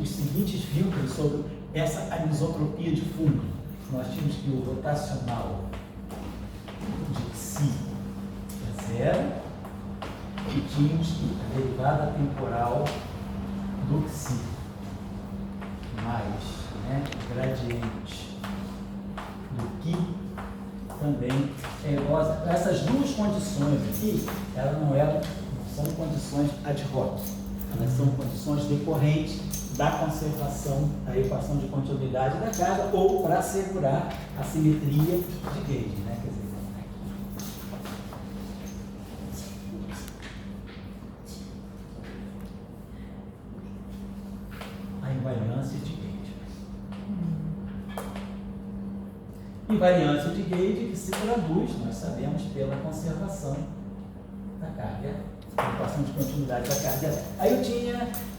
os seguintes vínculos sobre essa anisotropia de fundo. Nós tínhamos que o rotacional de psi é zero e tínhamos que a derivada temporal do psi mais, né, o gradiente do que também é igual a essas duas condições aqui, elas não são condições ad hoc, elas são condições decorrentes da conservação da equação de continuidade da casa ou para assegurar a simetria de Gauge, né? Quer dizer, a invariância de Gauge. Invariância de Gauge que se traduz, nós sabemos, pela conservação da carga, a equação de continuidade da carga. Aí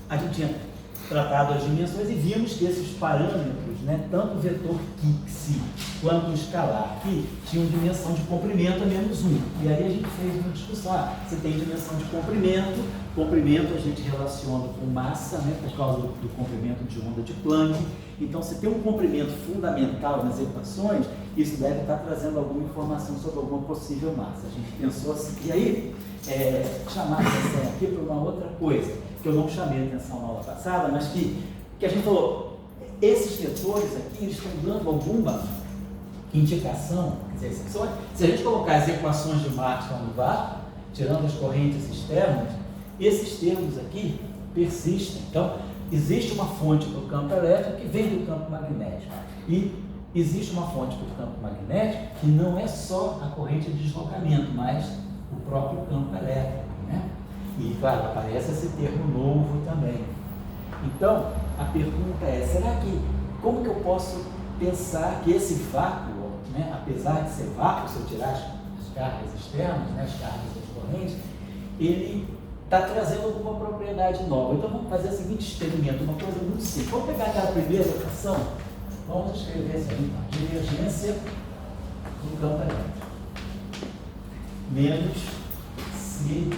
a gente tinha tratado as dimensões e vimos que esses parâmetros, né, tanto o vetor xi quanto o escalar aqui, tinham dimensão de comprimento a -1. E aí a gente fez uma discussão, você tem dimensão de comprimento a gente relaciona com massa, né, por causa do comprimento de onda de Planck. Então, se tem um comprimento fundamental nas equações, isso deve estar trazendo alguma informação sobre alguma possível massa. A gente pensou assim, e aí, chamar a atenção aqui para uma outra coisa, que eu não chamei a atenção na aula passada, mas que a gente falou, esses vetores aqui, eles estão dando alguma indicação, quer dizer, se a gente colocar as equações de Maxwell no vácuo, tirando as correntes externas, esses termos aqui persistem. Então, existe uma fonte para o campo elétrico que vem do campo magnético. E existe uma fonte para o campo magnético que não é só a corrente de deslocamento, mas o próprio campo elétrico, né? E, claro, aparece esse termo novo também. Então, a pergunta é, como que eu posso pensar que esse vácuo, né, apesar de ser vácuo, se eu tirar as cargas externas, né, as cargas das correntes, ele está trazendo alguma propriedade nova. Então, vamos fazer o seguinte experimento, uma coisa muito simples. Vamos pegar aquela primeira equação, vamos escrever assim, divergência do campo elétrico. Menos se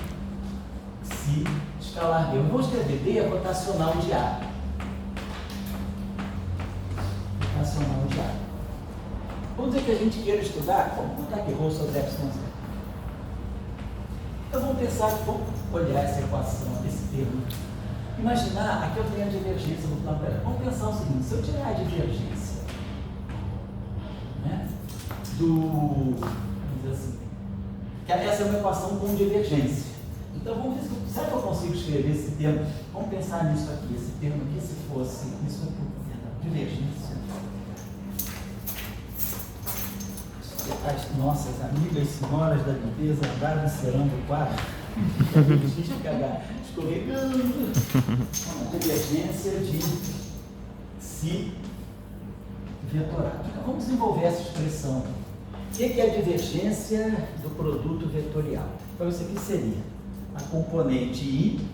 escalar B. Vamos escrever D é rotacional de A. Rotacional de A. Vamos dizer que a gente queira estudar, vamos botar aqui, rho sobre epsilon zero. Então vamos pensar, vamos olhar essa equação, esse termo. Imaginar, aqui eu tenho a divergência do campo elétrico. Vamos pensar o seguinte, se eu tirar a divergência, né, vamos dizer assim, que essa é uma equação com divergência. Então vamos ver, será que eu consigo escrever esse termo? Vamos pensar nisso aqui, esse termo aqui, se fosse isso aqui, divergência. As nossas amigas senhoras da limpeza andaram encerando o quadro. Escorregando. Uma divergência de si vetorado. Então, vamos desenvolver essa expressão. O que é a divergência do produto vetorial? Então, isso aqui seria a componente I,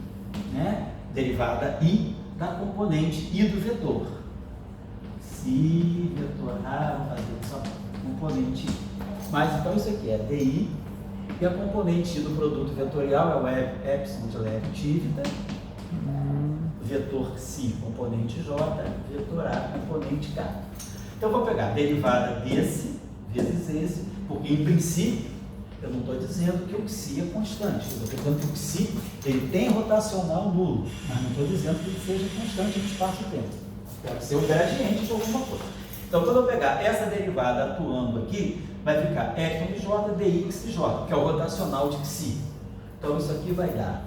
né, derivada I da componente I do vetor. Si vetorar, vou fazer só componente I. Mas então isso aqui é DI, e a componente I do produto vetorial é o epsilon de Lev-Tivita, vetor Xi, componente J, vetor A, componente K. Então eu vou pegar a derivada desse vezes esse, porque em princípio eu não estou dizendo que o Xi é constante, eu estou dizendo que o Xi ele tem rotacional nulo, mas não estou dizendo que ele seja constante no espaço-tempo. Pode ser o gradiente de alguma coisa. Então, quando eu pegar essa derivada atuando aqui, vai ficar f de j dx de j, que é o rotacional de Xi. Então, isso aqui vai dar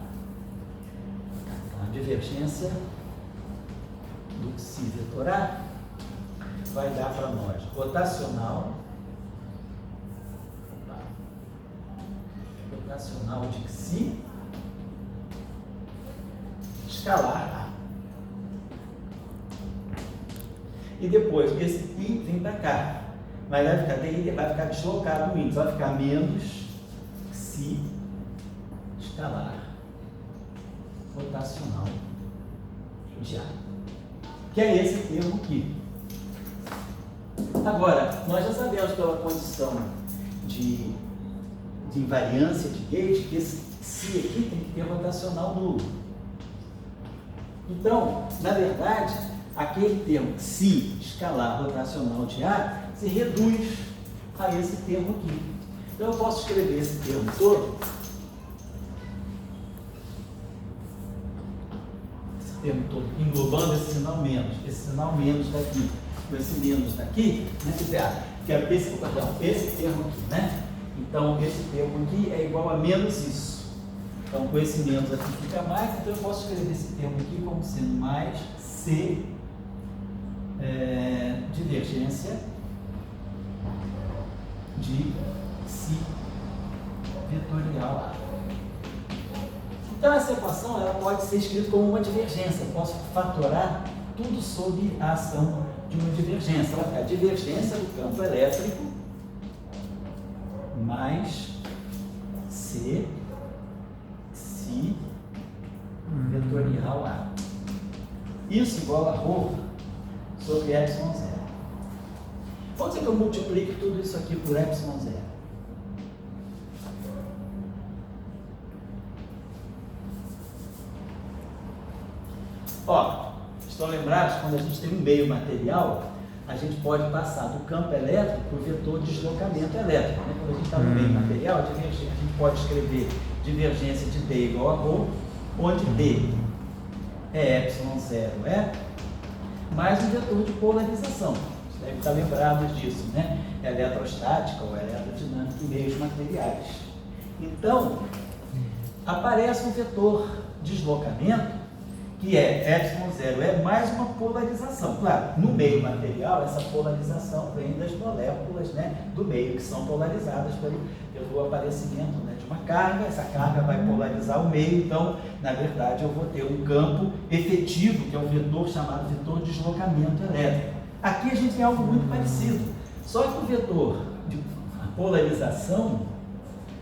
a divergência do Xi vetor A, vai dar para nós rotacional de Xi escalar A. E depois esse I vem para cá, mas vai ficar deslocado no índice, vai ficar menos Xi escalar rotacional de A, que é esse termo aqui. Agora, nós já sabemos pela condição de invariância de Gauge que esse Xi aqui tem que ter rotacional nulo. Então, na verdade, aquele termo si escalar rotacional de A se reduz a esse termo aqui. Então, eu posso escrever esse termo todo, englobando esse sinal menos daqui, com esse menos daqui, né? Quero esse termo aqui, né? Então, esse termo aqui é igual a menos isso. Então, com esse menos aqui fica mais, então eu posso escrever esse termo aqui como sendo mais C divergência de si vetorial A. Então, essa equação ela pode ser escrita como uma divergência. Eu posso fatorar tudo sob a ação de uma divergência. Ela fica a divergência do campo elétrico mais C si vetorial A. Isso igual a ρ sobre epsilon zero. Vamos dizer que eu multiplique tudo isso aqui por epsilon zero. Ó, estão lembrados? Quando a gente tem um meio material, a gente pode passar do campo elétrico para o vetor de deslocamento elétrico. Né? Quando a gente está no meio material, a gente pode escrever divergência de D igual a ρ, onde D é epsilon zero, mais um vetor de polarização. Você deve estar lembrados disso, né? Eletrostática ou eletrodinâmica em meios materiais. Então, aparece um vetor de deslocamento que é epsilon zero, mais uma polarização. Claro, no meio material, essa polarização vem das moléculas, né, do meio, que são polarizadas pelo aparecimento, né, de uma carga. Essa carga vai polarizar o meio, então, na verdade, eu vou ter um campo efetivo, que é um vetor chamado vetor de deslocamento elétrico. Aqui a gente tem algo muito parecido, só que o vetor de polarização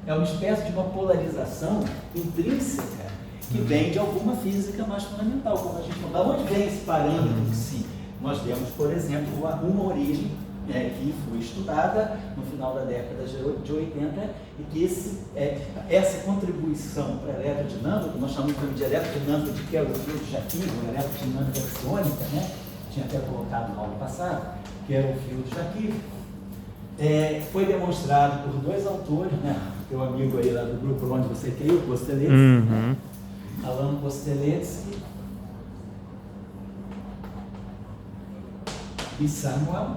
é uma espécie de uma polarização intrínseca que vem de alguma física mais fundamental, como a gente falou. Da onde vem esse parâmetro que sim? Nós temos, por exemplo, uma origem que foi estudada no final da década de 80 e que essa contribuição para a eletrodinâmica, que nós chamamos de eletrodinâmica de Kerr-Field Jacquier, ou eletrodinâmica axiônica, né? Tinha até colocado na aula passada, Kerr-Field Jacquier, foi demonstrado por dois autores, né? Teu amigo aí lá do grupo onde você caiu, Kosteletsky, né? Alan Kosteletsky e Samuel,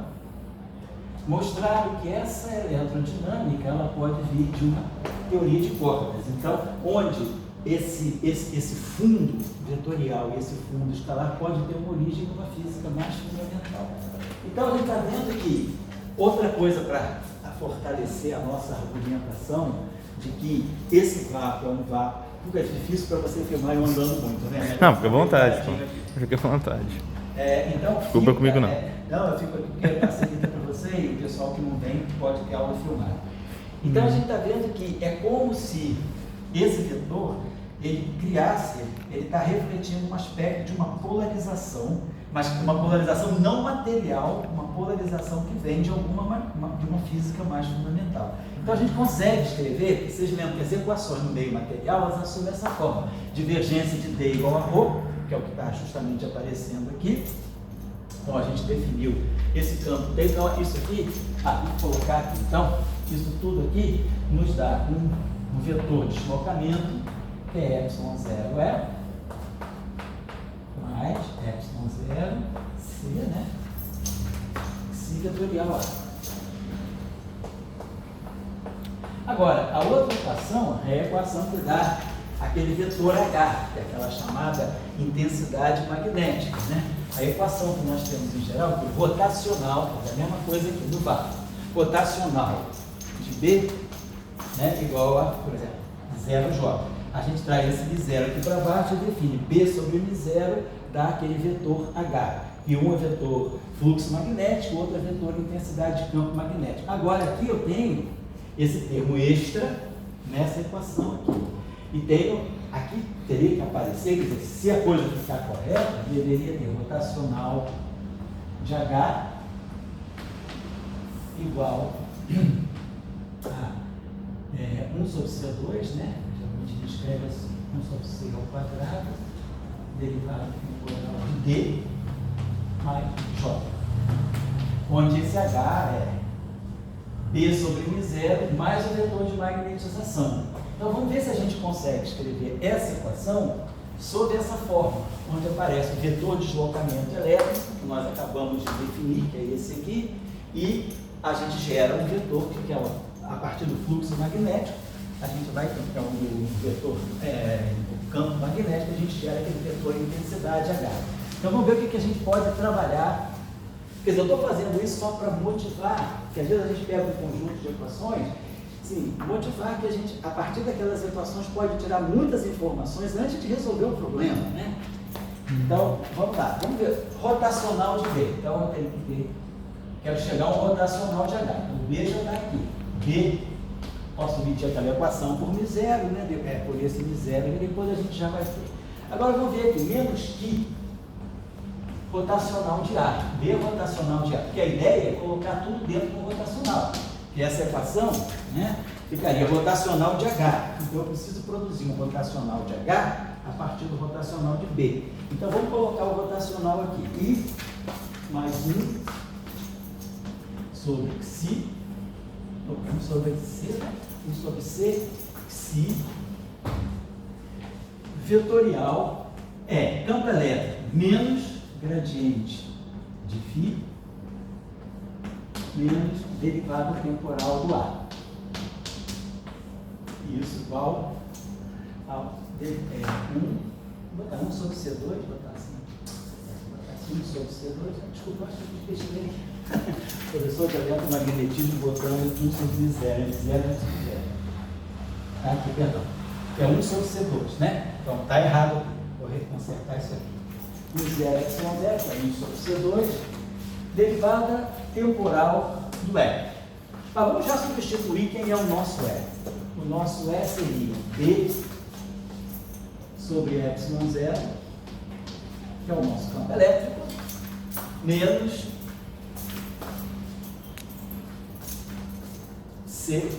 mostraram que essa eletrodinâmica ela pode vir de uma teoria de cordas. Então, onde esse fundo vetorial e esse fundo escalar pode ter uma origem numa física mais fundamental. Então, a gente está vendo que outra coisa para fortalecer a nossa argumentação de que esse vácuo é um vácuo. Porque é difícil para você filmar eu andando muito, né? Não, fica à vontade. Fica à vontade. Então, desculpa comigo não. Não, eu fico aqui porque eu facilita para você e o pessoal que não vem pode ter aula filmada. Então a gente está vendo que é como se esse vetor ele está refletindo um aspecto de uma polarização, mas uma polarização não material, uma polarização que vem de uma física mais fundamental. Então a gente consegue escrever, vocês lembram que as equações no meio material, elas assumem essa forma, divergência de D igual a ρ, que é o que está justamente aparecendo aqui. Então a gente definiu esse campo D, então isso aqui, vou colocar aqui, então, isso tudo aqui nos dá um vetor de deslocamento, que é epsilon zero mais epsilon zero C, né? Si vetorial A. Agora, a outra equação é a equação que dá aquele vetor H, que é aquela chamada intensidade magnética, né? A equação que nós temos em geral, que é rotacional, é a mesma coisa aqui no vácuo. Rotacional de B, né, igual a, por exemplo, 0J. A gente traz esse zero aqui para baixo e define B sobre M0 dá aquele vetor H. E um é vetor fluxo magnético, o outro é vetor intensidade de campo magnético. Agora aqui eu tenho esse termo extra nessa equação aqui. E tenho, aqui teria que aparecer, quer dizer, se a coisa ficar correta, deveria ter rotacional de H igual a 1 sobre C2, né? Geralmente a gente escreve assim, 1 sobre C ao quadrado derivada temporal de D mais J, onde esse H é B sobre μ0 mais o vetor de magnetização. Então vamos ver se a gente consegue escrever essa equação sob essa forma, onde aparece o vetor de deslocamento elétrico, que nós acabamos de definir, que é esse aqui, e a gente gera um vetor, que é a partir do fluxo magnético, a gente vai ter então, um vetor, o campo magnético, a gente gera aquele vetor intensidade H. Então vamos ver o que a gente pode trabalhar. Quer dizer, eu estou fazendo isso só para motivar, porque às vezes a gente pega um conjunto de equações, sim, motivar que a gente, a partir daquelas equações, pode tirar muitas informações antes de resolver o problema, né? Então, vamos lá, vamos ver, rotacional de B. Então, eu tenho que ver, quero chegar a um rotacional de H. Então, o B já está aqui. B, posso dividir aquela equação por μ0, né? Por esse μ0, e depois a gente já vai ter. Agora, vamos ver aqui, menos que rotacional de A, B rotacional de A, porque a ideia é colocar tudo dentro do rotacional, que essa equação, né, ficaria rotacional de H, então eu preciso produzir um rotacional de H a partir do rotacional de B. Então vamos colocar o rotacional aqui, I mais 1 sobre Xi, 1 sobre C, 1 sobre C, Xi, vetorial é campo elétrico menos gradiente de φ menos derivada temporal do A. Isso igual a 1 sobre C2, botar assim 1 sobre C2, desculpa, acho que eu pesquisei. O professor de eletromagnetismo botando 1 sobre 0, 0 sobre 0. Aqui, perdão. É 1 sobre C2, né? Então está errado aqui. Vou consertar isso aqui. 1 0 é 1 sobre C2, derivada temporal do E. Mas vamos já substituir quem é o nosso E. O nosso E seria B sobre ε0, que é o nosso campo elétrico, menos C,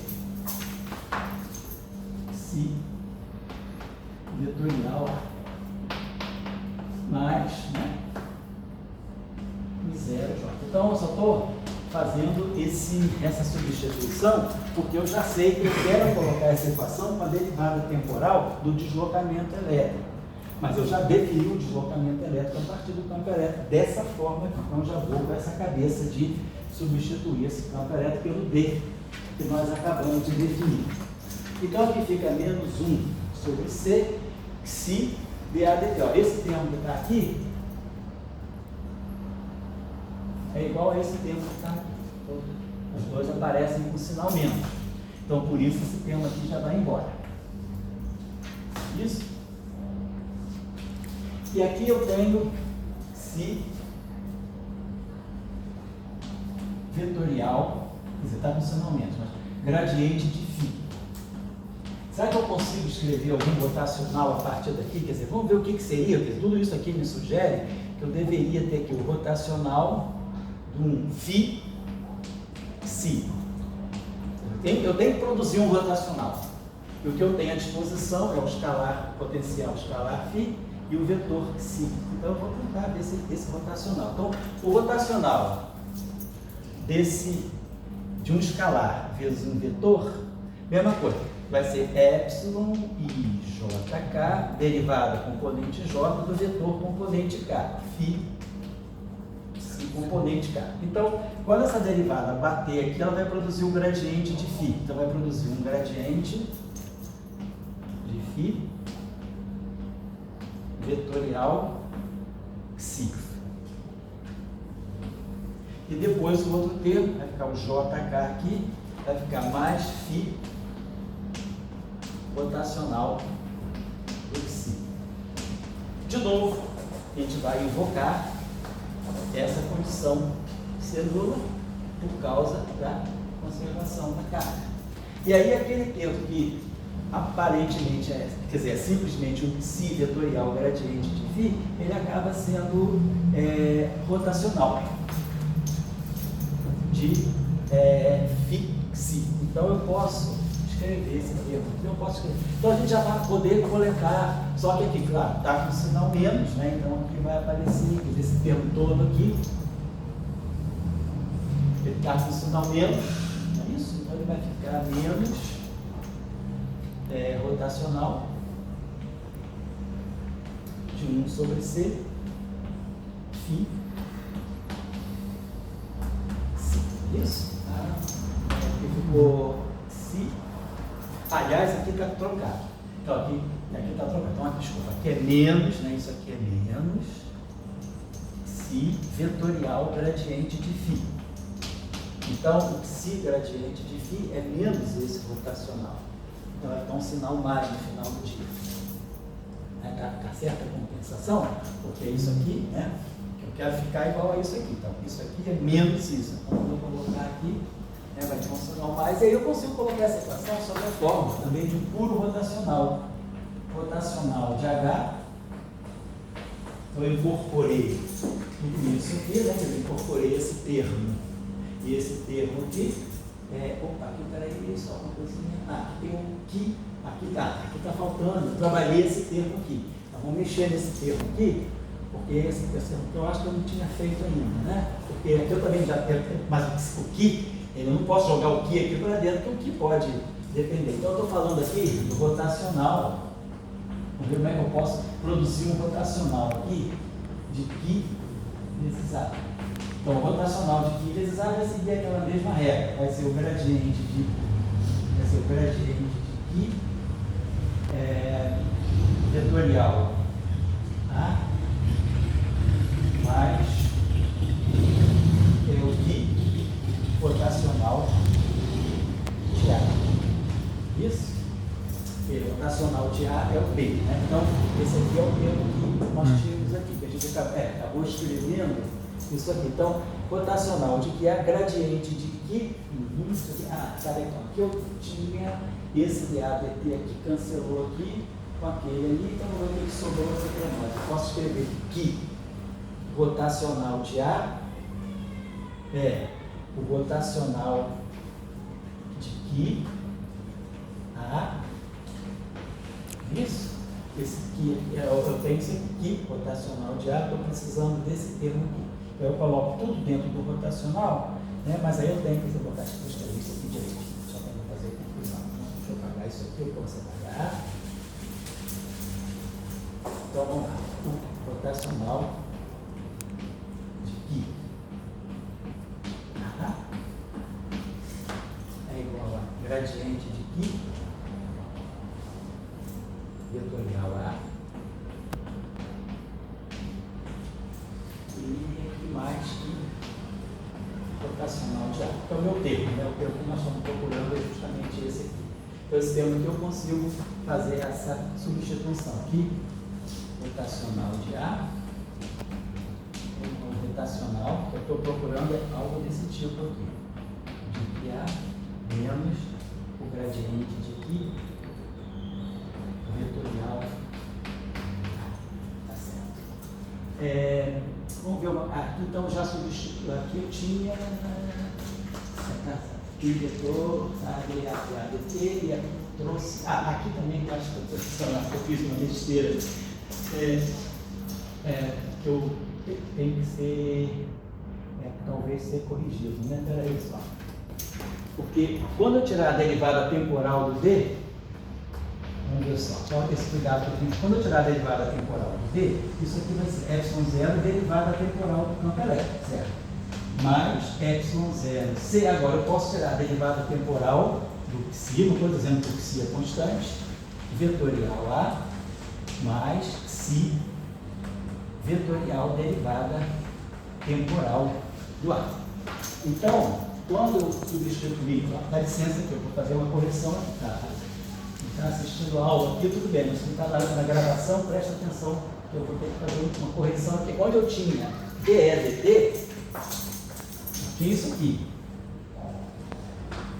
Xi, vetorial, mais, né, μ0J. Então, eu só estou fazendo essa substituição porque eu já sei que eu quero colocar essa equação com a derivada temporal do deslocamento elétrico. Mas eu já defini o deslocamento elétrico a partir do campo elétrico dessa forma, então já vou com essa cabeça de substituir esse campo elétrico pelo D, que nós acabamos de definir. Então aqui fica menos 1 sobre C, Xi, dAdt. Esse termo que está aqui é igual a esse termo que está aqui. Os dois aparecem com sinal menos. Então, por isso, esse termo aqui já vai embora. Isso? E aqui eu tenho Xi vetorial, quer dizer, está com sinal menos, mas gradiente de φ. Será que eu consigo escrever algum rotacional a partir daqui? Quer dizer, vamos ver o que seria, porque tudo isso aqui me sugere que eu deveria ter aqui o rotacional de um φ Xi. Eu tenho que produzir um rotacional. E o que eu tenho à disposição é o escalar, o potencial escalar φ e o vetor Xi. Então eu vou tentar ver esse rotacional. Então, o rotacional de um escalar vezes um vetor, mesma coisa. Vai ser epsilon i jk, derivada componente j do vetor componente k, φ componente k. Então, quando essa derivada bater aqui, ela vai produzir um gradiente de φ. Então, vai produzir um gradiente de φ vetorial Xi. E depois o outro termo, vai ficar o jk aqui, vai ficar mais φ rotacional do Xi. De novo, a gente vai invocar essa condição ser nula por causa da conservação da carga. E aí aquele termo que aparentemente quer dizer, é simplesmente um Xi vetorial gradiente de φ, ele acaba sendo rotacional de φ Xi. Então eu posso escrever esse termo. Eu posso escrever. Então a gente já vai poder coletar. Só que aqui, claro, está com sinal menos, né? Então aqui vai aparecer esse termo todo aqui. Ele está com sinal menos, não é isso? Então ele vai ficar menos rotacional de 1 sobre C, φ. Isso? Aqui ficou si. Aliás, aqui está trocado. Então, aqui está trocado. Então, aqui, desculpa, aqui é menos, né? Isso aqui é menos si vetorial gradiente de φ. Então, o si gradiente de φ é menos esse rotacional. Então, vai dar um sinal mais no final do dia. Está certa a compensação? Porque é isso aqui, né? Eu quero ficar igual a isso aqui. Então, isso aqui é menos isso. Então, eu vou colocar aqui, né, vai ter um sinal mais. E aí eu consigo colocar essa equação sob a forma também de um puro rotacional. Rotacional de H. Então, eu incorporei tudo isso aqui, né? Eu incorporei esse termo. E esse termo aqui, aqui, peraí, só uma coisinha. Aqui tem um que, aqui está faltando. Eu trabalhei esse termo aqui. Então, vamos mexer nesse termo aqui. Porque esse termo que eu acho que eu não tinha feito ainda, né? Porque aqui eu também já tenho, mas o que, eu não posso jogar o que aqui para dentro, porque o que pode depender. Então eu estou falando aqui do rotacional. Vamos ver como é que eu posso produzir um rotacional aqui de π vezes A. Então o rotacional de π vezes A vai seguir aquela mesma regra. Vai ser o gradiente de π vetorial A mais o π rotacional de A. Isso? E rotacional de A é o P, né? Então, esse aqui é o termo que nós tínhamos aqui, que a gente acabou escrevendo isso aqui. Então, rotacional de que é gradiente de que. Sabe, então, aqui eu tinha esse ADT aqui, cancelou aqui com aquele ali, então eu vou ter que sobrou essa tremose. Eu posso escrever que rotacional de A é o rotacional de que A. Isso? Esse aqui, eu tenho esse aqui, rotacional de A, estou precisando desse termo aqui. Então eu coloco tudo dentro do rotacional, né? Mas aí eu tenho que botar isso aqui direito, só para não fazer confusão. Deixa eu apagar isso aqui, eu posso apagar. Então vamos lá, o rotacional de π é igual a gradiente de π vetorial A e mais que rotacional de A. Então, o meu termo, né? O termo que nós estamos procurando é justamente esse aqui. Então, esse termo que eu consigo fazer essa substituição aqui, rotacional de A, rotacional, que eu estou procurando é algo desse tipo aqui, de que A menos o gradiente de π vetorial. Tá certo. Vamos ver aqui, então já substituiu. Aqui eu tinha aqui vetor, ADT, e aqui trouxe. Aqui também eu acho que eu fiz uma besteira. Que eu tenho que ser, talvez ser corrigido, né? Peraí só. Porque quando eu tirar a derivada temporal do D, vamos ver só esse cuidado que eu tenho. Quando eu tirar a derivada temporal do D, isso aqui vai ser ε0 derivada temporal do campo elétrico, certo? Mais ε0 C. Agora eu posso tirar a derivada temporal do psi, não estou dizendo que o psi é constante, vetorial A mais psi vetorial derivada temporal do A. Então, quando eu substituir, dá licença que eu vou fazer uma correção aqui, tá? Está assistindo a aula aqui, tudo bem, mas se está na gravação, presta atenção que eu vou ter que fazer uma correção aqui. Onde eu tinha DEDT, tinha isso aqui.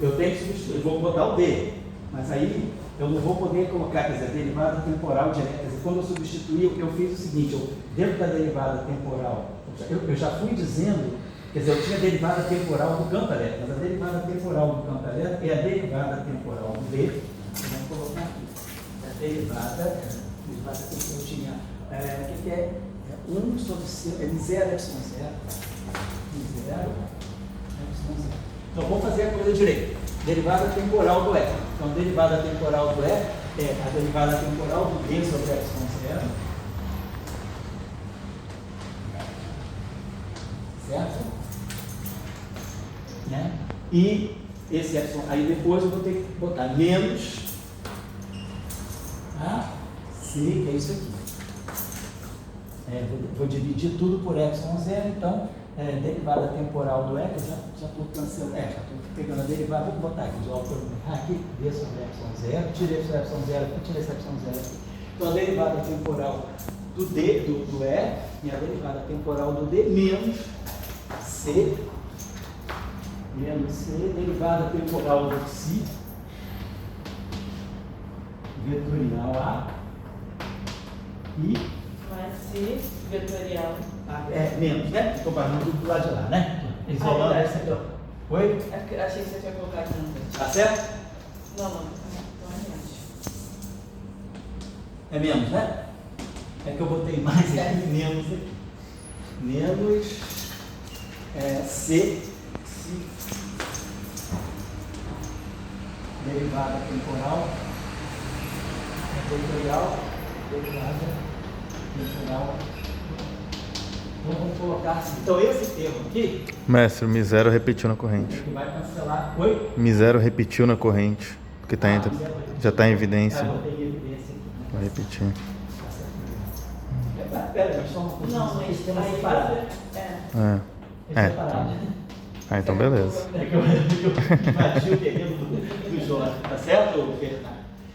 Eu tenho que substituir, eu vou botar o D, mas aí eu não vou poder colocar, quer dizer, derivada temporal direta. Quer dizer, quando eu substituí, eu fiz o seguinte, dentro da derivada temporal, eu já fui dizendo Quer dizer, eu tinha a derivada temporal do campo elétrico, mas a derivada temporal do campo elétrico é a derivada temporal do D. Vamos colocar aqui. A derivada temporal eu tinha, o que é? 1 sobre C, é zero epsilon zero. Zero epsilon zero. Então, vamos fazer a coisa direito. Derivada temporal do E. Então, a derivada temporal do E é a derivada temporal do D sobre epsilon zero. Certo? Né? E esse epsilon, aí depois eu vou ter que botar menos a C, que é isso aqui. Vou dividir tudo por epsilon zero, então, derivada temporal do E, que eu já estou cancelando, já estou pegando a derivada, vou botar aqui, de autor aqui, D sobre epsilon zero, tirei esse epsilon zero aqui, tirei esse epsilon zero aqui. Então, a derivada temporal do D, do E, e a derivada temporal do D, menos C, derivada temporal do Xi, vetorial A, e mais C, vetorial. menos, né? Estou parando tudo do lado de lá, né? Isolando essa aqui, ó. Oi? É porque achei que você tinha colocado aqui no texto. Tá certo? Não, então é menos. É menos, né? É que eu botei mais aqui, menos aqui. Menos C, derivada temporal, vetorial, derivada temporal. Então vamos colocar assim. Então esse termo aqui, Mestre, o Mi0 repetiu na corrente. que vai cancelar. Oi? Mi0 repetiu na corrente. Porque tá entre, já está em evidência. Botei em evidência aqui. Vai repetir. Pera, mas só uma coisa. Não, mas esse tema aí separado. você... É separado. Então beleza. É que eu invadi o terreno do Jorge, tá certo, Fernando?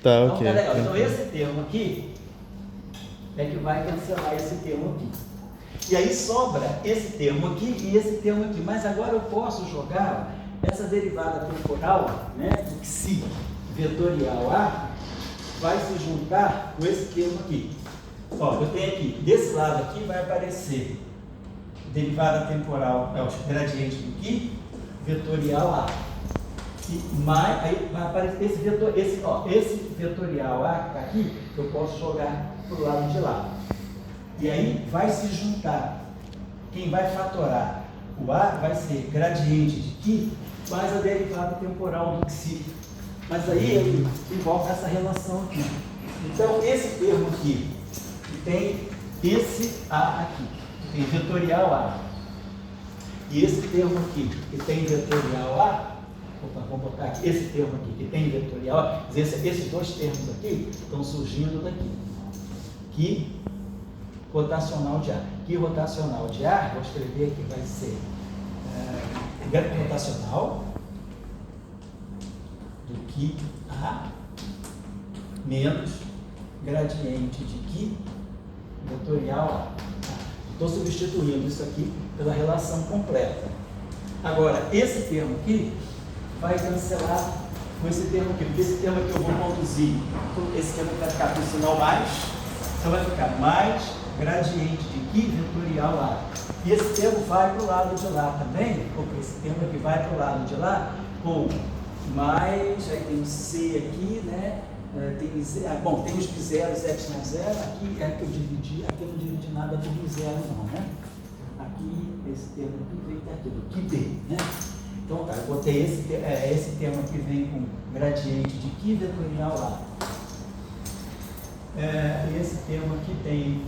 Tá, Então, ok. tá legal. Então, esse termo aqui é que vai cancelar esse termo aqui. E aí sobra esse termo aqui e esse termo aqui. Mas agora eu posso jogar essa derivada temporal, né, do Xi vetorial A, vai se juntar com esse termo aqui. Ó, eu tenho aqui, desse lado aqui vai aparecer derivada temporal, o gradiente do Qi, vetorial A. E mais, aí vai aparecer esse vetorial A que está aqui, eu posso jogar para o lado de lá. E aí vai se juntar. Quem vai fatorar o A vai ser gradiente de Qi mais a derivada temporal do Xi. Mas aí ele envolve essa relação aqui. Então, esse termo aqui, que tem esse A aqui, que tem vetorial A, e esse termo aqui, que tem vetorial A, vamos botar aqui, esse termo aqui, que tem vetorial A, esses dois termos aqui estão surgindo daqui. Qi rotacional de A. Qi rotacional de A, vou escrever aqui, vai ser rotacional do Qi A menos gradiente de Qi vetorial A. Estou substituindo isso aqui pela relação completa. Agora, esse termo aqui vai cancelar com esse termo aqui, porque esse termo aqui eu vou conduzir, esse termo vai ficar com o sinal mais, então vai ficar mais gradiente de Qi vetorial A. E esse termo vai para o lado de lá também, porque esse termo aqui vai para o lado de lá, com mais, aí tem um C aqui, né? Tem os bizeros epsilon zero, aqui é que eu dividi, aqui eu não dividi nada do bizero não, né? Aqui, esse termo aqui vem daqui, do Qi D, né? Então tá, eu botei esse termo aqui vem com gradiente de Qi vetorial A. Esse termo aqui tem,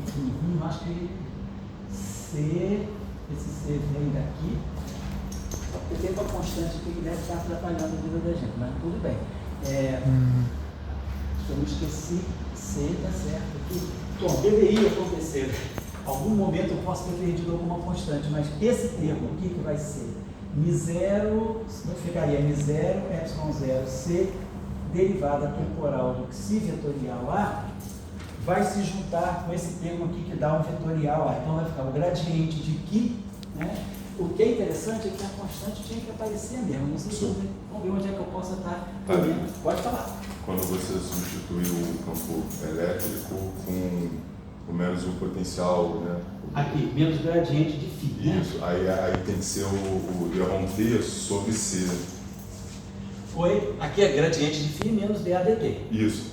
acho que C, esse C vem daqui. Eu tenho uma constante aqui que deve estar atrapalhando a vida da gente, mas tudo bem. Eu não esqueci, C, tá certo aqui. Bom, deveria acontecer. Em algum momento eu posso ter perdido alguma constante, mas esse termo aqui que vai ser Mi0, ficaria Mi0, epsilon 0, C, derivada temporal do Xi vetorial A, vai se juntar com esse termo aqui que dá um vetorial A. Então vai ficar o gradiente de Qi, né? O que é interessante é que a constante tinha que aparecer mesmo. Não sei se vamos ver onde é que eu posso estar comendo. Pode falar. Quando você substitui o campo elétrico com O menos o potencial, né? Aqui, menos gradiente de φ, né? Isso, aí tem que ser ia sobre C. Foi, aqui é gradiente de φ menos dAdt. Isso,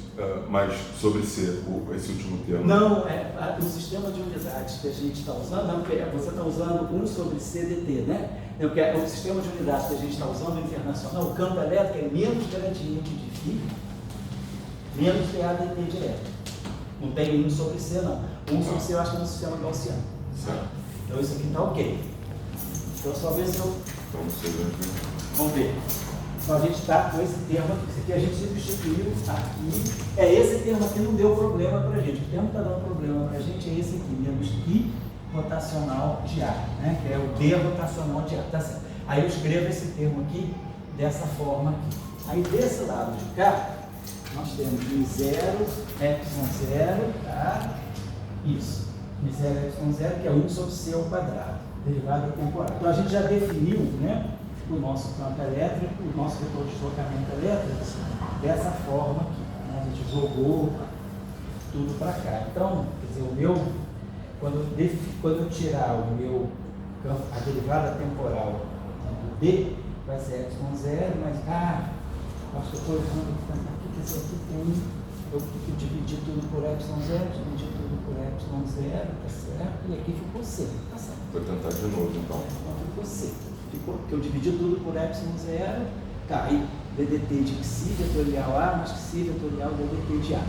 mas sobre C, esse último termo. Não, o sistema de unidades que a gente está usando, não, porque você está usando 1 sobre C dt, né? Porque o sistema de unidades que a gente está usando, o internacional, o campo elétrico é menos gradiente de φ, menos dAdt direto. Não tem 1 sobre C, não. 1 sobre C eu acho que é no sistema gaussiano. Certo. Então isso aqui está ok. Então só ver se eu... Então, você vai Vamos ver. Então a gente está com esse termo aqui. Esse aqui a gente substituiu aqui. Esse termo aqui não deu problema para a gente. O termo que está dando problema para a gente é esse aqui, menos I rotacional de ar, né? Que é o D rotacional de ar. Tá certo? Aí eu escrevo esse termo aqui dessa forma aqui. Aí desse lado de cá, nós temos I0, ε0, tá? Isso. I0, ε0, que é 1 sobre C ao quadrado, derivada temporal. Então a gente já definiu, né, o nosso campo elétrico, o nosso vetor de deslocamento elétrico, dessa forma aqui. Né? A gente jogou tudo para cá. Então, quer dizer, o meu, quando eu tirar o meu campo, a derivada temporal do D, vai ser ε0, mas acho que eu estou usando aqui, que esse aqui tem, eu dividi tudo por ε0, dividi tudo por ε0, tá certo? E aqui ficou C, tá certo? Vou tentar de novo, então. Então ficou C. Porque eu dividi tudo por ε0, tá, aí ddt de xi vetorial A mais xi vetorial ddt de A.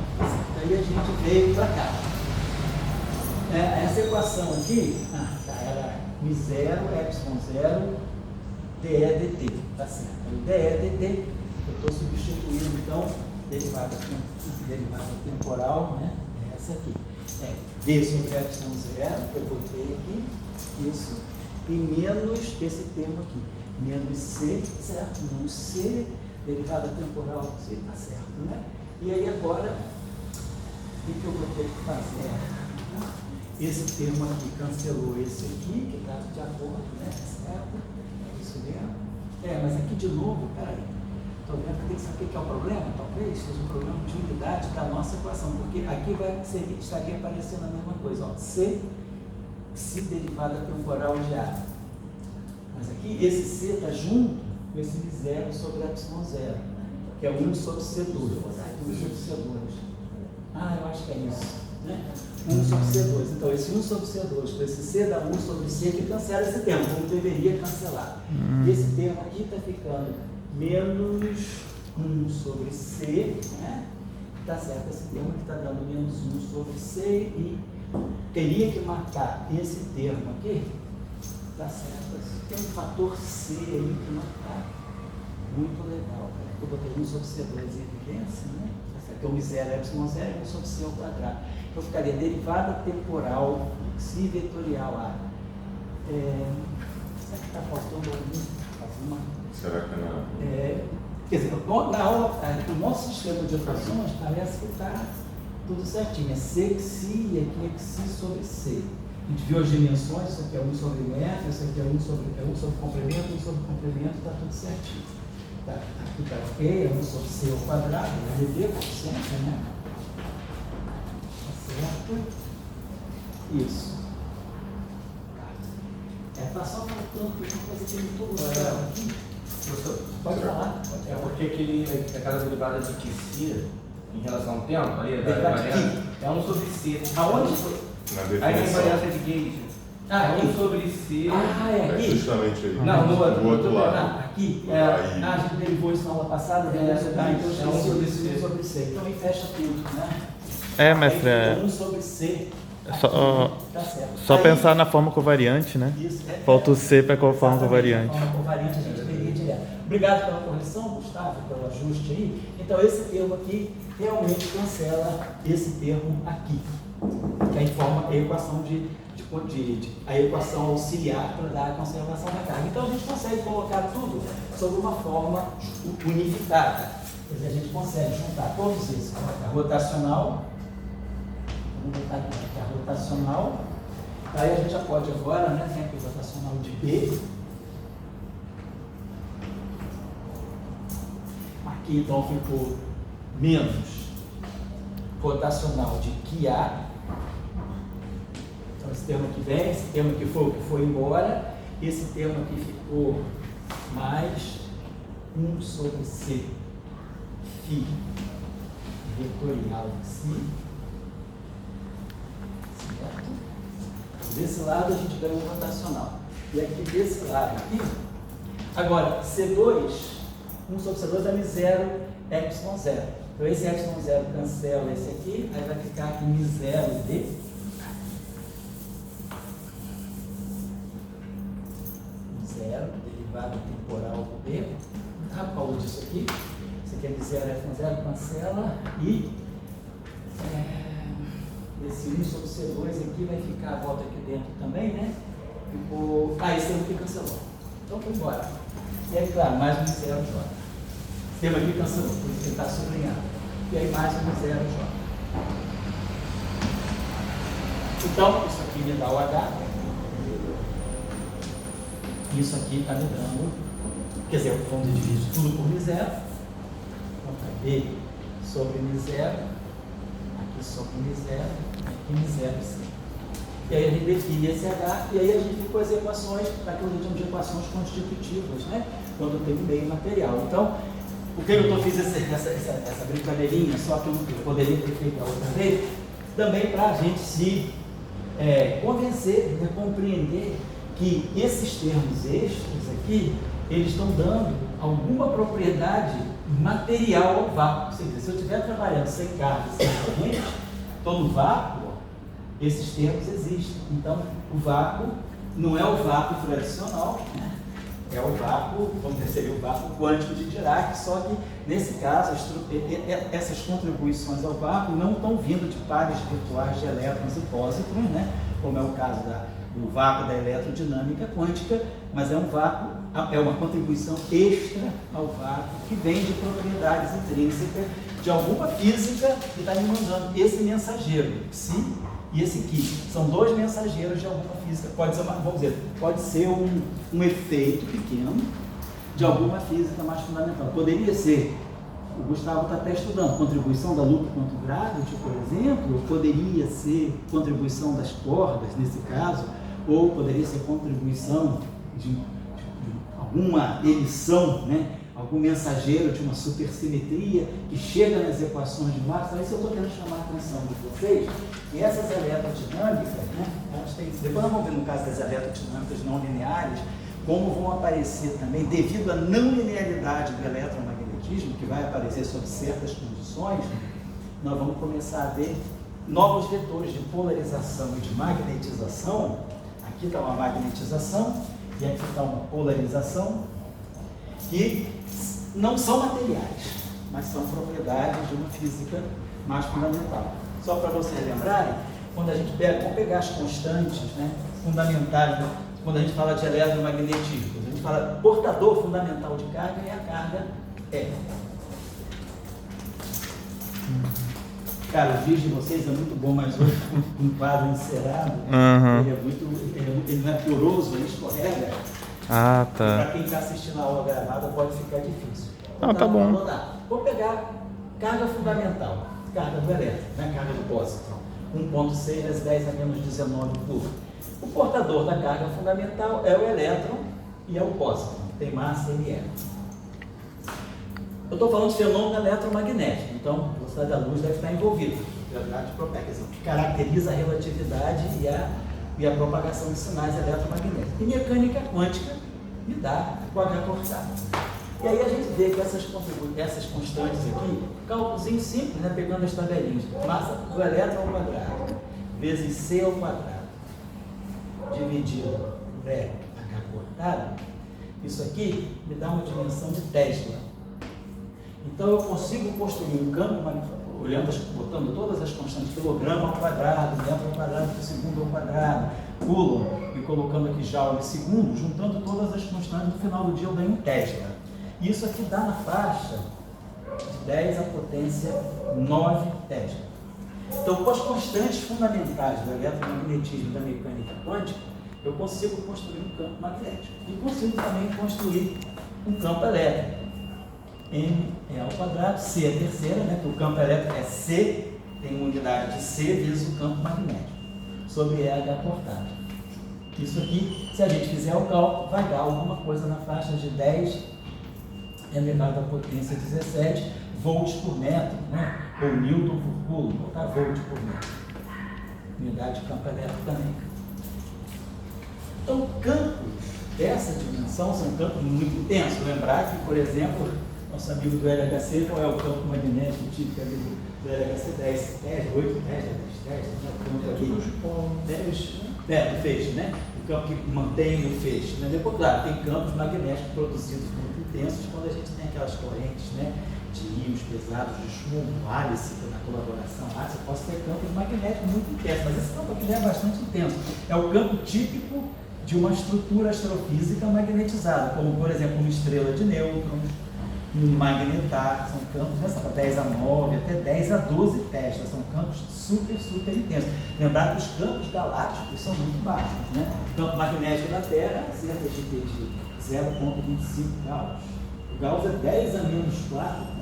Aí a gente veio para cá. Essa equação aqui, era μ0, ε0, dEdt, tá certo? O dEdt, eu estou substituindo então derivada temporal, né? Essa aqui. D sobre ε0, que eu botei aqui, isso, e menos esse termo aqui, menos C, certo? Menos C, derivada temporal, C, tá certo, né? E aí agora, o que eu vou ter que fazer? Esse termo aqui cancelou esse aqui, que está de acordo, né? Certo? É isso mesmo. Mas aqui de novo, peraí. Estou vendo que tem que saber o que é o problema, talvez seja um problema de unidade da nossa equação, porque aqui estaria aparecendo a mesma coisa, ó, C derivada temporal de A. Mas aqui esse C está junto com esse zero sobre ε0, né? Que é 1 sobre C2. 1 sobre C2. Eu acho que é isso, né? 1 sobre C2. Então esse 1 sobre C2 com esse C dá 1 sobre C que cancela esse termo, como deveria cancelar. E esse termo aqui está ficando menos 1 sobre C, né? Tá certo, esse termo que está dando menos 1 sobre C e teria que marcar esse termo aqui, tá certo? Tem um fator C aí que não está muito legal. Eu botei 1 sobre C2 em evidência, né? Tá certo? Então, μ0 ε0 é 1 sobre C ao quadrado. Então, ficaria derivada temporal xi vetorial A. Será que está faltando alguma? Será que não? Quer dizer, na aula, o nosso sistema de equações parece que está tudo certinho. É C, xi e aqui é xi sobre C. A gente viu as dimensões, isso aqui é 1 sobre metro, isso aqui é 1 sobre complemento, 1 sobre complemento, está tudo certinho. Tá, aqui está ok, é 1 sobre C ao quadrado, LD, coeficiente, né? Tá certo? Isso. Tá só faltando que uma coisa que ele todo aqui. Pode falar. É porque aquela derivada de xi em relação ao tempo, ali, Derivada de variância, é 1 sobre C. Aonde? Na Aí tem definição. variância de gauge. Aqui. 1 sobre C. É aqui? Justamente aí. Não, no do outro lado. Aqui. Aí. A gente derivou isso na aula passada, então é 1 sobre C. 1 sobre C. Então aí fecha tudo, né? Mestre, Aí, 1 sobre C. Tá certo. só Aí, pensar na forma covariante, né? Isso, Falta o C para a forma exatamente, covariante. a forma covariante a gente veria direto. Obrigado pela correção, Gustavo, pelo ajuste aí. Então esse termo aqui realmente cancela esse termo aqui, que aí forma a equação a equação auxiliar para dar a conservação da carga. Então a gente consegue colocar tudo sob uma forma unificada. Quer dizer, a gente consegue juntar todos esses, a rotacional, vamos botar aqui a rotacional, aí a gente já pode agora, né, tem aqui o rotacional de B. Aqui então ficou menos rotacional de QA termo aqui vem, esse termo aqui foi o que foi embora, esse termo aqui ficou mais 1 sobre C, φ vetorial de si, certo? Desse lado a gente ganha um rotacional. E aqui desse lado aqui, agora C2, 1 sobre C2 dá-me 0, ε0. Então esse ε0 cancela esse aqui, aí vai ficar aqui μ0 de zero, derivada temporal do B. Tá, Paulo, disso aqui. Isso aqui é μ0, ε0, cancela. E esse 1 sobre C2 aqui vai ficar, volta aqui dentro também, né? Ficou. Ah, esse termo aqui cancelou. Então foi embora. E aí, claro, mais um μ0J. Esse termo aqui cancelou, por isso que ele está sublinhado. E aí mais um μ0J. Então, isso aqui me dá o H. Isso aqui está me dando, quer dizer, vamos dividir tudo por μ0. Então, B sobre μ0, aqui sobre μ0, aqui μ0C. E aí a gente define esse H, e aí a gente fica com as equações, aquilo que a gente chama de equações constitutivas, né? Quando tem meio material. Então, por que eu fiz essa brincadeirinha, só que eu poderia ter feito a outra vez? Também para a gente se convencer, né, compreender que esses termos extras aqui, eles estão dando alguma propriedade material ao vácuo. Ou seja, se eu estiver trabalhando sem carga, sem corrente, estou no vácuo, esses termos existem. Então, o vácuo não é o vácuo tradicional, né? É o vácuo, vamos dizer, o vácuo quântico de Dirac, só que, nesse caso, essas contribuições ao vácuo não estão vindo de pares virtuais de elétrons e pósitrons, né? Como é o caso do vácuo da eletrodinâmica quântica, mas é um vácuo, é uma contribuição extra ao vácuo que vem de propriedades intrínsecas de alguma física que está me mandando esse mensageiro, psi e esse Ki. São dois mensageiros de alguma física. Pode ser, vamos dizer, pode ser um efeito pequeno de alguma física mais fundamental. Poderia ser, o Gustavo está até estudando, contribuição da loop quanto gravity, por exemplo, poderia ser contribuição das cordas, nesse caso, ou poderia ser contribuição de alguma emissão, né? Algum mensageiro de uma supersimetria que chega nas equações de Marx. Então, isso eu estou querendo chamar a atenção de vocês, que essas eletrodinâmicas, né? Depois nós vamos ver no caso das eletrodinâmicas não lineares, como vão aparecer também, devido à não linearidade do eletromagnetismo, que vai aparecer sob certas condições, nós vamos começar a ver novos vetores de polarização e de magnetização. Aqui está uma magnetização e aqui está uma polarização, que não são materiais, mas são propriedades de uma física mais fundamental. Só para vocês lembrarem, quando a gente pega, vamos pegar as constantes, né, fundamentais, né, quando a gente fala de eletromagnetismo, a gente fala portador fundamental de carga e a carga é. Cara, o vídeo de vocês é muito bom, mas hoje com um quadro encerado, ele não é poroso, ele escorrega. Ah, tá. Para quem está assistindo a aula gravada pode ficar difícil. Não, tá bom. Vou pegar carga fundamental, carga do elétron, né? Carga do pósitron, 1,6 vezes 10 a menos 19 por. O portador da carga fundamental é o elétron e é o pósitron, tem massa e é. Eu estou falando de fenômeno eletromagnético, então a velocidade da luz deve estar envolvida, verdade própria, que caracteriza a relatividade e a propagação de sinais eletromagnéticos. E mecânica quântica me dá o H cortado. E aí a gente vê que essas constantes aqui, cálculozinho simples, né, pegando as tabelinhas, massa do elétron ao quadrado, vezes C ao quadrado, dividido por H cortado, isso aqui me dá uma dimensão de Tesla. Então eu consigo construir um campo, botando todas as constantes, quilograma ao quadrado, metro ao quadrado por segundo ao quadrado, Coulomb, e colocando aqui Joule segundo, juntando todas as constantes, no final do dia eu ganho um Tesla. E isso aqui dá na faixa de 10 à potência 9 Tesla. Então, com as constantes fundamentais do eletromagnetismo e da mecânica quântica, eu consigo construir um campo magnético. E consigo também construir um campo elétrico. M é ao quadrado, C é a terceira, né? Porque o campo elétrico é C, tem uma unidade de C vezes o campo magnético. sobre EH portátil. Isso aqui, se a gente fizer o cálculo, vai dar alguma coisa na faixa de 10 elevado à potência 17 volts por metro, né? Ou newton por coulomb, vou botar volt por metro. Unidade de campo elétrico também. Então, campos dessa dimensão são campos muito intensos. Lembrar que, por exemplo, nosso amigo do LHC, qual é o campo magnético típico ali do LHC? 10, 8, 10, 10, o campo aqui. 10, do feixe, né? O campo que mantém o feixe. Né? Depois, claro, tem campos magnéticos produzidos muito intensos quando a gente tem aquelas correntes, né? De íons pesados, de chumbo, hélice, na colaboração hélice, eu posso ter campos magnéticos muito intensos, mas esse campo aqui é bastante intenso. É o campo típico de uma estrutura astrofísica magnetizada, como, por exemplo, uma estrela de nêutrons, um magnetar, são campos nessa 10 a 9, até 10 a 12 teslas, são campos super, super intensos. Lembrar que os campos galácticos são muito baixos, né? O campo magnético da Terra é cerca de 0,25 Gauss. O Gauss é 10 a menos 4 teslas.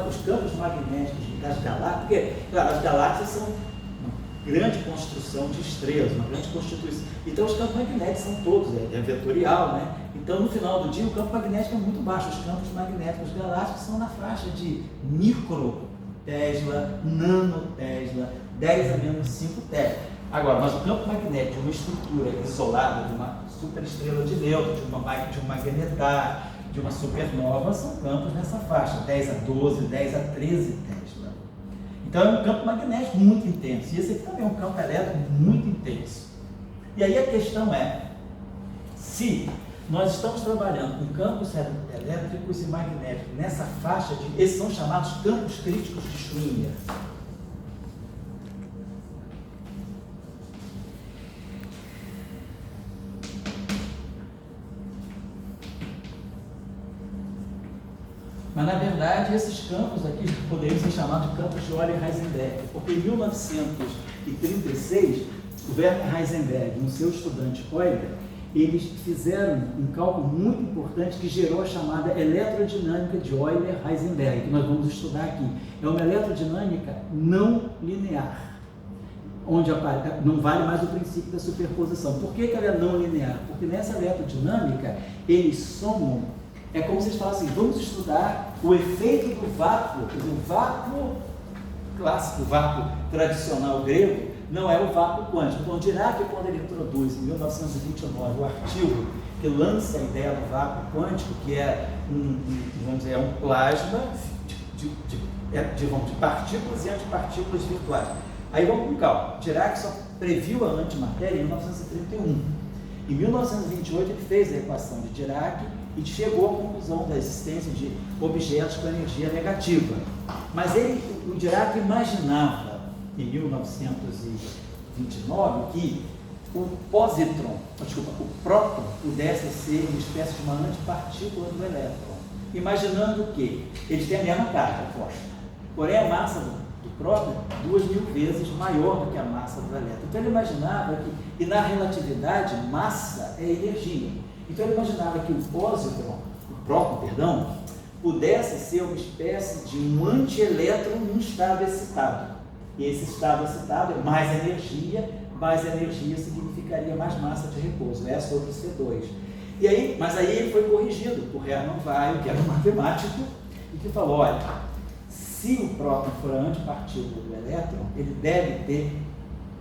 Os campos magnéticos das galáxias, porque, claro, as galáxias são grande construção de estrelas, uma grande constituição. Então os campos magnéticos são todos, é vetorial, né? Então no final do dia o campo magnético é muito baixo, os campos magnéticos galácticos são na faixa de micro Tesla, nano Tesla, 10 a menos 5 Tesla. Agora, mas o campo magnético de uma estrutura isolada, de uma superestrela de nêutron, de um magnetar, de uma supernova, são campos nessa faixa, 10 a 12, 10 a 13 Tesla. Então é um campo magnético muito intenso. E esse aqui também é um campo elétrico muito intenso. E aí a questão é, se nós estamos trabalhando com campos elétricos e magnéticos nessa faixa de... Esses são chamados campos críticos de Schrödinger. Mas, na verdade, esses campos aqui poderiam ser chamados de campos de Euler-Heisenberg, porque em 1936, o Werner Heisenberg e o seu estudante Euler, eles fizeram um cálculo muito importante que gerou a chamada eletrodinâmica de Euler-Heisenberg, que nós vamos estudar aqui. É uma eletrodinâmica não linear, onde não vale mais o princípio da superposição. Por que ela é não linear? Porque nessa eletrodinâmica, eles somam. É como se eles falassem assim, vamos estudar o efeito do vácuo clássico, o vácuo tradicional grego, não é o vácuo quântico. Então, Dirac, quando ele introduz, em 1929, o artigo que lança a ideia do vácuo quântico, que é vamos dizer, um plasma de partículas e antipartículas virtuais. Aí vamos com calma. Dirac só previu a antimatéria em 1931. Em 1928, ele fez a equação de Dirac e chegou à conclusão da existência de objetos com energia negativa. Mas o Dirac imaginava, em 1929, que o próton pudesse ser uma espécie de uma antipartícula do elétron, imaginando que eles têm a mesma carga oposta, porém a massa do próton é 2.000 vezes maior do que a massa do elétron. Então ele imaginava que, e na relatividade, massa é energia. Então ele imaginava que o próton, pudesse ser uma espécie de um antielétron num estado excitado. E esse estado excitado é mais energia significaria mais massa de repouso, E sobre C2. Mas aí ele foi corrigido por Hermann Weyl, que era um matemático, e que falou, olha, se o próton for a antipartícula do elétron, ele deve ter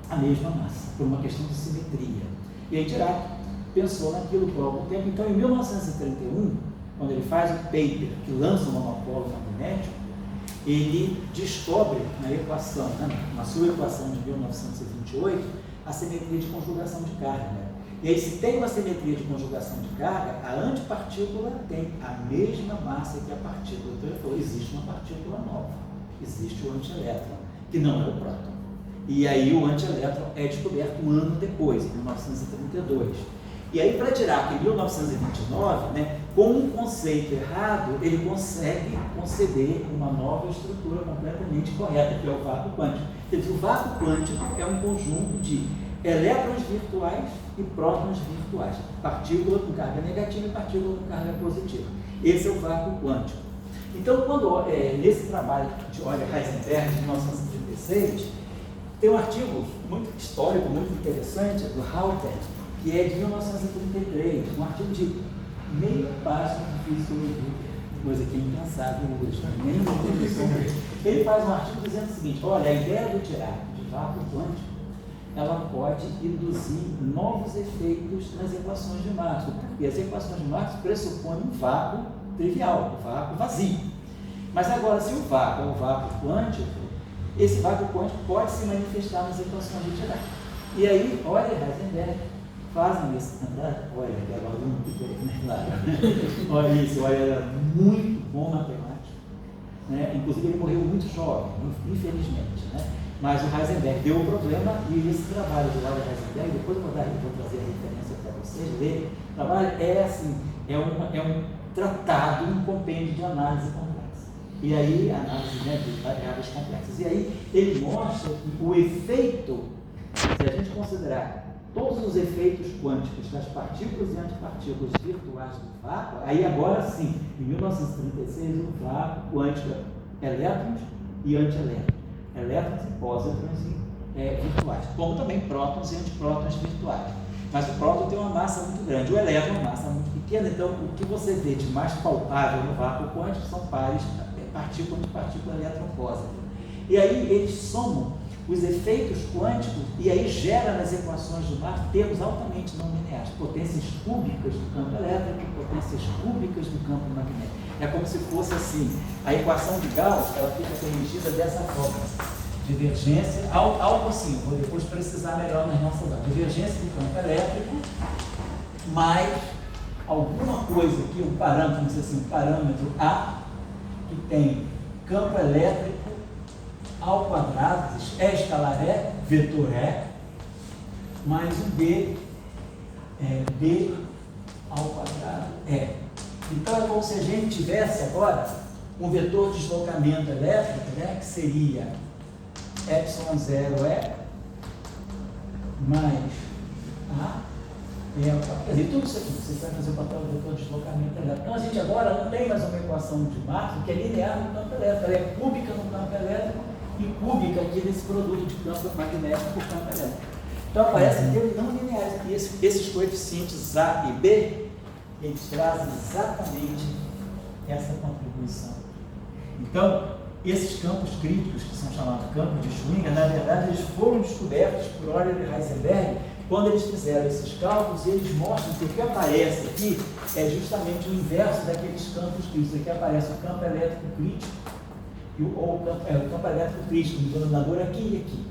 a mesma massa, por uma questão de simetria. E aí Dirac pensou naquilo por algum tempo. Então, em 1931, quando ele faz o paper que lança o monopólio magnético, ele descobre na equação, na sua equação de 1928, a simetria de conjugação de carga. E aí, se tem uma simetria de conjugação de carga, a antipartícula tem a mesma massa que a partícula. Então ele falou, existe uma partícula nova, existe o antielétron, que não é o próton. E aí o antielétron é descoberto um ano depois, em 1932. E aí, para Dirac, em 1929, com um conceito errado, ele consegue conceber uma nova estrutura completamente correta, que é o vácuo quântico. Quer dizer, o vácuo quântico é um conjunto de elétrons virtuais e prótons virtuais, partícula com carga negativa e partícula com carga positiva. Esse é o vácuo quântico. Então, nesse trabalho de Euler-Heisenberg, de 1936, Tem um artigo muito histórico, muito interessante, do Halper, que é de 1933, um artigo de meia página de fisiologia, coisa que é impensável hoje, nem ele faz um artigo dizendo o seguinte: olha, a ideia do Dirac de vácuo quântico, ela pode induzir novos efeitos nas equações de Maxwell, porque as equações de Maxwell pressupõem um vácuo trivial, um vácuo vazio. Mas agora, se o vácuo é um vácuo quântico, esse vácuo quântico pode se manifestar nas equações de Dirac. E aí, olha, Heisenberg fazem esse andar, olha, que é muito bem, claro. Olha isso, olha, era muito bom matemático, né? Inclusive ele morreu muito jovem, infelizmente, né? Mas o Heisenberg deu o problema, e esse trabalho do Walter Heisenberg, depois eu vou trazer a referência para vocês lerem. O trabalho é assim, é um tratado, um compêndio de análise complexa. E aí, análise, né, de variáveis complexas. E aí ele mostra que o efeito, se a gente considerar todos os efeitos quânticos das partículas e antipartículas virtuais do vácuo, aí agora sim, em 1936, o vácuo quântico é elétrons e antielétrons, elétrons e pósitrons virtuais, como também prótons e antiprótons virtuais. Mas o próton tem uma massa muito grande, o elétron é uma massa muito pequena, então o que você vê de mais palpável no vácuo quântico são pares partícula, antipartícula, elétron, pósitron. E aí eles somam os efeitos quânticos e aí gera nas equações do Maxwell termos altamente não lineares, potências cúbicas do campo elétrico, potências cúbicas do campo magnético. É como se fosse assim, a equação de Gauss, ela fica preenchida dessa forma: divergência, algo assim, vou depois precisar melhor nas nossas aulas, divergência do campo elétrico, mais alguma coisa aqui, um parâmetro, vamos dizer assim, um parâmetro A, que tem campo elétrico ao quadrado, é escalar é, vetor é, mais um B, B ao quadrado é. Então é como se a gente tivesse agora um vetor de deslocamento elétrico, né, que seria ε0 mais A, quer dizer, tudo isso aqui, você vai fazer o papel do vetor de deslocamento elétrico. Então a gente agora não tem mais uma equação de Maxwell que é linear no campo elétrico, ela é cúbica no campo elétrico e cúbica aqui nesse produto de campo magnético por campo elétrico. Então aparecem termos não lineares aqui, esses coeficientes A e B, eles trazem exatamente essa contribuição. Então, esses campos críticos, que são chamados campos de Schwinger, na verdade eles foram descobertos por Euler e Heisenberg quando eles fizeram esses cálculos, e eles mostram que o que aparece aqui é justamente o inverso daqueles campos críticos. Aqui aparece o campo elétrico crítico, ou o campo elétrico crítico, no denominador aqui e aqui.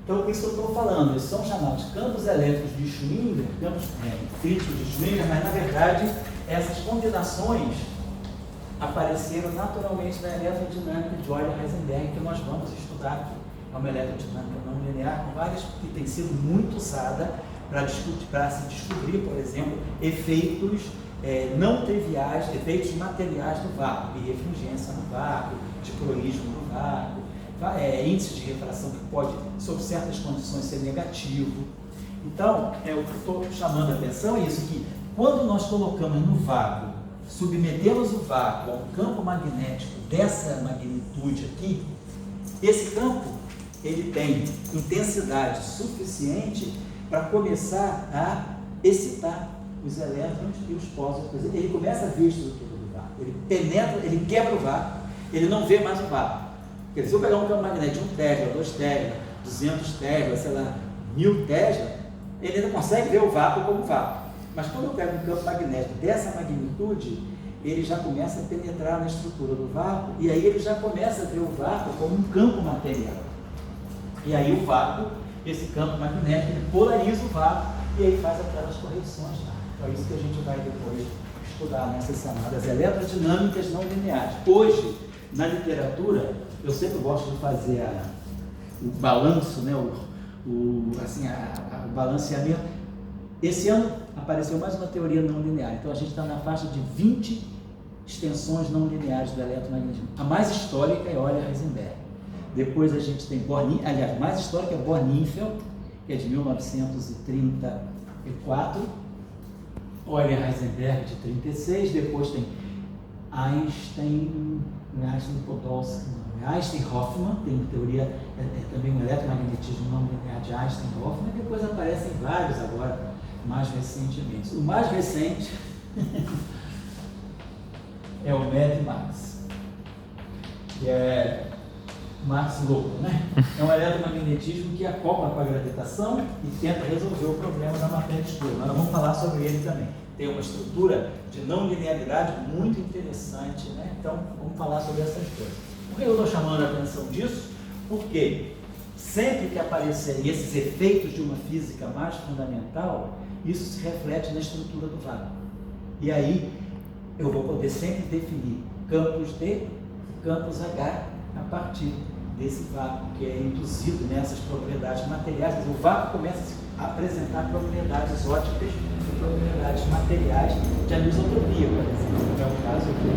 Então, isso que eu estou falando, eles são chamados campos elétricos de Schwinger, campos críticos de Schwinger, mas na verdade essas combinações apareceram naturalmente na eletrodinâmica de Euler e Heisenberg, que nós vamos estudar aqui. É uma eletrodinâmica não linear com várias, que tem sido muito usada para se descobrir, por exemplo, efeitos não triviais, efeitos materiais do vácuo, de refringência no vácuo, dicroísmo no vácuo, índice de refração que pode, sob certas condições, ser negativo. Então, o que eu estou chamando a atenção é isso, que quando nós colocamos no vácuo, submetemos o vácuo a um campo magnético dessa magnitude aqui, esse campo ele tem intensidade suficiente para começar a excitar os elétrons e os pósitrons. Ele começa a ver a estrutura do vácuo, ele penetra, ele quebra o vácuo, ele não vê mais o vácuo. Quer dizer, se eu pegar um campo magnético de 1 Tesla, 2 Tesla, 200 Tesla, sei lá, 1000 Tesla, ele ainda consegue ver o vácuo como vácuo. Mas quando eu pego um campo magnético dessa magnitude, ele já começa a penetrar na estrutura do vácuo, e aí ele já começa a ver o vácuo como um campo material. E aí o vácuo, esse campo magnético, ele polariza o vácuo e aí faz aquelas correções lá. Então é isso que a gente vai depois estudar nessas chamadas eletrodinâmicas não lineares. Hoje, na literatura, eu sempre gosto de fazer o balanço, né, o balanceamento. Esse ano apareceu mais uma teoria não linear, então a gente está na faixa de 20 extensões não lineares do eletromagnetismo. A mais histórica é Euler e Heisenberg. Depois a gente tem a mais histórica é Born-Infeld, que é de 1934, Euler e Heisenberg de 36, depois tem Einstein Podolsky, Einstein-Hoffmann, tem uma teoria, também um eletromagnetismo não linear de Einstein-Hoffmann, e depois aparecem vários agora, mais recentemente. O mais recente é o Mad Max, que é Max louco, né? É um eletromagnetismo que acopla com a gravitação e tenta resolver o problema da matéria escura. Nós vamos falar sobre ele também. Tem uma estrutura de não linearidade muito interessante, né? Então, vamos falar sobre essas coisas. Por que eu estou chamando a atenção disso? Porque sempre que aparecerem esses efeitos de uma física mais fundamental, isso se reflete na estrutura do vácuo. E aí, eu vou poder sempre definir campos D e campos H a partir desse vácuo que é induzido nessas propriedades materiais. O vácuo começa a apresentar propriedades óticas e propriedades materiais de anisotropia, por exemplo, que é o caso aqui.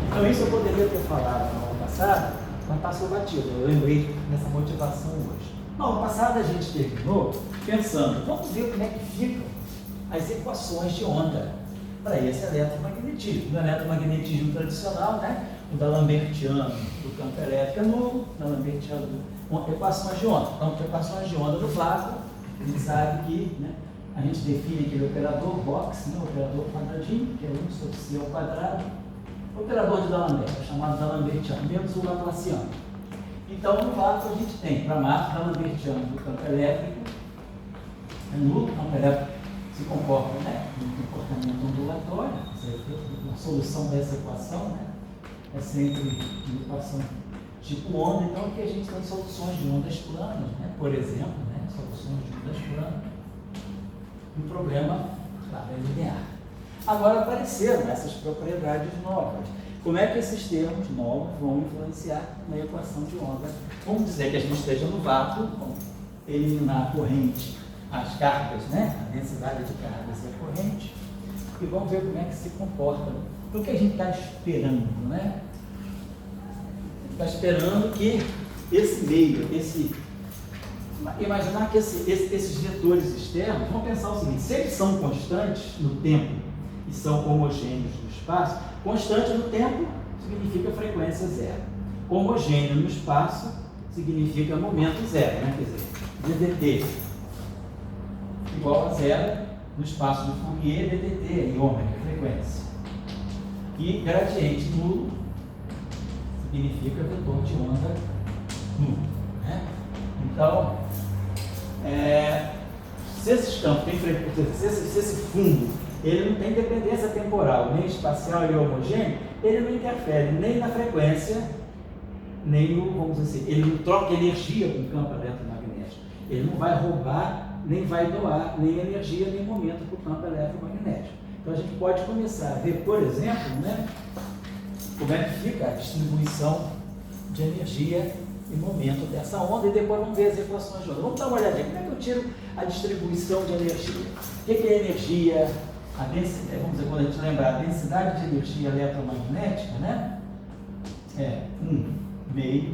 Então isso eu poderia ter falado na aula passada, mas passou batido. Eu lembrei nessa motivação hoje. Na aula passada a gente terminou pensando, vamos ver como é que ficam as equações de onda para esse eletromagnetismo. No eletromagnetismo tradicional, né? O D'Alembertiano do campo elétrico é nulo, D'Alembertiano equações de onda. Então, equações de onda do vácuo, a gente sabe que, né, a gente define aquele operador box, né, o operador quadradinho, que é 1 sobre C ao quadrado, o operador de D'Alembert, chamado D'Alembertiano, menos o Laplaciano. Então, no vácuo a gente tem, para Marx, D'Alembertiano do campo elétrico, é nulo, o campo elétrico se comporta, né, no comportamento ondulatório, a solução dessa equação, né, é sempre uma equação tipo onda. Então aqui a gente tem soluções de ondas planas, né? Por exemplo, né? Soluções de ondas planas. E o problema, claro, é linear. Agora apareceram essas propriedades novas. Como é que esses termos novos vão influenciar na equação de onda? Vamos dizer que a gente esteja no vácuo, vamos eliminar a corrente, as cargas, né? A densidade de cargas e a corrente, e vamos ver como é que se comporta. O que a gente está esperando, né? Está esperando que esse meio, imaginar que esses vetores externos, vamos pensar o seguinte: se eles são constantes no tempo e são homogêneos no espaço, constante no tempo significa frequência zero, homogêneo no espaço significa momento zero, né? Quer dizer, ddt igual a zero no espaço de Fourier, ddt em ômega, frequência. E gradiente nulo significa vetor de onda nulo, né? Então, se esses campos têm frequência, se esse fundo ele não tem dependência temporal nem espacial e homogêneo, ele não interfere nem na frequência, nem no, vamos dizer assim, ele não troca energia com o campo eletromagnético. Ele não vai roubar, nem vai doar nem energia, nem momento para o campo eletromagnético. Então a gente pode começar a ver, por exemplo, né, como é que fica a distribuição de energia e momento dessa onda, e depois vamos ver as equações de onda. Vamos dar uma olhadinha. Como é que eu tiro a distribuição de energia? O que é energia? A densidade, vamos dizer, quando a gente lembrar, a densidade de energia eletromagnética, né, é 1/2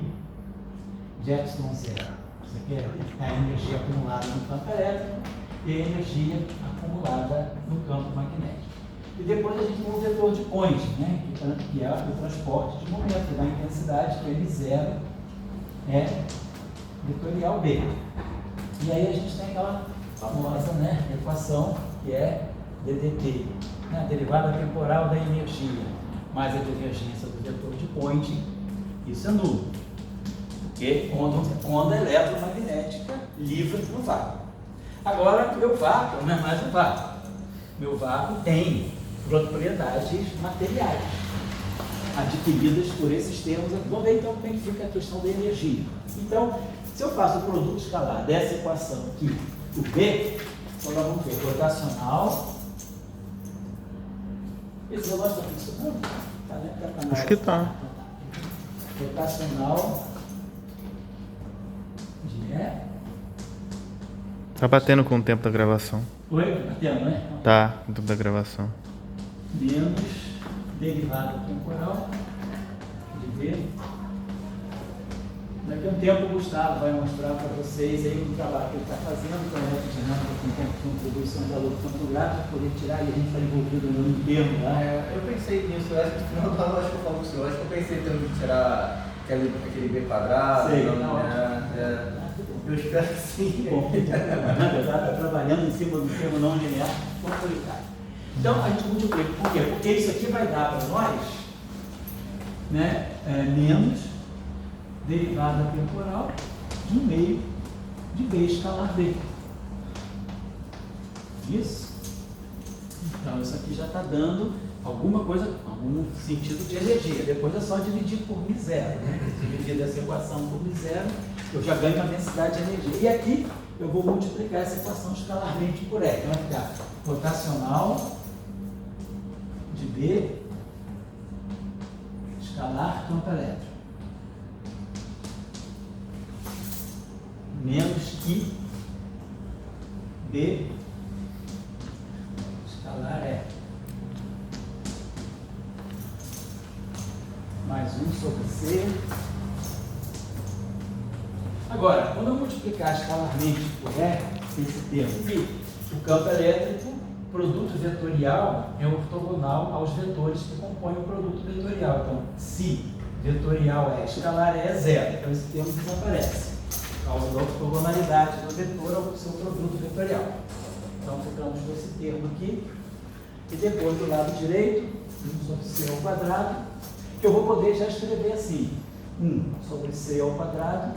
de epsilon zero. Isso aqui é a energia acumulada no campo elétrico e a energia acumulada no campo magnético. E depois a gente tem o vetor de Point, né, que é o transporte de momento, da intensidade, que M0 é vetorial B. E aí a gente tem aquela famosa, né, equação que é ddt, né, a derivada temporal da energia, mais a divergência do vetor de Point, isso é nulo. Porque onda eletromagnética livre no vácuo. Agora, meu vácuo não é mais um vácuo. Meu vácuo tem propriedades materiais adquiridas por esses termos. Vamos ver então como é que fica a questão da energia. Então, se eu faço o produto escalar dessa equação aqui, o B, então nós vamos ver rotacional. Esse relógio está funcionando? Tá, né? Acho que está. Rotacional de E. Tá batendo com o tempo da gravação. Oi? Batendo, né? Tá, o tempo da gravação. Menos derivada temporal de V. Daqui a um tempo o Gustavo vai mostrar para vocês aí o trabalho que ele está fazendo com a eletrodinâmica com tempo de contribuição da luz fotográfica, poder tirar e a gente está envolvido no termo lá. Eu pensei nisso, eu acho que no final da aula, acho que eu falo com o senhor, acho que eu pensei também de tirar Aquele B quadrado. Sei, não, não, eu espero que sim. Bom, na verdade, está trabalhando em cima do termo não linear complicado. Então, a gente multiplica. Por quê? Porque isso aqui vai dar para nós, né, menos derivada temporal de 1 meio de B escalar B. Isso? Então, isso aqui já está dando alguma coisa, algum sentido de energia. Depois é só dividir por μ0, né? Dividir essa equação por μ0, eu já ganho uma densidade de energia. E aqui eu vou multiplicar essa equação escalarmente por E. Então vai ficar rotacional de B escalar campo elétrico menos I B escalar E mais 1 sobre C. Agora, quando eu multiplicar escalarmente por E, esse termo aqui, o campo elétrico, produto vetorial, é ortogonal aos vetores que compõem o produto vetorial. Então, se vetorial é escalar é zero, então esse termo desaparece, por causa da ortogonalidade do vetor ao seu produto vetorial. Então, ficamos com esse termo aqui, e depois do lado direito, 1 sobre C ao quadrado, que eu vou poder já escrever assim, 1 sobre C ao quadrado,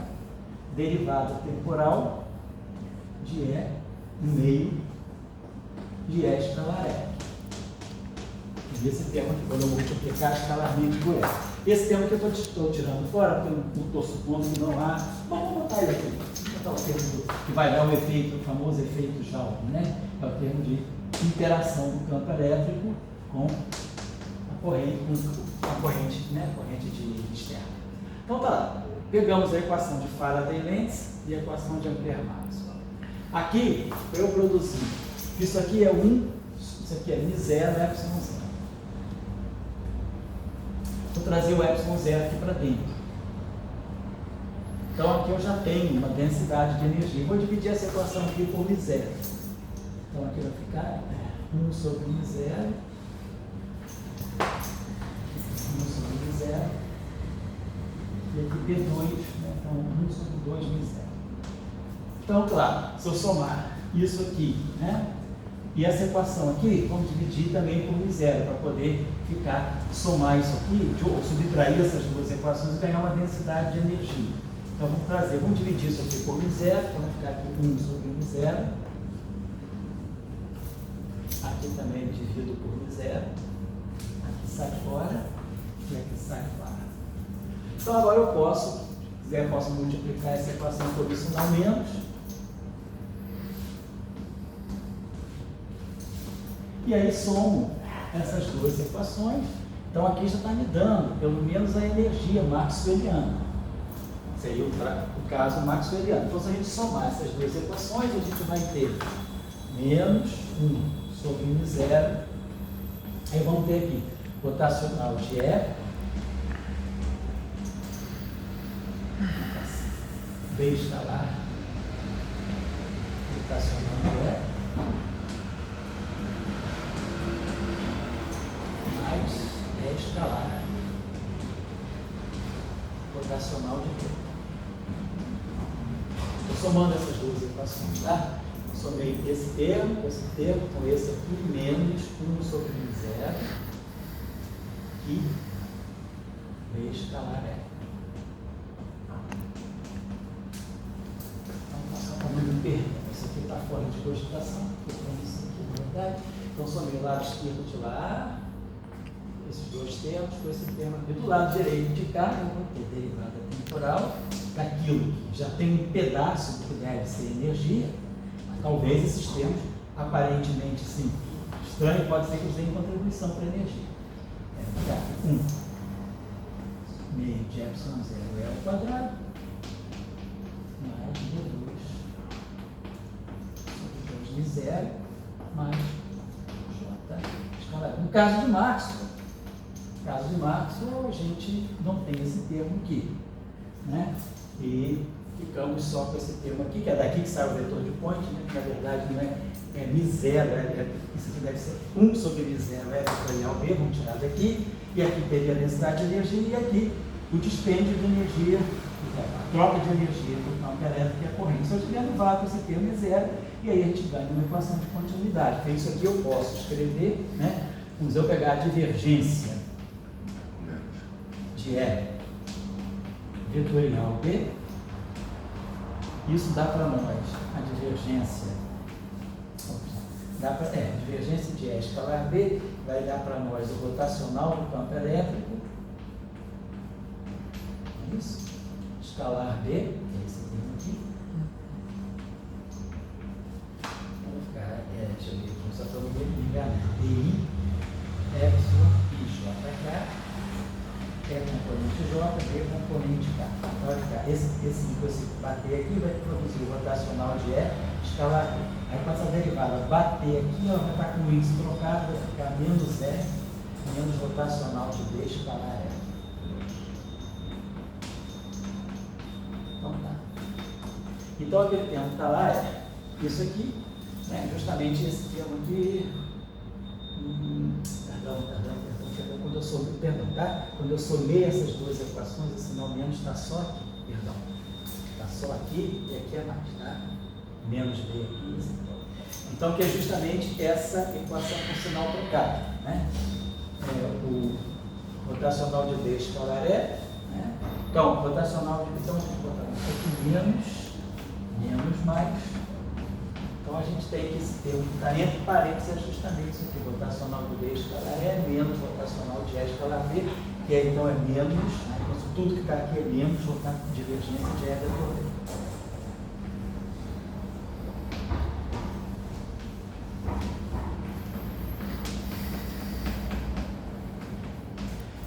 derivada temporal de E meio de E escalar E. E esse termo aqui, quando eu multiplicar escalarmente por E. Esse termo que eu estou tirando fora, porque eu não estou supondo que não há. Bom, vamos botar ele aqui. Vou botar o termo que vai dar o efeito, o famoso efeito Joule, né? É o termo de interação do campo elétrico com a corrente, né? Corrente de externa. Então tá lá. Pegamos a equação de Faraday-Lenz e a equação de Ampère-Maxwell. Aqui, eu produzi. Isso aqui é 1, isso aqui é μ0, ε0. Vou trazer o ε0 aqui para dentro. Então, aqui eu já tenho uma densidade de energia. Vou dividir essa equação aqui por μ0. Então, aqui vai ficar 1 sobre μ0. 1 sobre μ0. E aqui P2, né? Então 1 sobre 2 μ0. Então, claro, se eu somar isso aqui, né? E essa equação aqui, vamos dividir também por μ0, para poder somar isso aqui, ou subtrair essas duas equações e ganhar uma densidade de energia. Então, vamos dividir isso aqui por μ0, então vai ficar aqui 1 sobre μ0. Aqui também divido por μ0. Aqui sai fora e aqui sai fora. Então agora eu posso, se quiser, posso multiplicar essa equação por isso não menos. E aí somo essas duas equações. Então aqui já está me dando, pelo menos, a energia maxwelliana. Seria o caso maxwelliano. Então se a gente somar essas duas equações, a gente vai ter menos 1 sobre μ0. Aí vamos ter aqui rotacional de E. B escalar, rotacional de E, mais E escalar, rotacional de B. Estou somando essas duas equações, tá? Somei esse termo, com esse aqui, menos 1 sobre μ0 e B escalar E. Isso aqui está fora de cogitação, porque eu isso aqui, na verdade. Então, somei o lado esquerdo de lá, esses dois termos, com esse termo aqui. Do lado direito de cá, eu vou ter derivada temporal daquilo que já tem um pedaço que deve ser energia, mas talvez esses termos, aparentemente, sim, estranho, pode ser que eles tenham contribuição para a energia. É, ficar 1 meio de ε0 ao quadrado, mais d2 μ0 mais J escalar. No caso de Maxwell, a gente não tem esse termo aqui, né? E ficamos só com esse termo aqui, que é daqui que sai o vetor de point, né? Que na verdade não é μ0, isso aqui deve ser 1 sobre μ0, é vetorial B, vamos tirar daqui, e aqui teria a densidade de energia, e aqui o dispêndio de energia, a troca de energia do campo elétrico e a corrente. Se eu tiver no vácuo, esse termo é zero, e aí a gente ganha uma equação de continuidade. Porque isso aqui eu posso escrever, né? Se eu pegar a divergência de E vetorial B, isso dá para nós a divergência. Divergência de E escalar B vai dar para nós o rotacional do campo elétrico. Isso. Escalar B, que é esse termo aqui. Vamos ficar, deixa eu ver aqui, só para não me enganar. DI, epsilon, I, J cá. E componente J, B componente K. Olha cá, esse que você bater aqui vai produzir o rotacional de E escalar B. Aí com essa derivada bater aqui, ó, vai estar com o índice trocado, vai ficar menos E, menos rotacional de B escalar E. Então tá. Então aquele termo que está lá é isso aqui, né? Justamente esse termo aqui. Quando eu somei essas duas equações, esse não menos está só aqui, perdão. Está só aqui e aqui é mais, tá? Menos B aqui. Então, que é justamente essa equação com sinal trocado, né? O rotacional de B escalar é, né? Então, rotacional de B, então a gente botar aqui menos mais. Então a gente tem que ter um que está entre parênteses, é justamente isso aqui, rotacional de B escalar é menos rotacional de E escalar B, que aí, então é menos, né? Então tudo que está aqui é menos divergência de E vetor B.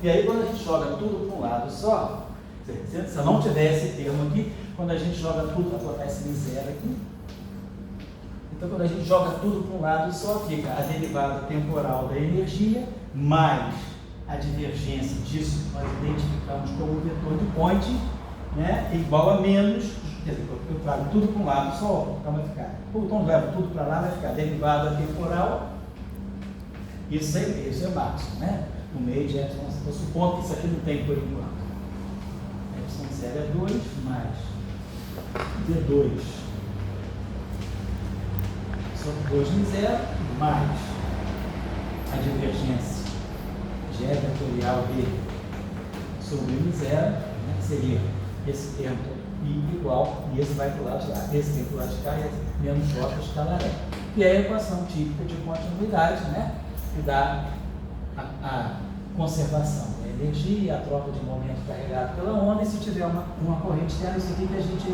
E aí quando a gente joga tudo para um lado só, se eu não tiver esse termo aqui, quando a gente joga tudo, vai botar esse zero aqui. Então quando a gente joga tudo para um lado só, fica a derivada temporal da energia, mais a divergência disso que nós identificamos como vetor de point, né, igual a menos, quer dizer, eu trago tudo para um lado só, então vai ficar, então levo tudo para lá, vai ficar a derivada temporal, isso é máximo, né? No meio de epsilon, estou supondo que isso aqui não tem por enquanto. Epsilon 0 é 2 mais D2 sobre 2 em 0 mais a divergência de E vetorial B sobre 1 em 0, né, que seria esse termo I igual, e esse vai para o lado de lá, esse tem para o lado de cá e esse menos J escalar E. E é a equação típica de continuidade, né, que dá a conservação da energia, a troca de momento carregado pela onda, e se tiver uma corrente externa, isso aqui que a gente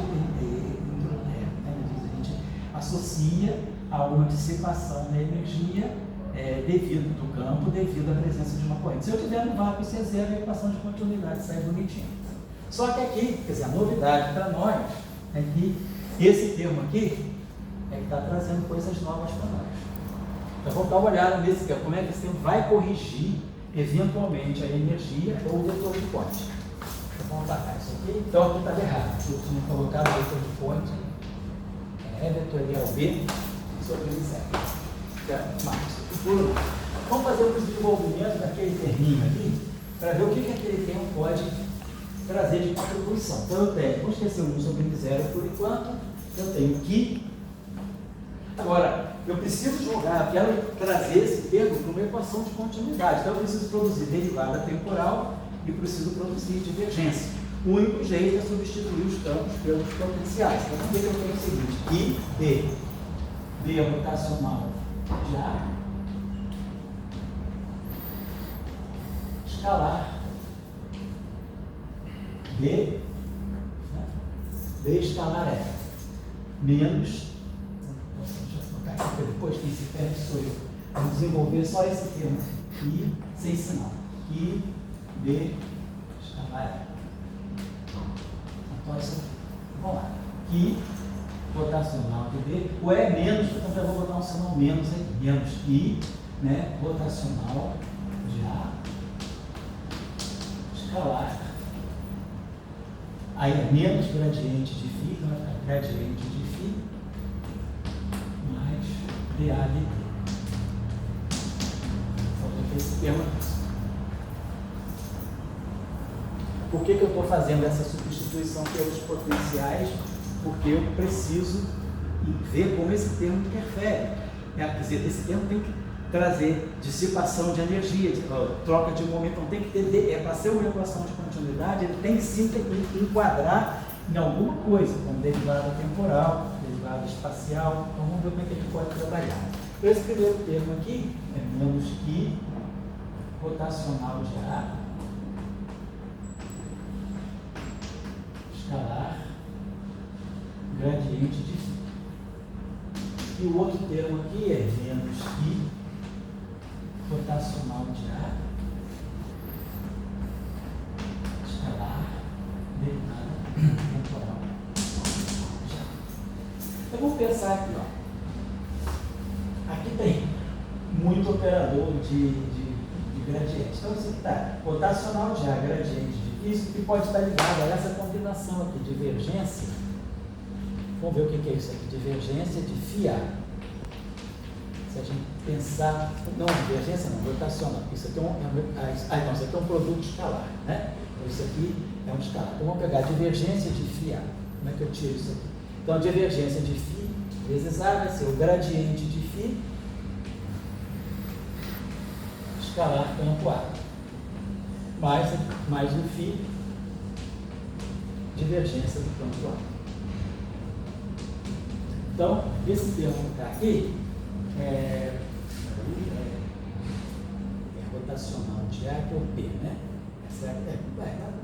associa a uma dissipação da energia devido do campo, devido à presença de uma corrente. Se eu tiver no vácuo, isso é zero, a equação de continuidade sai bonitinho. Só que aqui, quer dizer, a novidade para nós é que esse termo aqui é que está trazendo coisas novas para nós. Então vamos dar uma olhada nesse termo, como é que esse termo vai corrigir eventualmente a energia ou o vetor de ponte. Então vamos atacar isso aqui. Então aqui estava errado. Eu tinha colocado o vetor de ponte, vetorial B sobre o zero. Vamos fazer o desenvolvimento daquele terminho ali para ver o que aquele termo pode trazer de contribuição. Então eu tenho, vamos esquecer o 1 sobre 0 por enquanto, eu tenho que. Agora, eu preciso jogar, quero trazer esse termo para uma equação de continuidade. Então eu preciso produzir derivada temporal e preciso produzir divergência. O único jeito é substituir os campos pelos potenciais. Então vamos ver que eu tenho o seguinte: I, B rotacional de A, escalar B, né? B escalar E, menos. Depois que se perde sou eu. Vamos desenvolver só esse termo. I sem sinal. I, B, escalar E. Então, isso, vamos lá. I, rotacional de B. O E é menos, então já vou botar um sinal menos aqui. Menos I, né, rotacional de A, escalar. Aí é menos gradiente de φ, então vai ficar gradiente de φ. DAD. Então, esse termo aqui. Por que eu estou fazendo essa substituição pelos potenciais? Porque eu preciso ver como esse termo interfere. Quer dizer, esse termo tem que trazer dissipação de energia, troca de momento, então tem que ter, para ser uma equação de continuidade, ele tem que sim enquadrar em alguma coisa, como derivada temporal, derivada espacial. Então vamos ver como é que a gente pode trabalhar. Então, esse primeiro termo aqui é menos que rotacional de A, escalar, gradiente de φ. E o outro termo aqui é menos que rotacional de A, escalar, derivada temporal. Já. Eu vou pensar aqui, ó. Aqui tem muito operador de gradiente. Então, isso aqui está rotacional de A, gradiente de φ, que pode estar ligado a essa combinação aqui, divergência. Vamos ver o que é isso aqui, divergência de φA. Se a gente pensar, não, divergência não, rotacional. Isso aqui isso aqui é um produto escalar, né? Então, isso aqui é um escalar. Então, vamos pegar a divergência de φA. Como é que eu tiro isso aqui? Então, a divergência de φ vezes A vai ser o gradiente de φ escalar campo A, mais o φ divergência do campo A. Então, esse termo que está aqui é rotacional de A, que é o P, né?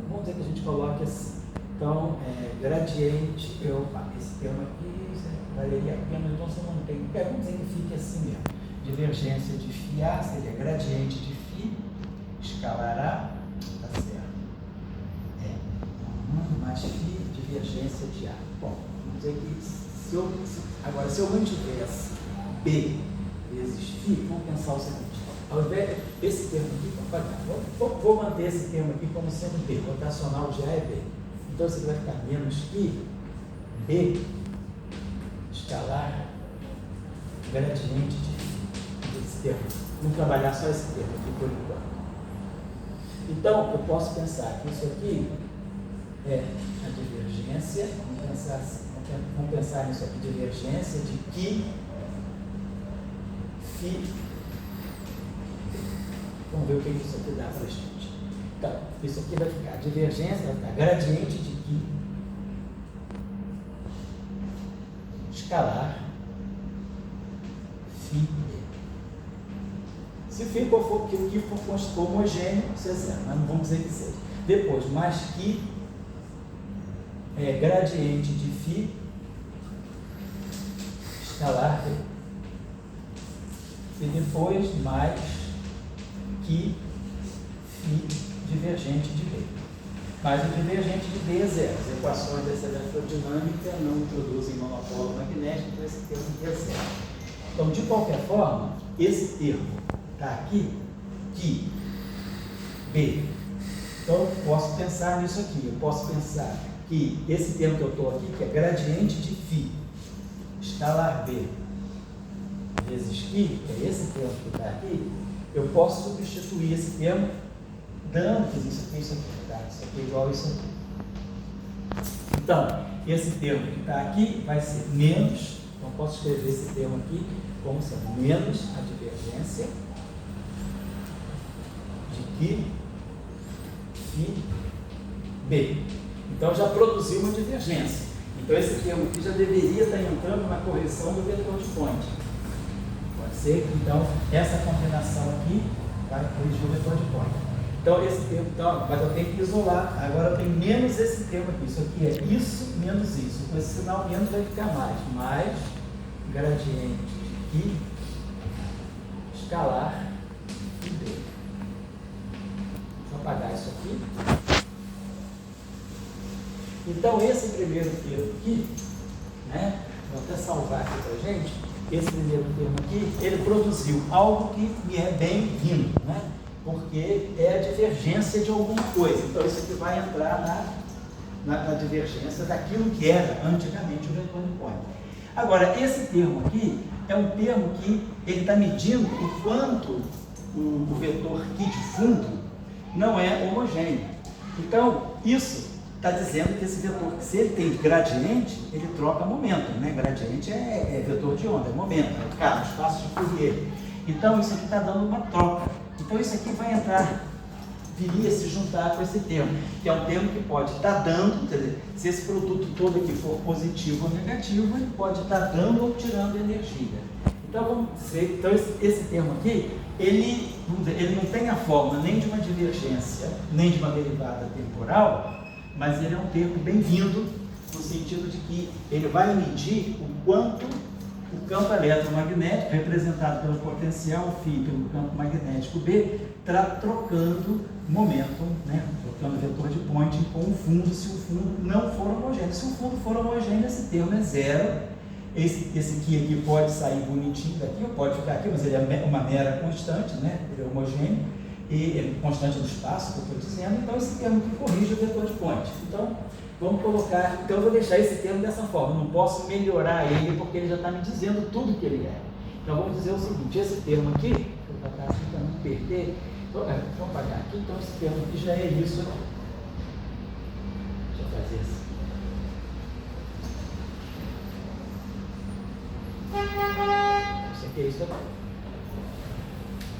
Vamos dizer que a gente coloque assim. Então, gradiente, esse termo aqui valeria a pena, então você não tem. Vamos dizer que fique assim mesmo. Divergência de φA seria gradiente de φ, escalar A, tá certo? Mais φ, divergência de A. Bom, vamos dizer que agora, se eu mantivesse B vezes φ, vamos pensar o seguinte: ao invés desse termo aqui, vou manter esse termo aqui como sendo B, rotacional de A é B. Então, você vai ficar menos que B, escalar, gradiente de φ, esse termo. Vamos trabalhar só esse termo aqui por enquanto. Então, eu posso pensar que isso aqui é a divergência, vamos pensar nisso aqui, divergência de que φ. Vamos ver o que isso aqui dá para a gente. Então, isso aqui vai ficar divergência, vai ficar gradiente de que escalar φ. Se φ for que o que for homogêneo, isso é zero, mas não vamos dizer que seja. Depois, mais que gradiente de φ escalar B. E depois mais que φ divergente de B. Mas o divergente de B é zero. As equações dessa eletrodinâmica não introduzem monopolo magnético, então esse termo aqui é zero. Então, de qualquer forma, esse termo está aqui, que B. Então, eu posso pensar nisso aqui. Eu posso pensar que esse termo que eu estou aqui, que é gradiente de φ, escalar B, vezes φ, que é esse termo que está aqui, eu posso substituir esse termo dando isso aqui, tá? Isso aqui é igual a isso aqui. Então, esse termo que está aqui vai ser menos, então eu posso escrever esse termo aqui como sendo menos a divergência de que φ B. Então, já produziu uma divergência. Então, esse termo aqui já deveria estar entrando na correção do vetor de ponte. Pode ser que, então, essa combinação aqui vai corrigir o vetor de ponte. Então, esse termo, mas eu tenho que isolar. Agora, eu tenho menos esse termo aqui. Isso aqui é isso menos isso. Com esse sinal menos vai ficar mais. Mais gradiente de φ escalar e B. Deixa eu apagar isso aqui. Então, esse primeiro termo aqui, né, vou até salvar aqui para a gente, esse primeiro termo aqui, ele produziu algo que me é bem-vindo, né, porque é a divergência de alguma coisa. Então, isso aqui vai entrar na divergência daquilo que era antigamente o vetor de ponte. Agora, esse termo aqui é um termo que ele está medindo o quanto o vetor aqui de fundo não é homogêneo. Então, isso está dizendo que esse vetor, se ele tem gradiente, ele troca momento, né? Gradiente é vetor de onda, é momento, é caso, espaço de Fourier. Então, isso aqui está dando uma troca. Então, isso aqui vai entrar, viria se juntar com esse termo, que é um termo que pode estar dando, quer dizer, se esse produto todo aqui for positivo ou negativo, ele pode estar dando ou tirando energia. Então, vamos dizer, então esse termo aqui, ele não tem a forma nem de uma divergência, nem de uma derivada temporal, mas ele é um termo bem-vindo, no sentido de que ele vai medir o quanto o campo eletromagnético, representado pelo potencial φ e pelo campo magnético B, está trocando momento, né? Trocando vetor de Poynting com o fundo, se o fundo não for homogêneo. Se o fundo for homogêneo, esse termo é zero. Esse aqui pode sair bonitinho daqui, ou pode ficar aqui, mas ele é uma mera constante, né? Ele é homogêneo, e é constante do espaço, que eu estou dizendo. Então, esse termo aqui corrige o vetor de Poynting. Então, vamos colocar, então eu vou deixar esse termo dessa forma, não posso melhorar ele porque ele já está me dizendo tudo que ele é. Então vamos dizer o seguinte, esse termo aqui, vou botar aqui para não perder, vamos apagar aqui, então esse termo aqui já é isso aqui. Deixa eu fazer assim. Isso aqui é isso aqui.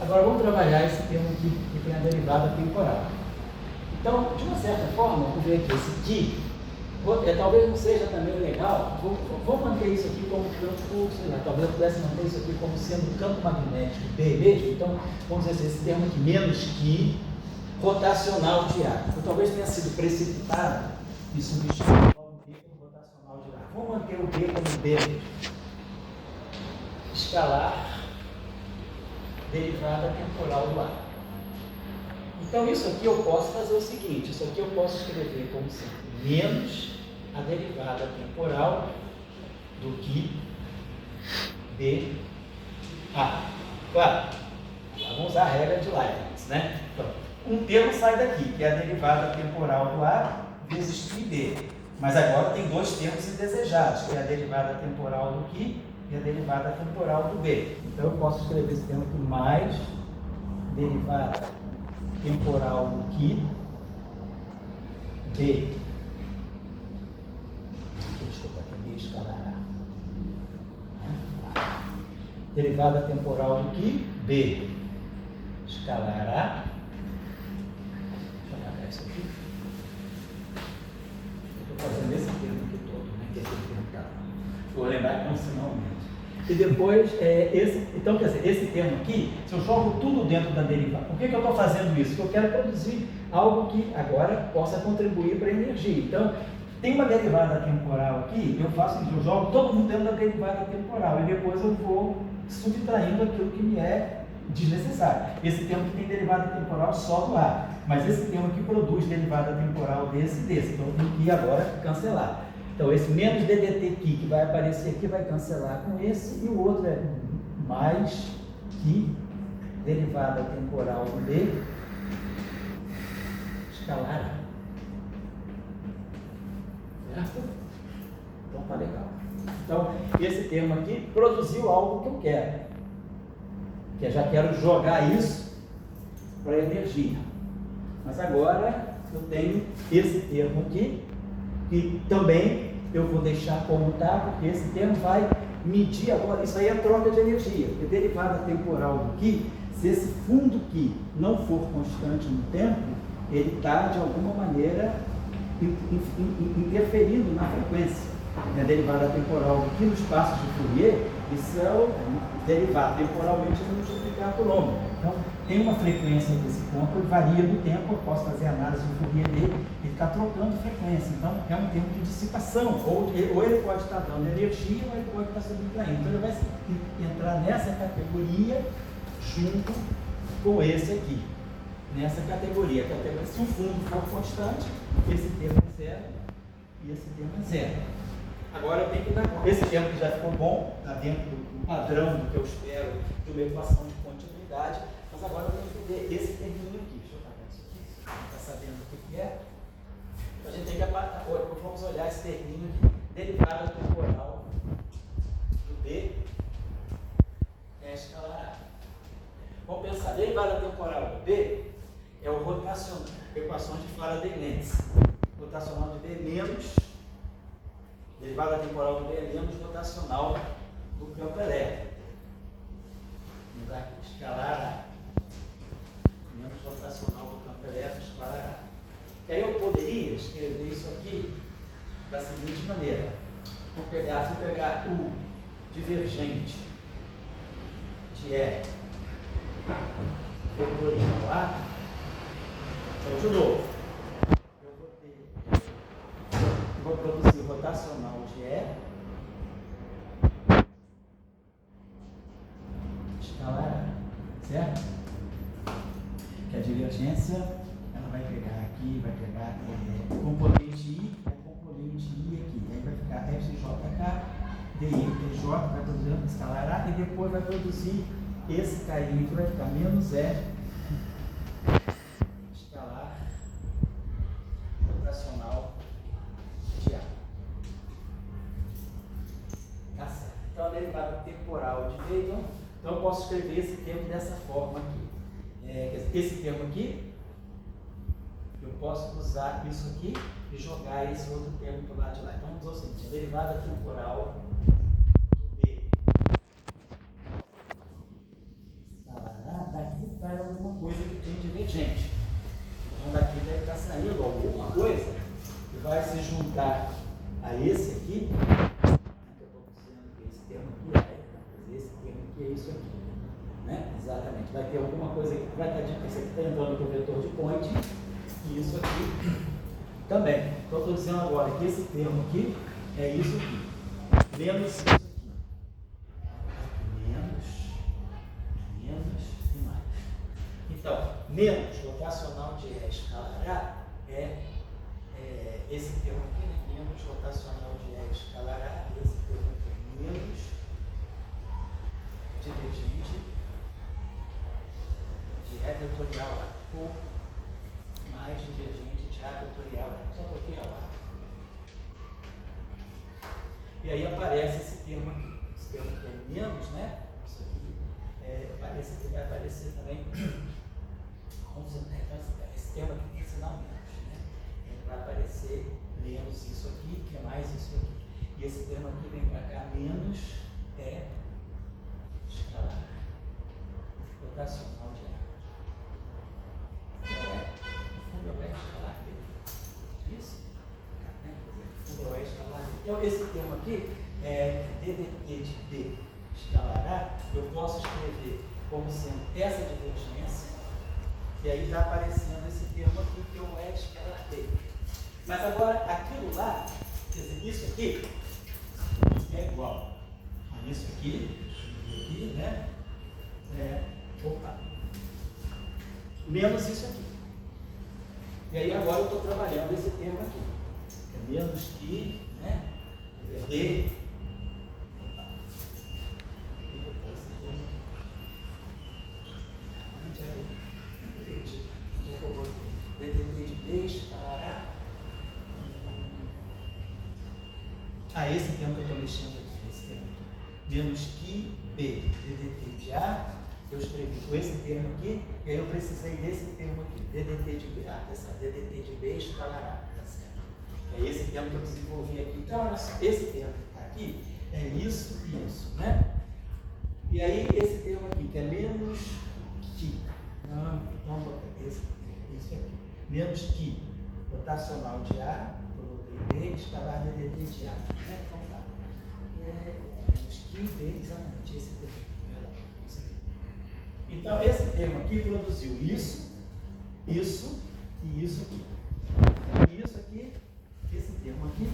Agora vamos trabalhar esse termo aqui, que tem a derivada temporal. Então, de uma certa forma, vamos ver aqui, esse aqui, talvez não seja também legal, vou manter isso aqui como campo, sei lá, talvez eu pudesse manter isso aqui como sendo campo magnético B mesmo, então, vamos dizer assim, esse termo aqui, menos que rotacional de ar. Então, talvez tenha sido precipitado e substituído o B como rotacional de ar. Vamos manter o B como B mesmo. Escalar, derivada temporal do ar. Então, isso aqui eu posso fazer o seguinte, isso aqui eu posso escrever como sendo menos a derivada temporal do que dA. Claro, vamos usar a regra de Leibniz, né? Então, um termo sai daqui, que é a derivada temporal do A vezes πd. Mas agora tem dois termos indesejados, que é a derivada temporal do que e a derivada temporal do B. Então, eu posso escrever esse termo aqui mais derivada temporal do que B. Desculpa, aqui B escalar. Derivada temporal do que B escalar. Deixa eu apagar isso aqui. Eu estou fazendo esse termo aqui todo, né? Que é esse termo que vou lembrar que não se não aumenta. E depois, então, quer dizer, esse termo aqui, se eu jogo tudo dentro da derivada, por que eu estou fazendo isso? Porque eu quero produzir algo que agora possa contribuir para a energia. Então, tem uma derivada temporal aqui, eu faço isso, eu jogo todo mundo dentro da derivada temporal e depois eu vou subtraindo aquilo que me é desnecessário. Esse termo que tem derivada temporal só do ar, mas esse termo que produz derivada temporal desse e desse, então eu tenho que ir agora cancelar. Então, esse menos DDT aqui que vai aparecer aqui vai cancelar com esse, e o outro é mais que derivada temporal do D escalar. Certo? Então, tá legal. Então, esse termo aqui produziu algo que eu quero. Que eu já quero jogar isso para energia. Mas agora eu tenho esse termo aqui, que também eu vou deixar como está, porque esse termo vai medir agora, isso aí é troca de energia, porque derivada temporal do que, se esse fundo que não for constante no tempo, ele está de alguma maneira interferindo na frequência. A derivada temporal do que no espaço de Fourier, isso é o derivado temporalmente multiplicar por ômega. Então, tem uma frequência desse ponto, ele varia no tempo, eu posso fazer análise do Fourier dele, ele está trocando frequência. Então, é um tempo de dissipação, ou ele pode estar dando energia, ou ele pode estar subtraindo. Então, ele vai entrar nessa categoria junto com esse aqui. Nessa categoria. Se o fundo for constante, esse termo é zero e esse termo é zero. Agora eu tenho que dar conta. Esse termo que já ficou bom, está dentro do padrão do que eu espero de uma equação de continuidade, mas agora eu tenho que ver esse terminho aqui. Deixa eu apagar isso aqui, você está sabendo o que é. Então a gente tem que apagar. Vamos olhar esse terminho aqui. Derivada temporal do B é escalar A. Vamos pensar, derivada temporal do B é o rotacional, equações de Faraday-Lenz. Rotacional de B menos, derivada temporal de B menos, rotacional do campo elétrico. Vamos dar aqui, escalar A. Menos rotacional do campo elétrico, escalar A. E aí eu poderia escrever isso aqui da seguinte maneira. Se eu pegar o divergente de E vetorial A, então, de novo, eu vou produzir o rotacional de E escalar A, certo? Que a divergência, ela vai pegar aqui, vai pegar componente I, componente I aqui, aí vai ficar FJK, DI, PJ, vai produzir escalar A, e depois vai produzir esse carinho aqui, vai ficar menos E, escalar, rotacional de A. Tá certo. Então, a derivada temporal de B, então eu posso escrever esse termo dessa forma aqui. Esse termo aqui, eu posso usar isso aqui e jogar esse outro termo para o lado de lá. Então, vamos dizer o seguinte, a derivada temporal do B daqui para alguma coisa que tem divergente. Então, daqui deve estar saindo alguma coisa que vai se juntar a esse aqui. Eu estou dizendo que esse termo aqui esse termo aqui é isso aqui. Né? Exatamente. Vai ter alguma coisa que vai estar dito, esse aqui está entrando com o vetor de point, e isso aqui também. Então, estou dizendo agora que esse termo aqui é isso aqui. Menos isso aqui. Menos e mais. Então, menos rotacional de E escalar A é esse termo aqui, né? Menos rotacional de E escalar A, esse termo aqui é menos divergente de E vetorial A, ou mais divergente de A vetorial A, só um pouquinho lá. E aí aparece esse termo aqui, esse termo aqui é menos, né? Isso aqui vai aparecer também, esse termo aqui tem sinal menos, né? Vai aparecer menos isso aqui, que é mais isso aqui. E esse termo aqui vem para cá, menos é escalar, rotacional de A. No fundo é escalar B. Isso? No fundo é escalar B. Então, esse termo aqui é DDT de B escalar A, eu posso escrever como sendo essa divergência, e aí está aparecendo esse termo aqui, que é o E escalar B. Mas agora, aquilo lá, quer dizer, isso aqui é igual a isso aqui, né? Menos isso aqui. E aí agora eu estou trabalhando esse termo aqui. É menos que, né? D. DDT de B escalar A. Esse termo que eu estou mexendo aqui, esse termo aqui. Menos que B, DDT de A, eu escrevi com esse termo aqui, e aí eu precisei desse termo aqui, DDT de B, DDT de B escalar A, tá certo? É esse termo que eu desenvolvi aqui. Então, esse termo que está aqui é isso e isso, né? E aí, esse termo aqui, que é menos que, vamos botar isso aqui, menos que rotacional de A, B, escalar DDT de A, né? Então tá. Menos que B, exatamente esse termo. Então, esse termo aqui produziu isso e isso aqui. E isso aqui, esse termo aqui,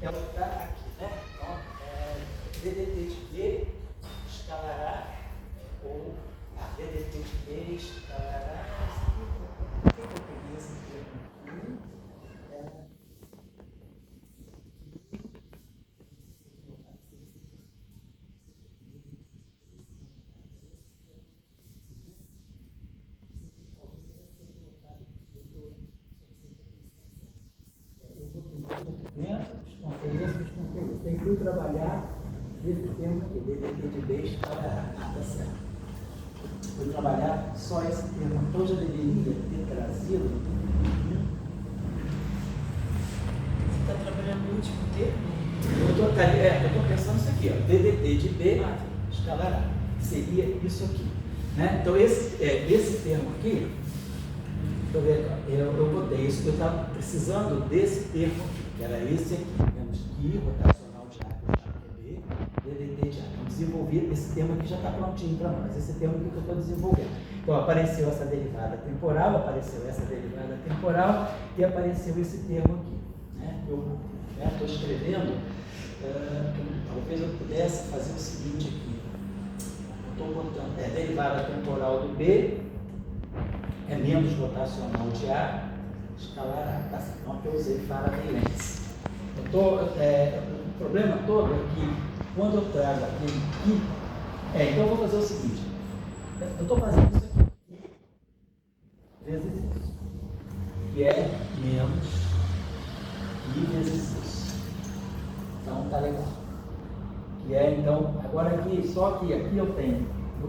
é o que está aqui, né? Então, DDT de B escalar A, ou DDT de B escalar A. Por que eu peguei esse termo aqui? Tem que trabalhar esse termo aqui, DDT de B escalar A, tá certo? Fui trabalhar só esse termo, então eu já deveria ter trazido. Você está trabalhando no último termo? Eu estou pensando isso aqui, ó, DDT de B escalar A, seria isso aqui. Né? Então esse termo aqui, eu botei isso, eu estava precisando desse termo aqui, que era esse aqui, menos que rotacional de A, que é B, DDT de A. Então desenvolvi esse termo aqui, já está prontinho para nós, esse termo aqui que eu estou desenvolvendo. Então apareceu essa derivada temporal, apareceu essa derivada temporal e apareceu esse termo aqui. Né? Eu estou escrevendo, talvez eu pudesse fazer o seguinte aqui. Estou botando, derivada temporal do B é menos rotacional de A, escalar A. Tá certo? Então aqui eu usei Faraday-Lenz. O problema todo é que quando eu trago aqui, então eu vou fazer o seguinte. Eu estou fazendo isso aqui vezes isso, que é menos I vezes isso. Então tá legal. Que é então, agora aqui, só que aqui eu tenho,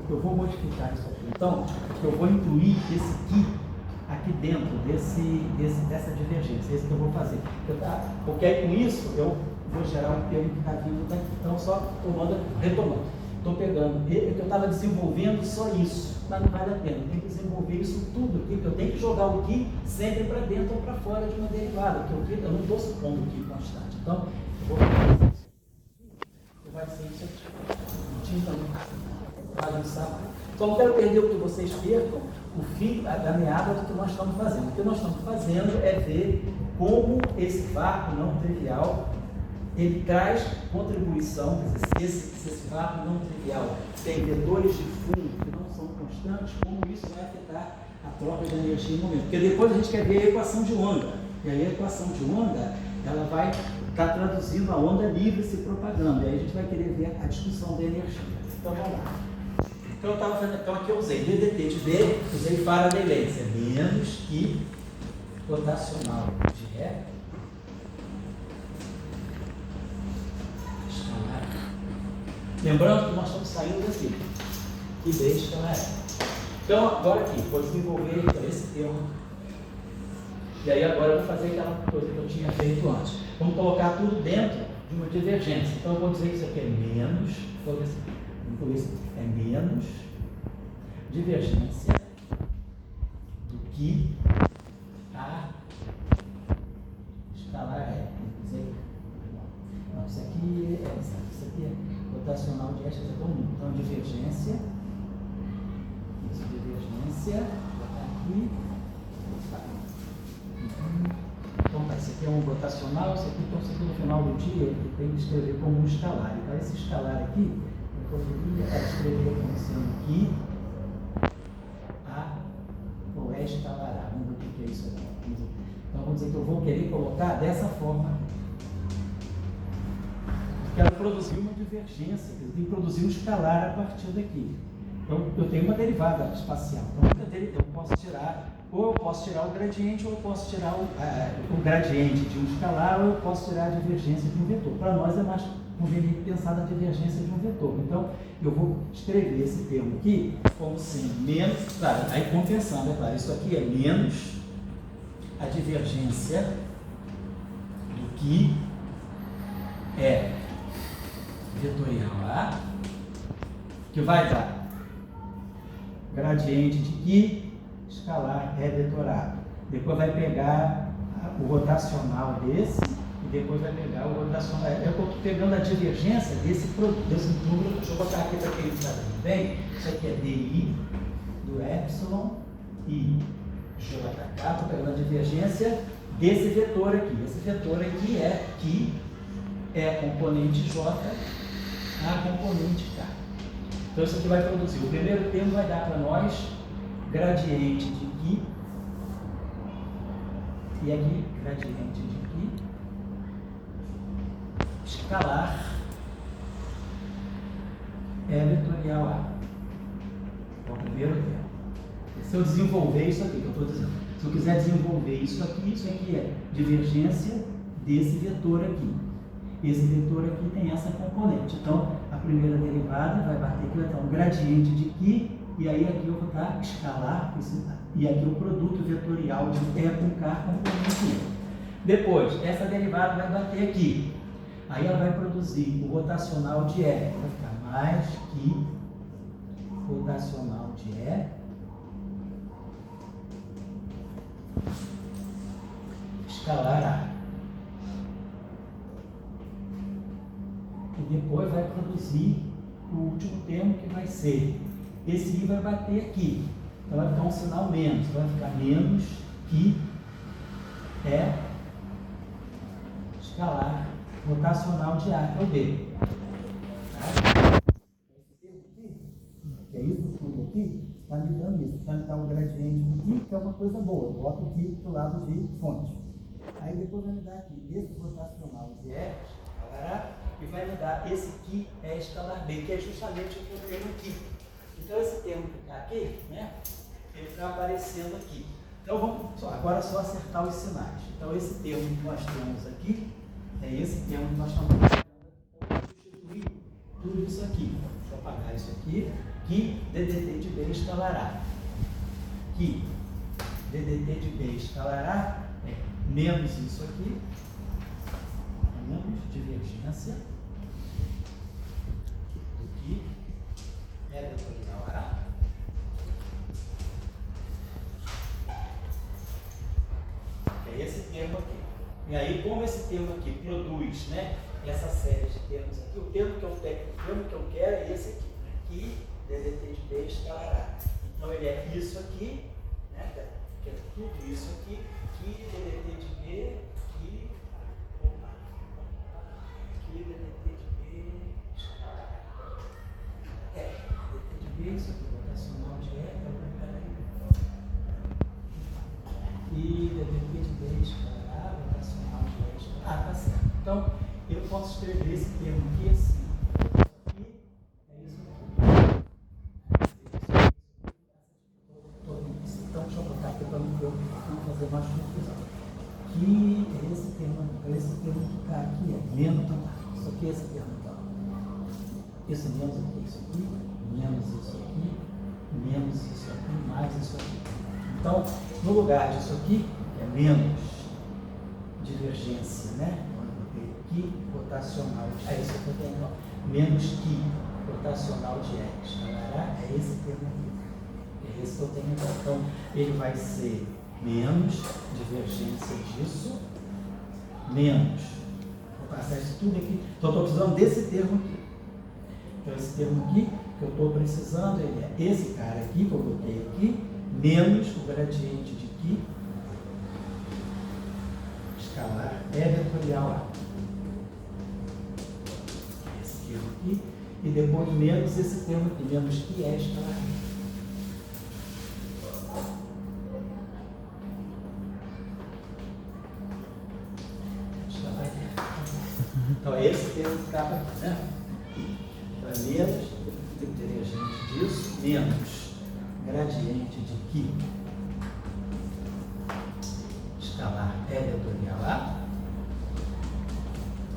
eu vou modificar isso aqui. Então, eu vou incluir esse aqui dentro dessa divergência, é isso que eu vou fazer. Porque aí com isso eu vou gerar um termo que está vindo daqui. Então, só retomando. Estou pegando, porque eu estava desenvolvendo só isso, mas não vale a pena. Eu tenho que desenvolver isso tudo aqui, porque eu tenho que jogar o Qi sempre para dentro ou para fora de uma derivada, porque eu não estou supondo o Qi constante. Então, eu vou fazer isso. Vai ser isso aqui. Então, bagunçar. Só não quero perder o que vocês percam, o fim da meada do que nós estamos fazendo. O que nós estamos fazendo é ver como esse vácuo não trivial ele traz contribuição, quer dizer, se esse vácuo não trivial tem vetores de fundo que não são constantes, como isso vai afetar a troca de energia em momento. Porque depois a gente quer ver a equação de onda. E aí a equação de onda, ela vai estar traduzindo a onda livre se propagando. E aí a gente vai querer ver a discussão da energia. Então vamos lá. Então eu estava fazendo, então aqui eu usei DDT de B, usei Faraday-Lenz, é menos que rotacional de E. Lembrando que nós estamos saindo daqui, que B escalar E. Então, agora aqui, vou desenvolver esse termo. E aí agora eu vou fazer aquela coisa que eu tinha feito antes. Vamos colocar tudo dentro de uma divergência. Então eu vou dizer que isso aqui é menos, é menos divergência do que a escalar E. Não, isso aqui é rotacional de eixos é comum. Então, divergência. Isso, divergência. Vou botar aqui. Então, tá, isso aqui é um rotacional. Isso aqui no final do dia, eu tenho que escrever como um escalar. Então, esse escalar aqui, eu poderia escrever como sendo que A ou E escalará. Vamos ver o que é isso aqui. Então, vamos dizer que eu vou querer colocar dessa forma aqui. Quero produzir uma divergência, eu tenho que produzir um escalar a partir daqui. Então, eu tenho uma derivada espacial. Então, eu posso tirar, ou eu posso tirar o gradiente, ou eu posso tirar o gradiente de um escalar, ou eu posso tirar a divergência de um vetor. Para nós é mais conveniente pensar na divergência de um vetor. Então, eu vou escrever esse termo aqui como sendo menos, claro, aí compensando, é claro, isso aqui é menos a divergência do que é vetorial A, que vai dar gradiente de que escalar é vetorado. Depois vai pegar o rotacional desse e depois vai pegar o rotacional. Eu estou pegando a divergência desse número. Deixa eu botar aqui para quem está vendo bem. Isso aqui é DI do epsilon e JK. Estou pegando a divergência desse vetor aqui. Esse vetor aqui é que é componente J a componente K. Então isso aqui vai produzir. O primeiro termo vai dar para nós gradiente de Qi. E aqui, gradiente de Qi. Escalar é vetorial A. É o primeiro termo. Se eu desenvolver isso aqui, que eu estou dizendo. Se eu quiser desenvolver isso aqui é divergência desse vetor aqui. Esse vetor aqui tem essa componente. Então, a primeira derivada vai bater aqui, vai dar um gradiente de Qi E aí aqui eu vou dar escalar, e aqui o produto vetorial de E com K componente I. Depois, essa derivada vai bater aqui. Aí ela vai produzir o rotacional de E. Vai ficar mais que rotacional de E escalar A. E depois vai produzir o último termo que vai ser, esse I vai bater aqui. Então vai ficar um sinal menos, vai ficar menos que E escalar rotacional de A, que é o B. Tá? Que é isso tudo aqui, está me dando isso, está me dando o gradiente do I, que é uma coisa boa. Eu boto o I do lado de fonte. Aí depois vai me dar aqui esse rotacional de E escalar A, e vai me dar esse aqui é escalar B, que é justamente o que eu tenho aqui. Então esse termo que está aqui, né, ele está aparecendo aqui. Então vamos agora só acertar os sinais. Então esse termo que nós temos aqui é esse termo que nós estamos tentando substituir tudo isso aqui. Deixa eu apagar isso aqui. Que DDT de B escalará. Que DDT de B escalará é menos isso aqui, menos divergência do que é vetorial A. É esse termo aqui. E aí, como esse termo aqui produz, né, essa série de termos aqui, o termo que eu quero é esse aqui, né, que DDT de B escalará. Então ele é isso aqui, né, que é tudo isso aqui, que DDT de B, que DDT de B escalará. DDT de B, isso aqui, rotacional de E, e DDT de B escalará, rotacional de E escalará. Ah, tá certo. Então, eu posso escrever esse termo aqui assim. Então, deixa eu botar aqui para não fazer mais confusão. Que esse termo que está aqui é menos, então, isso aqui é esse termo, então. Isso menos aqui, isso aqui, menos isso aqui, menos isso aqui, mais isso aqui. Então, no lugar disso aqui, é menos divergência, né? Que rotacional de é isso que eu tenho, menos que rotacional de E escalará, é esse termo aqui. É esse que eu tenho aqui. Então, ele vai ser menos divergência disso, menos. Vou passar isso tudo aqui. Então, eu estou precisando desse termo aqui. Então, esse termo aqui que eu estou precisando, ele é esse cara aqui, que eu botei aqui, menos o gradiente de que escalar é vetorial A. Esse termo aqui. E depois menos esse termo aqui, menos que é escalar A. Então é esse termo que está aqui, né? Então é menos divergente disso, menos gradiente de que escalar é vetorial A,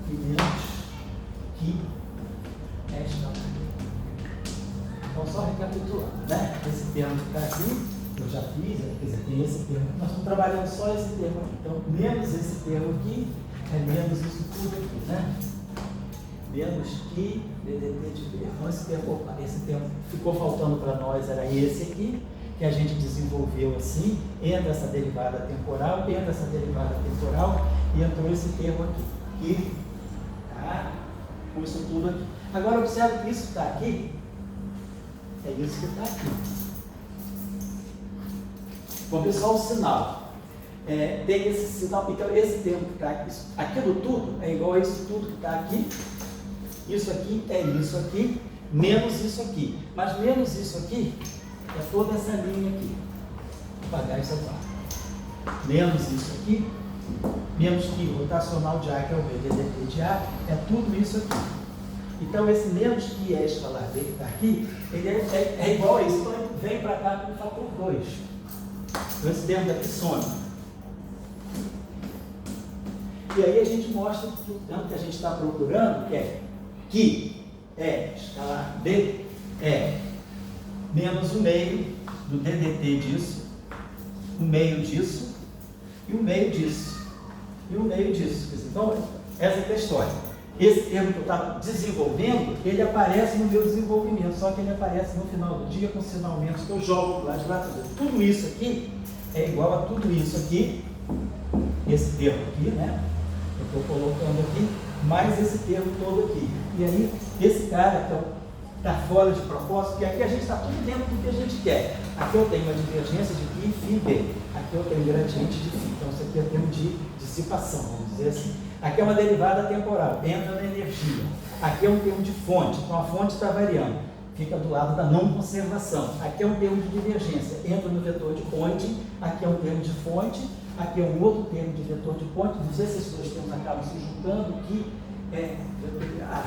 e menos que é escalar. Então só recapitulando, né? Esse termo que está aqui, eu já fiz, quer dizer, tem esse termo, nós estamos trabalhando só esse termo aqui. Então menos esse termo aqui, é menos isso tudo aqui, né? Menos que DDT de B. Então esse termo ficou faltando para nós, era esse aqui, que a gente desenvolveu assim, entra essa derivada temporal, entra essa derivada temporal, e entrou esse termo aqui, que tá com isso tudo aqui. Agora observe que isso que está aqui, é isso que está aqui. Bom, pessoal, o sinal. Tem esse sinal, então esse termo que está aqui, aquilo tudo é igual a isso tudo que está aqui. Isso aqui é isso aqui, menos isso aqui. Mas menos isso aqui é toda essa linha aqui. Vou apagar isso agora. Menos isso aqui, menos que rotacional de A, que é o VDDT de A, é tudo isso aqui. Então esse menos que é escalar B que está aqui, ele é igual a isso. Então ele vem para cá com o fator 2. Então esse termo daqui some. E aí a gente mostra que o termo que a gente está procurando, que é escalar B, é menos o meio do DDT disso, o meio disso e o meio disso e o meio disso. Então, essa é a história. Esse termo que eu estava desenvolvendo, ele aparece no meu desenvolvimento, só que ele aparece no final do dia com sinal menos que eu jogo lá de lá. Tudo isso aqui é igual a tudo isso aqui, esse termo aqui, né? Eu estou colocando aqui, mais esse termo todo aqui. E aí, esse cara está fora de propósito, porque aqui a gente está tudo dentro do que a gente quer. Aqui eu tenho uma divergência de φ e φb. Aqui eu tenho gradiente de φ. Então, isso aqui é termo de dissipação, vamos dizer assim. Aqui é uma derivada temporal, entra na energia. Aqui é um termo de fonte, então a fonte está variando, fica do lado da não conservação. Aqui é um termo de divergência, entra no vetor de ponte. Aqui é um termo de fonte, aqui é um outro termo de vetor de ponte. Não sei se esses dois termos acabam se juntando, que é vetorial A,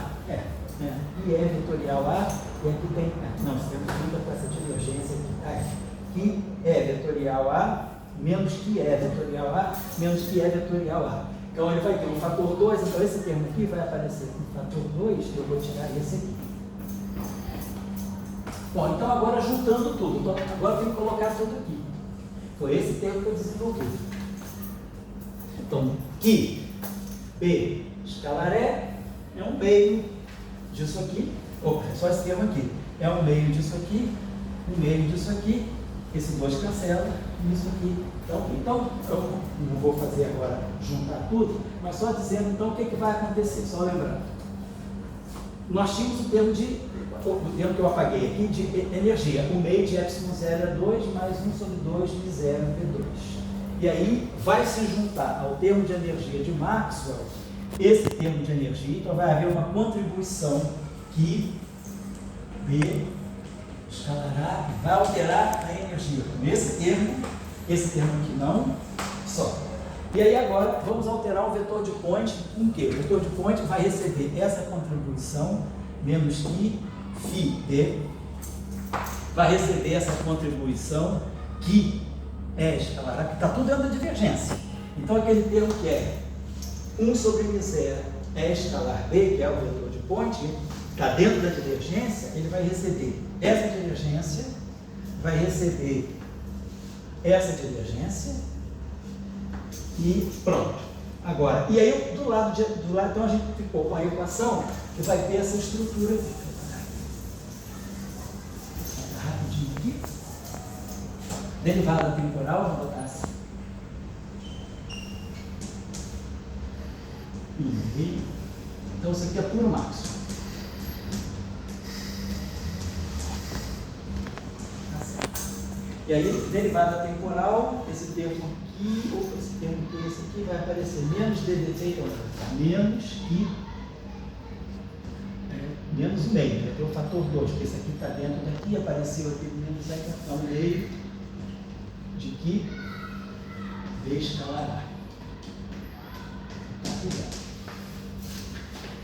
e é vetorial A, e aqui tem, não, esse termo junta com essa divergência aqui, que é vetorial A, menos que é vetorial A, menos que é vetorial A. Então ele vai ter um fator 2, então esse termo aqui vai aparecer com fator 2, eu vou tirar esse aqui. Bom, então agora juntando tudo, então, agora eu tenho que colocar tudo aqui. Foi esse termo que eu desenvolvi. Então, que B escalar é um meio disso aqui, só esse termo aqui, é um meio disso aqui, um meio disso aqui, esse 2 cancela, isso aqui. Então, eu não vou fazer agora juntar tudo, mas só dizendo então o que vai acontecer, só lembrando. Nós tínhamos o termo que eu apaguei aqui de energia, o meio de ε0 é 2 mais 1 sobre 2 de 0 P2. E aí vai se juntar ao termo de energia de Maxwell, esse termo de energia, então vai haver uma contribuição que B escalará, vai alterar a energia com esse termo aqui não, só. E aí agora vamos alterar o vetor de ponte com o quê? O vetor de ponte vai receber essa contribuição, menos que φb, vai receber essa contribuição que é escalar, que está tudo dentro da divergência. Então aquele termo que é 1 sobre μ0 é escalar B, que é o vetor de ponte, está dentro da divergência, ele vai receber essa divergência, vai receber essa divergência e pronto. Agora, e aí do lado então a gente ficou com a equação que vai ter essa estrutura aqui. Rapidinho aqui. Derivada temporal, vamos botar assim. Então isso aqui é puro máximo. E aí, derivada temporal, esse termo aqui, ou esse termo aqui, esse aqui, vai aparecer menos DDT, então vai ficar menos que, menos o meio, vai ter o fator 2, porque esse aqui está dentro daqui, apareceu aqui menos aí, então meio de que B escalar A.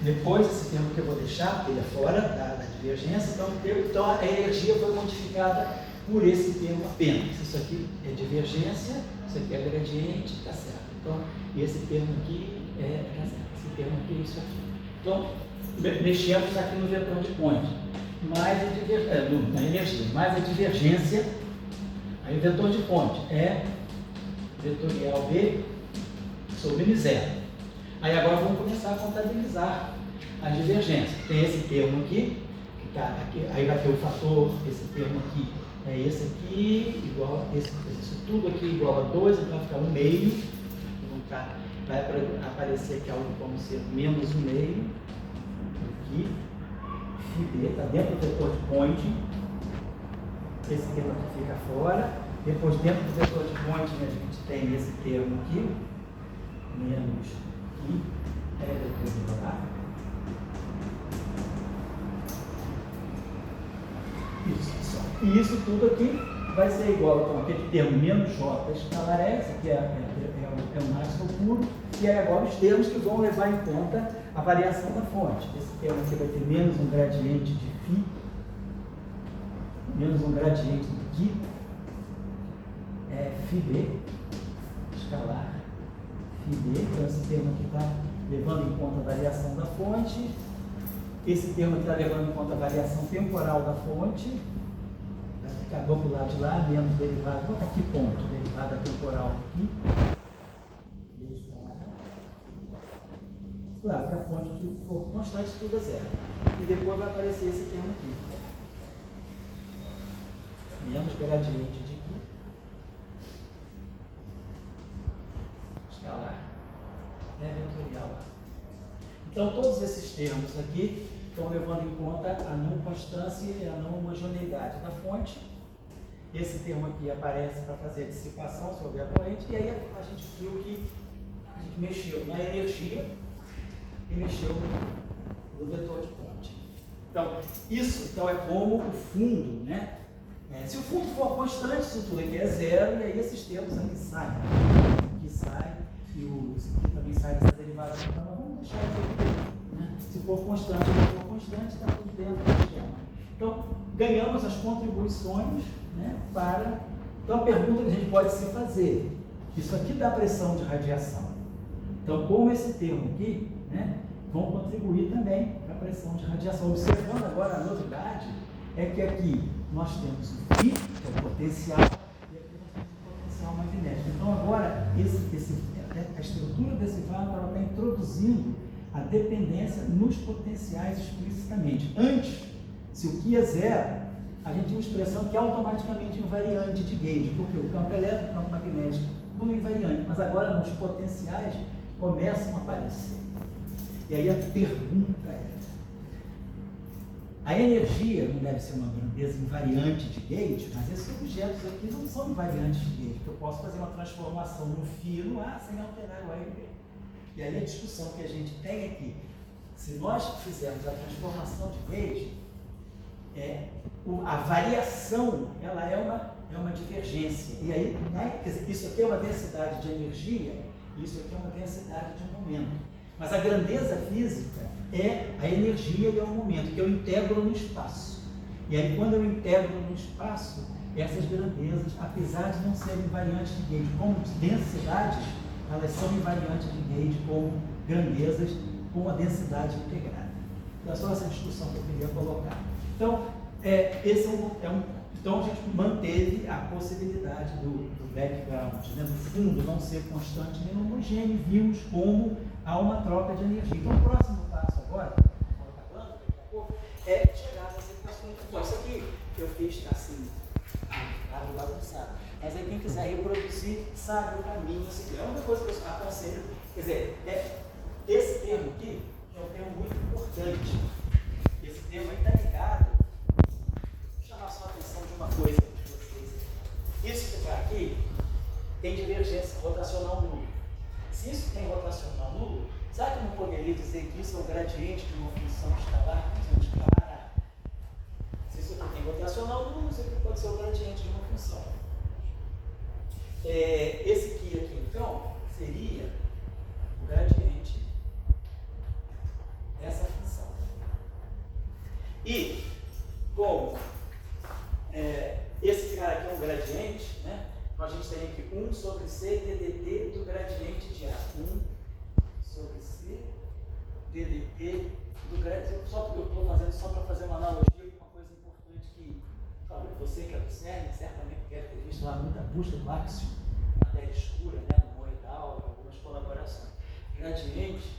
Depois, esse termo que eu vou deixar, porque ele é fora da divergência, então a energia foi modificada por esse termo apenas. Isso aqui é divergência, isso aqui é gradiente, está certo. Então, esse termo aqui está certo. Esse termo aqui é isso aqui. Então, mexemos aqui no vetor de ponte, mais na energia, mais a divergência. Aí o vetor de ponte é vetorial B sobre μ0. Aí agora vamos começar a contabilizar a divergência. Tem esse termo aqui, que está aqui, aí vai ter o fator, esse termo aqui é esse aqui, igual a esse, isso tudo aqui igual a 2, então vai ficar 1 meio, vai aparecer aqui algo como ser menos 1 meio, aqui, φb, está dentro do vetor de ponte, esse termo aqui fica fora, depois dentro do vetor de ponte a gente tem esse termo aqui, menos que é vetor de A. Isso só. E isso tudo aqui vai ser igual, então, aquele termo menos J escalar S, que é o máximo puro, e aí agora os termos que vão levar em conta a variação da fonte. Esse termo aqui vai ter menos um gradiente de φ, menos um gradiente de Qi, φb, escalar, φb, então esse termo aqui está levando em conta a variação da fonte, esse termo aqui está levando em conta a variação temporal da fonte, ficador para o lado de lá, menos derivada, vou botar aqui ponto, derivada temporal aqui. Claro que a fonte que for constante, tudo é zero. E depois vai aparecer esse termo aqui. Menos gradiente de Q. Escalar. Vetorial. Então, todos esses termos aqui estão levando em conta a não constância e a não homogeneidade da fonte. Esse termo aqui aparece para fazer a dissipação, se houver corrente, e aí a gente viu que a gente mexeu na energia e mexeu no vetor de ponte. Então, isso então, é como o fundo, né? Se o fundo for constante, isso tudo aqui é zero, e aí esses termos aqui saem. Aqui sai, e isso aqui também sai dessa derivada. Então, nós vamos deixar isso aqui, né? Se for constante, se for constante, está tudo dentro do esquema. Então, ganhamos as contribuições, né, para... Então, a pergunta que a gente pode se fazer, isso aqui dá pressão de radiação. Então, como esse termo aqui, né, vão contribuir também para a pressão de radiação. Observando agora a novidade, é que aqui nós temos o φ, que é o potencial, e aqui nós temos o potencial magnético. Então, agora, a estrutura desse vácuo está introduzindo a dependência nos potenciais explicitamente. Antes, se o Q é zero, a gente tinha uma expressão que é automaticamente invariante de Gauge, porque o campo elétrico, o campo magnético, não é invariante, mas agora nos potenciais começam a aparecer. E aí a pergunta é: a energia não deve ser uma grandeza invariante de Gauge, mas esses objetos aqui não são invariantes de Gauge, porque eu posso fazer uma transformação no φ no A sem alterar o A e o B. E aí a discussão que a gente tem aqui, se nós fizermos a transformação de Gauge, a variação ela é uma divergência. E aí, né, quer dizer, isso aqui é uma densidade de energia, isso aqui é uma densidade de momento. Mas a grandeza física é a energia e é o momento, que eu integro no espaço. E aí, quando eu integro no espaço, essas grandezas, apesar de não serem invariantes de Gauge como densidades, elas são invariantes de Gauge como grandezas com a densidade integrada. É só essa discussão que eu queria colocar. Então, então a gente manteve a possibilidade do background, né, do fundo não ser constante nem homogêneo, vimos como há uma troca de energia. Então, o próximo passo agora, é chegar nessa equação. Bom, isso aqui eu fiz assim, bagunçado. Mas aí quem quiser reproduzir, sabe o caminho a seguir. É uma coisa que eu aconselho, quer dizer, esse termo aqui é um termo muito importante. Esse termo aí está ligado. Vou chamar só a atenção de uma coisa de vocês. Isso que está aqui tem divergência rotacional nula. Se isso tem rotacional nulo, será que eu não poderia dizer que isso é o gradiente de uma função escalar? Se isso aqui tem rotacional nulo, isso aqui pode ser o gradiente de uma função. Esse aqui, então, seria o gradiente dessa função. E, como esse cara aqui é um gradiente, né? Então a gente tem aqui 1 sobre C ddt do gradiente de A. 1 sobre C ddt do gradiente. Eu estou fazendo só para fazer uma analogia com uma coisa importante que você que é do CERN certamente deve ter visto lá muita busca do áxion, matéria escura, né, no moedal, algumas colaborações. Gradiente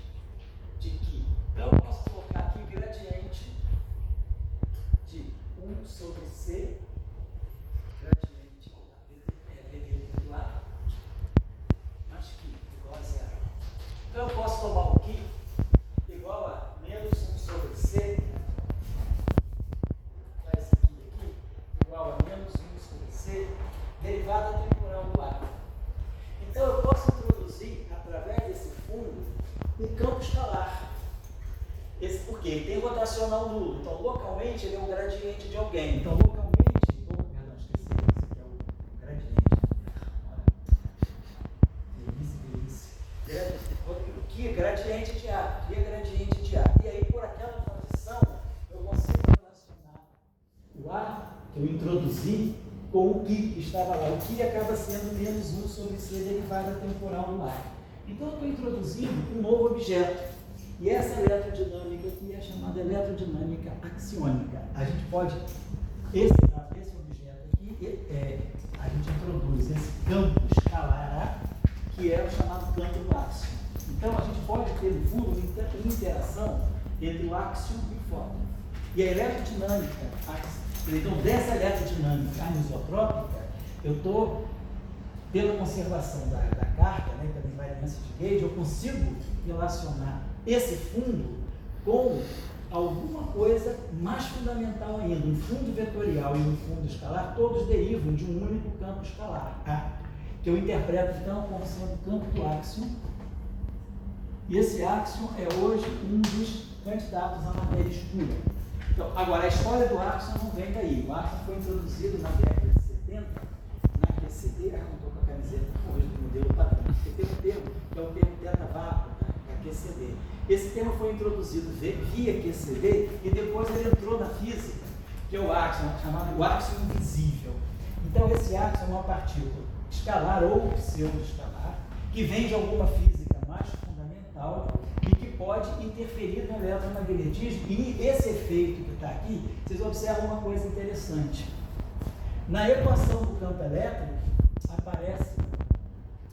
de que? Então eu posso colocar aqui gradiente de 1 sobre C, gradiente ddt do A, mais que igual a zero. Então eu posso tomar o que igual a menos 1 sobre C, esse aqui, igual a menos 1 sobre C, derivada temporal do A. Então eu posso introduzir, através desse fundo, um campo escalar. Porque ele tem rotacional nulo. Então, localmente, ele é um gradiente de alguém. Então, localmente... perdão, esqueci. Esse aqui é o gradiente. Delícia. O que é gradiente de A? O que é gradiente de A? E aí, por aquela transição, eu consigo relacionar o A que eu introduzi com o que estava lá. O que acaba sendo menos 1 sobre C derivada temporal do A. Então, eu estou introduzindo um novo objeto. E essa eletrodinâmica aqui é chamada eletrodinâmica axiônica. A gente pode, esse objeto aqui, a gente introduz esse campo escalar A, que é o chamado campo do áxion. Então, a gente pode ter, no fundo, uma interação entre o áxion e o fóton. E a eletrodinâmica, então, dessa eletrodinâmica anisotrópica, eu estou, pela conservação da carga, né, pela invariância de Gauge, eu consigo relacionar esse fundo com alguma coisa mais fundamental ainda. Um fundo vetorial e um fundo escalar, todos derivam de um único campo escalar, A, que eu interpreto, então, como sendo o campo do áxion. E esse áxion é hoje um dos candidatos à matéria escura. Então, agora, a história do áxion não vem daí. O áxion foi introduzido na década de 70, na QCD, eu não estou com a camiseta hoje do modelo padrão, porque tem um termo, que é o termo teta-vácuo, da QCD. Esse termo foi introduzido via QCD e depois ele entrou na física, que é o áxion, chamado áxion invisível. Então, esse áxion é uma partícula escalar ou pseudo-escalar, que vem de alguma física mais fundamental e que pode interferir no eletromagnetismo. E esse efeito que está aqui, vocês observam uma coisa interessante. Na equação do campo elétrico, aparece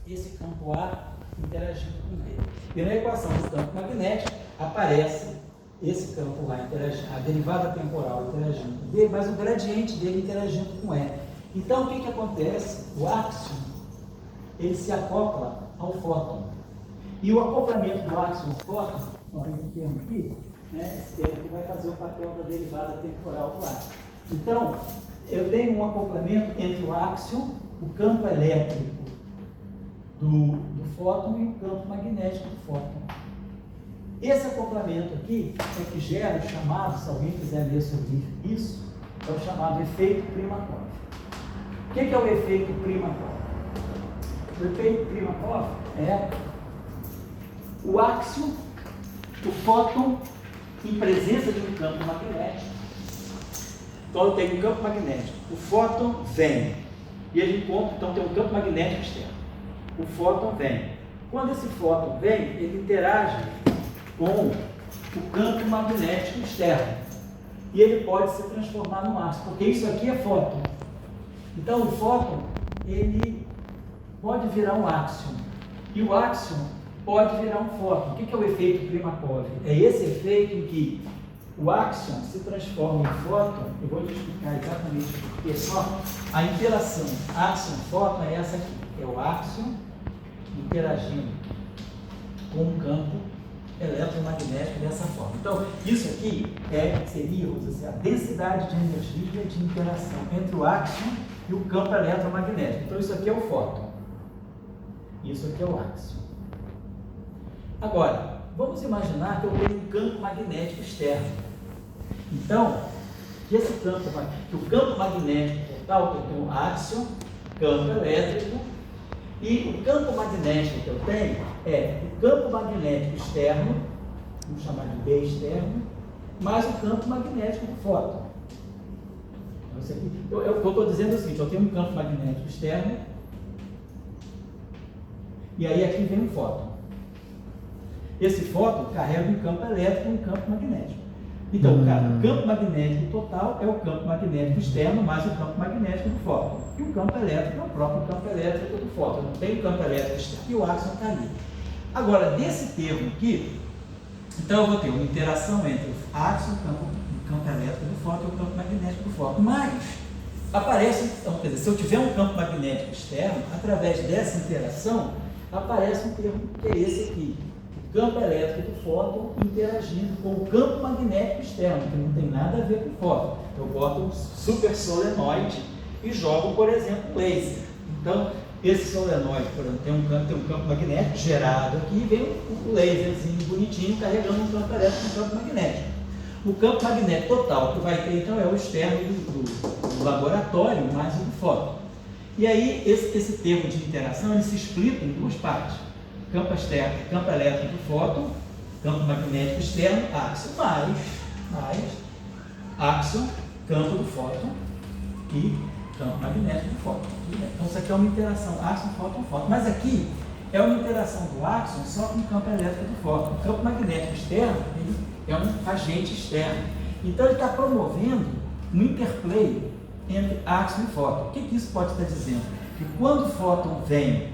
esse campo A interagindo com B. E na equação do campo magnético, aparece esse campo A interagindo, a derivada temporal interagindo com B, mas o gradiente dele interagindo com E. Então, o que acontece? O áxion, ele se acopla ao fóton. E o acoplamento do áxion ao fóton, esse termo aqui, né, esse termo aqui vai fazer o papel da derivada temporal do áxion. Então, eu tenho um acoplamento entre o áxion, o campo elétrico do fóton e o campo magnético do fóton. Esse acoplamento aqui é que gera o chamado, se alguém quiser ler sobre isso, é o chamado efeito Primakov. O que é o efeito Primakov? O efeito Primakov é o áxion, o fóton, em presença de um campo magnético. Então, eu tenho um campo magnético. O fóton vem. E ele encontra, então, tem um campo magnético externo. O fóton vem. Quando esse fóton vem, ele interage com o campo magnético externo. E ele pode se transformar no ácido, porque isso aqui é fóton. Então, o fóton, ele pode virar um áxion. E o áxion pode virar um fóton. O que é o efeito Primakov? É esse efeito em que o áxion se transforma em fóton. Eu vou te explicar exatamente porque só a interação áxion-fóton é essa aqui. É o áxion interagindo com um campo eletromagnético dessa forma. Então, isso aqui seria, vamos dizer, a densidade de energia de interação entre o áxion e o campo eletromagnético. Então, isso aqui é o fóton. Isso aqui é o áxion. Agora, vamos imaginar que eu tenho um campo magnético externo. Então, que o campo magnético total, eu tenho áxion, campo elétrico, e o campo magnético que eu tenho é o campo magnético externo, vamos chamar de B externo, mais o campo magnético do fóton. Então, eu estou dizendo o seguinte, eu tenho um campo magnético externo, e aí aqui vem um fóton. Esse fóton carrega um campo elétrico e um campo magnético. Então, o campo magnético total é o campo magnético externo mais o campo magnético do fóton. E o campo elétrico é o próprio campo elétrico do fóton. Não tem o campo elétrico externo e o áxion está ali. Agora, desse termo aqui, então eu vou ter uma interação entre o áxion, o campo elétrico do fóton e o campo magnético do fóton. Mas, aparece, então, quer dizer, se eu tiver um campo magnético externo, através dessa interação, aparece um termo que é esse aqui. Campo elétrico do fóton interagindo com o campo magnético externo, que não tem nada a ver com o fóton. Eu boto um super solenoide e jogo, por exemplo, um laser. Então, esse solenoide, por exemplo, tem um campo magnético gerado aqui e vem um laserzinho bonitinho carregando um campo elétrico e um campo magnético. O campo magnético total que vai ter, então, é o externo do laboratório mais o do fóton. E aí, esse termo de interação, ele se explica em duas partes. Campo externo, campo elétrico do fóton, campo magnético externo, áxion, mais áxion, campo do fóton e campo magnético do fóton. Então, isso aqui é uma interação áxion, fóton, fóton. Mas aqui é uma interação do áxion só com o campo elétrico do fóton. O campo magnético externo, ele é um agente externo. Então, ele está promovendo um interplay entre áxion e fóton. O que isso pode estar dizendo? Que quando o fóton vem,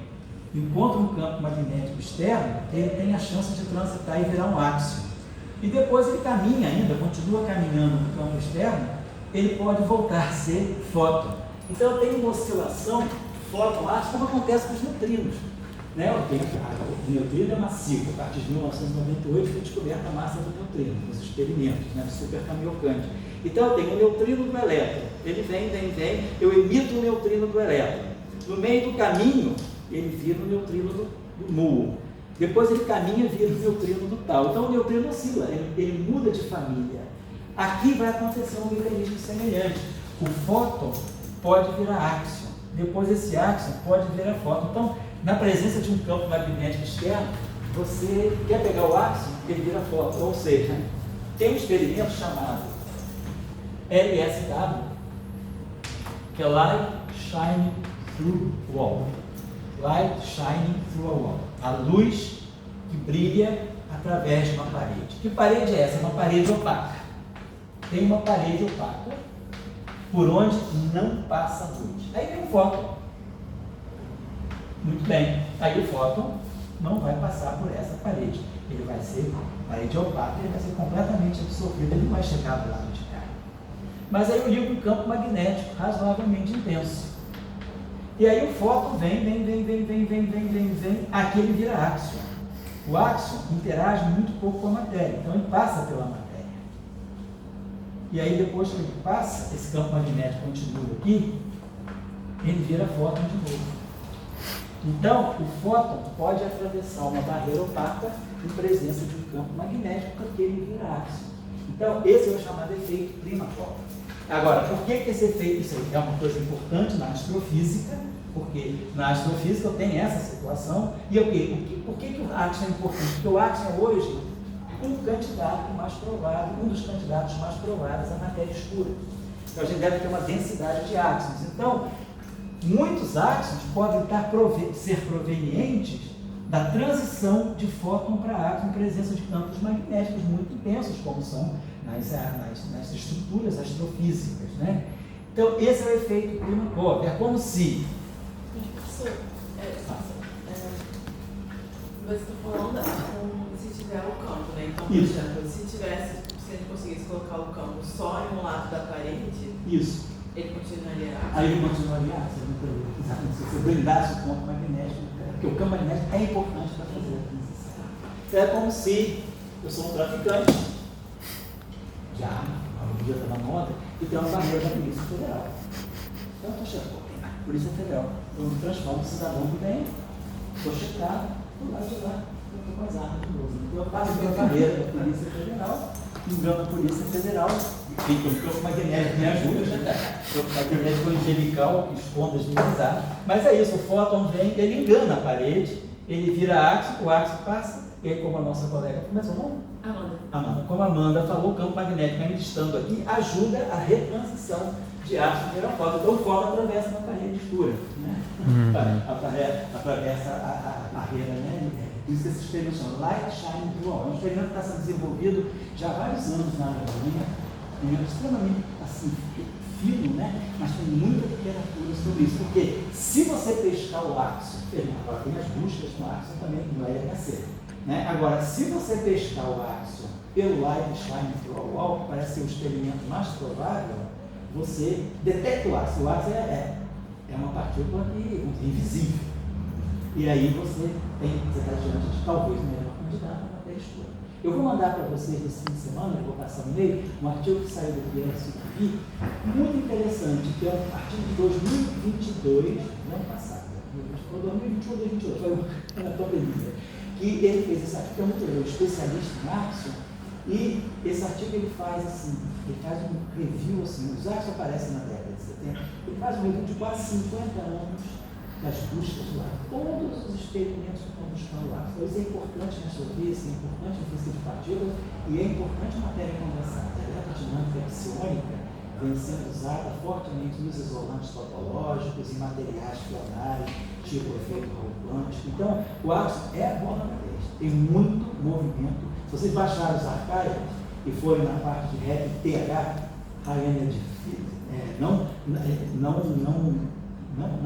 encontra um campo magnético externo, ele tem a chance de transitar e virar um áxion. E depois ele caminha ainda, continua caminhando no campo externo, ele pode voltar a ser fóton. Então tem uma oscilação fóton-áxion, como acontece com os neutrinos. Né? O neutrino é massivo. A partir de 1998 foi descoberta a massa do neutrino, nos experimentos, né, do Super Kamiokande. Então eu tenho o neutrino do elétron. Ele vem, eu emito o neutrino do elétron. No meio do caminho, ele vira o neutrino do muon. Depois ele caminha e vira o neutrino do tal. Então o neutrino oscila, ele muda de família. Aqui vai acontecer um mecanismo semelhante. O fóton pode virar áxion. Depois esse áxion pode virar fóton. Então, na presença de um campo magnético externo, você quer pegar o áxion, ele vira fóton. Ou seja, tem um experimento chamado LSW, que é Light Shining Through Wall. Light Shining Through a Wall. A luz que brilha através de uma parede. Que parede é essa? Uma parede opaca. Tem uma parede opaca por onde não passa luz. Aí tem um fóton. Muito bem. Aí o fóton não vai passar por essa parede. Ele vai ser parede opaca, ele vai ser completamente absorvido, ele não vai chegar do lado de cá. Mas aí eu ligo um campo magnético razoavelmente intenso. E aí o fóton vem, aqui ele vira áxion. O áxion interage muito pouco com a matéria, então ele passa pela matéria. E aí depois que ele passa, esse campo magnético continua aqui, ele vira fóton de novo. Então, o fóton pode atravessar uma barreira opaca em presença de um campo magnético, porque ele vira áxion. Então, esse é o chamado efeito Klimakov. Agora, por que esse efeito, isso é uma coisa importante na astrofísica, porque na astrofísica eu tenho essa situação, e por que o áxion é importante? Porque o áxion é hoje um candidato mais provável, um dos candidatos mais prováveis à matéria escura. Então a gente deve ter uma densidade de áxions. Então, muitos áxions podem ser provenientes da transição de fóton para áxion em presença de campos magnéticos muito intensos, como são nas estruturas astrofísicas, né? Então, esse é o efeito Klimakov. É como se... Professor, você está falando se tiver o campo, né? Então, por exemplo, se a gente conseguisse colocar o campo só em um lado da parede, Isso. ele continuaria ácido. Aí ele continuaria ácido. Exatamente. Se você blindasse o campo magnético, porque o campo magnético é importante para fazer a transição. Então, é como se eu sou um traficante de arma, um dia estava na moda, e tem uma barreira da Polícia Federal. Então, eu estou checando. Polícia Federal. Eu me transformo em cidadão do bem, estou checado, do lado de lá, eu estou com as armas de novo. Então, eu passo pela barreira da Polícia Federal, engano a Polícia Federal, tem que o campo magnético me ajuda, né? O campo magnético angelical que esconde as minhas armas. Mas é isso, o fóton vem, ele engana a parede, ele vira áxion, o áxion passa, e aí, como a nossa colega começou, não? Amanda. Como a Amanda falou, o campo magnético ainda estando aqui ajuda a retransição de ácido para fóton. Então o fóton atravessa uma parede escura, né? Atravessa a barreira, né? Por isso que esse experimento chama Light Shining Through Wall. É um experimento que está sendo desenvolvido já há vários anos na Alemanha, um experimento extremamente assim, fino, né? Mas tem muita literatura sobre isso, porque se você pescar o áxion, agora tem as buscas no áxion também no LHC, né? Agora, se você pescar o áxion pelo Light Shining Through Wall, que parece ser o experimento mais provável, você detecta o áxion. O áxion é uma partícula invisível. E aí você está diante de talvez o melhor candidato à matéria escura. Eu vou mandar para vocês esse fim de semana, eu vou passar no meio, um artigo que saiu do PSI, muito interessante, que é um artigo de 2022, no ano passado, foi 2021 ou 2022, foi uma pandemia, que ele fez esse artigo, que é muito legal, especialista em áxion, e esse artigo ele faz assim, ele faz um review, assim, os áxions aparecem na década de 70, ele faz um review de quase 50 anos das buscas lá, todos os experimentos que estão buscando lá. Então, isso é importante na astrofísica, é importante na física de partículas e é importante na matéria condensada. A eletrodinâmica psionica vem sendo usada fortemente nos isolantes topológicos e materiais planários, tipo efeito Raul quântico. Então, o áxion é a bola na vez, tem muito movimento. Se vocês baixarem os arquivos e forem na parte de REP TH, High Energy não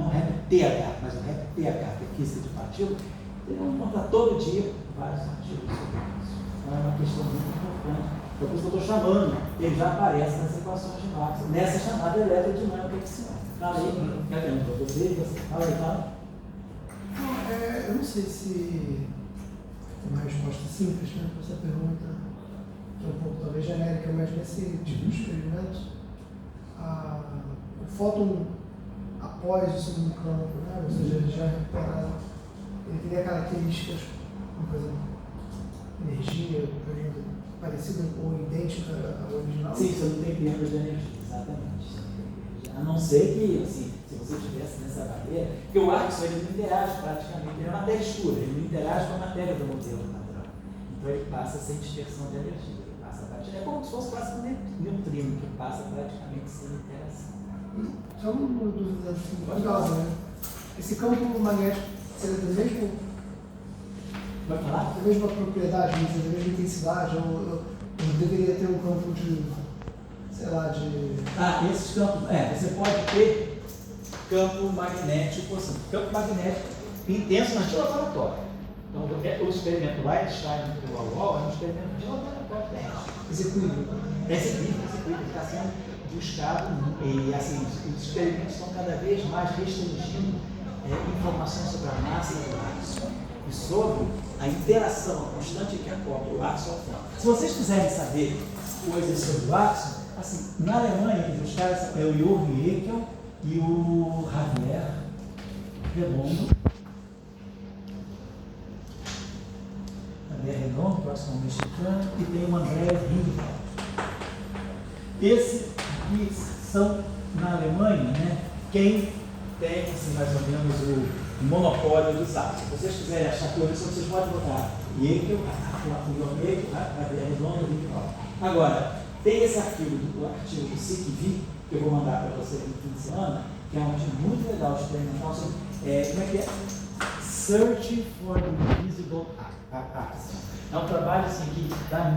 rap TH, mas o rap PH, pesquisa de partícula, ele vai encontrar todo dia vários artigos sobre isso. Então é uma questão muito importante. Por isso que eu estou chamando, ele já aparece nas equações de Maxwell, nessa chamada eletrodinâmica que se fala aí, quer ver para você fala aí, fala. Eu não sei se tem uma resposta simples, né, para essa pergunta, que é um pouco talvez genérica, mas nesse tipo de experimento, o fóton após o segundo campo, né, ou seja, ele já recupera, ele teria características, por exemplo, energia, parecida ou idêntica ao original? Sim, você não tem perda de energia, exatamente. A não ser que, assim, se você estivesse nessa barreira, porque o Axel ele não interage praticamente, ele é matéria escura, ele não interage com a matéria do modelo natural. Então ele passa sem dispersão de energia, ele passa praticamente, é como se fosse quase um neutrino, que passa praticamente sem interação. Só uma dúvida assim, curiosa, né? Esse campo magnético seria do mesmo? Vai falar? Da mesma propriedade, da mesma intensidade, ou deveria ter um campo de, sei lá, de... Esses campos, você pode ter campo magnético, assim, campo magnético intenso, mas de laboratório. Então, o experimento Einstein no Wall é um experimento de laboratório terrestre. execuível. Execuível, está sendo buscado, e assim, os experimentos estão cada vez mais restringindo informações sobre a massa do Axel e sobre a interação constante que acopla o Axel ao fóton. Se vocês quiserem saber coisas sobre o Axel, assim, na Alemanha, os caras é o Jürgen Haeckel e o Javier Redondo. Javier Redondo, próximo mexicano, e tem o André Ringwald. Esses aqui são, na Alemanha, né, quem tem assim, mais ou menos o monopólio dos átomos. Se vocês quiserem achar correção, vocês podem botar Haeckel, Javier Redondo e Ringwald. Agora, tem esse artigo do SICV, que eu vou mandar para vocês no fim de semana, que é um artigo muito legal, experimental, sobre, como é que é? Searching for the Invisible Axiom. É um trabalho assim, que dá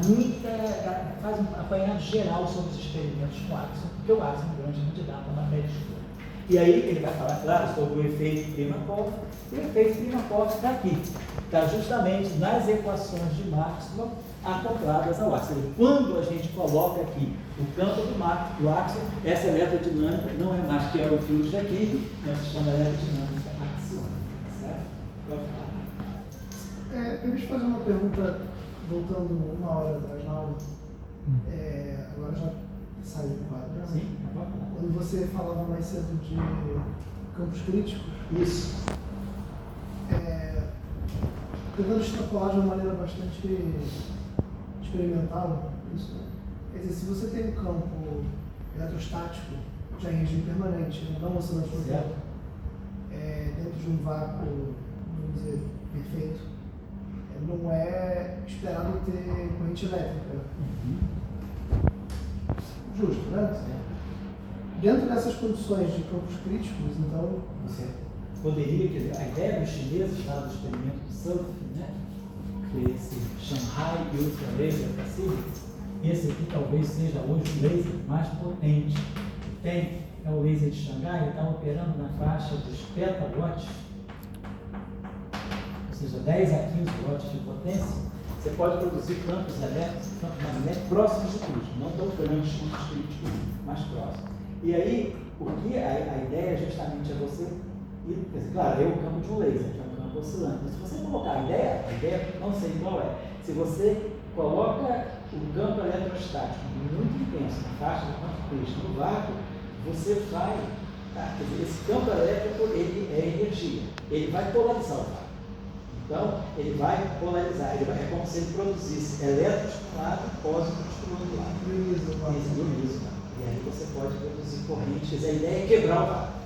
faz um apanhado geral sobre os experimentos com Axiom, porque o Axiom é um grande candidato à matéria escura. E aí ele vai falar, claro, sobre o efeito Primakov, e o efeito Primakov está aqui, está justamente nas equações de Maxwell acopladas ao Axiom. Quando a gente coloca aqui o campo do Axiom, essa eletrodinâmica não é mais que é o fluxo daqui, nós chamamos de eletrodinâmica axiônica, certo? Deixa eu fazer uma pergunta, voltando uma hora atrás na aula. Agora já saiu do quadro, né? Sim, quando você falava mais cedo de campos críticos. Isso. Tentando extrapolar de uma maneira bastante experimental, isso, né? Quer dizer, se você tem um campo eletrostático já em regime permanente, não oscilante no tempo, dentro de um vácuo, vamos dizer, perfeito, não é esperado ter corrente elétrica. Justo, né? Dentro dessas condições de campos críticos, então... Você poderia, quer dizer, a ideia dos chineses lá do experimento do surf, né? Que esse Shanghai Ultra Laser Facility, esse aqui talvez seja hoje o laser mais potente que tem, é o laser de Xangai, ele está operando na faixa dos petawatts, ou seja, 10 a 15 watts de potência. Você pode produzir campos elétricos, campos magnéticos próximos de tudo, não tão grandes quanto os críticos, mas próximos. E aí, porque a ideia justamente é você ir, quer dizer, claro, é o campo de um laser, que é um campo oscilante, mas se você colocar a ideia não sei qual é, se você coloca o campo eletrostático muito intenso, na faixa do campo crítico, no vácuo, você vai, quer dizer, esse campo elétrico ele é energia, ele vai polarizar o vácuo. Então, ele vai polarizar, é como se ele produzisse elétrons para um lado e pósitrons para o outro lado. Isso. E aí você pode produzir correntes, a ideia é quebrar o vácuo.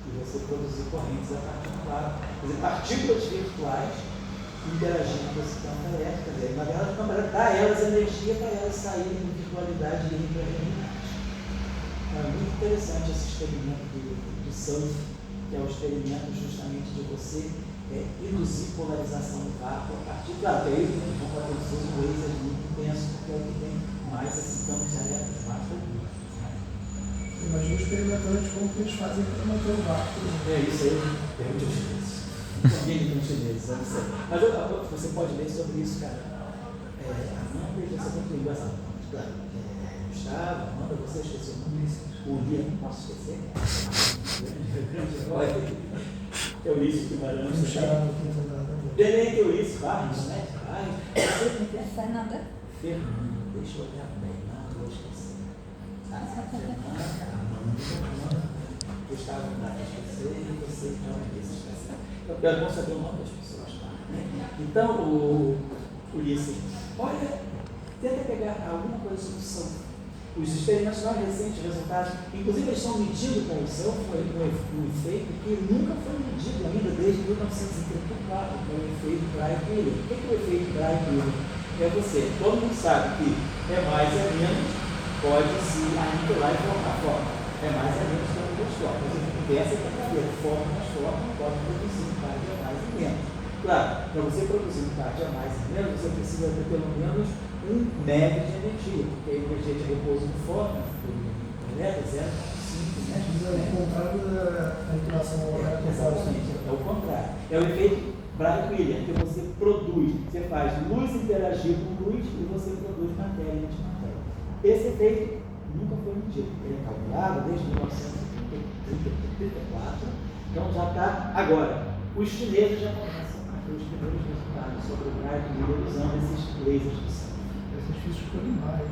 E você produzir correntes a partir do vácuo. Quer dizer, partículas virtuais interagindo com esse campo elétrico. Quer dizer, na verdade, o campo elétrico dá a elas energia para elas saírem de virtualidade e irem para a realidade. Então, é muito interessante esse experimento do surf, que é o experimento justamente de você induzir polarização do vácuo a partir, claro, que aí vão produzir um laser muito intenso, porque é o que tem mais esses campos elétricos mais robustos. Imagina experimentando como que eles fazem para manter o vácuo. Isso aí, pergunte aos chineses. Ninguém com chineses, eu não sei. Mas você pode ler sobre isso, cara. Amanda, você tem que ligar essa claro. Gustavo, Amanda, você esqueceu o nome? O Lia, não posso esquecer. Eu li isso Guimarães. Não chama no quinto andar. Tenente Eurice Barros, né? Fernanda. Fernanda, deixa eu olhar bem, não vou esquecer. Gustavo não dá para esquecer e você não é esquecer. Eu não saber o nome das pessoas, tá? Então, o Ulisses, olha, tenta pegar alguma coisa sobre o São. Os experimentos mais recentes, resultados, inclusive eles são medidos com o São, foi um efeito que nunca foi medido ainda desde 1934, que é o efeito Bragg-Wheeler. O que é o efeito Bragg-Wheeler? É você, todo mundo sabe que é mais é menos, pode se aniquilar e formar forma. É mais é menos que outras formas. Você conversa com a cadeira, forma mais forma, pode produzir um par de mais e menos. Claro, para você produzir um par de mais e menos, você precisa ter pelo menos um médio de energia, porque a energia de repouso de forma, é 0,5 É o contrário da aniquilação horária. Exatamente, é o contrário. É o efeito Bragg-Wheeler, que você produz, você faz luz interagir com luz e você produz matéria e antimatéria. Esse efeito nunca foi medido, ele é calculado desde 1934, então já está. Agora, os chineses já começam a ter os primeiros resultados sobre o Bragg-Wheeler usando esses lasers de sangue. Esses físicos animais. É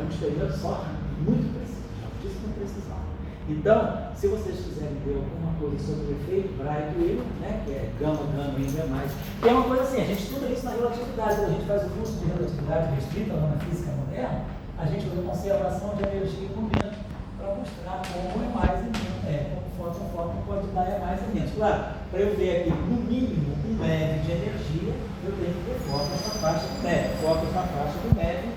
um experimento só muito preciso, altíssima precisão. Então, se vocês quiserem ver alguma coisa sobre o efeito Bragg-Wheeler, né, que é gama, e mais, que é uma coisa assim, a gente estuda isso na relatividade, quando a gente faz o curso de relatividade restrita lá na física moderna, a gente usa conservação de energia e momento para mostrar como é mais e menos, como fóton pode dar é mais e menos. Claro, para eu ver aqui, no mínimo, um médio de energia, eu tenho que ter fóton na faixa do médio. Fóton na faixa do médio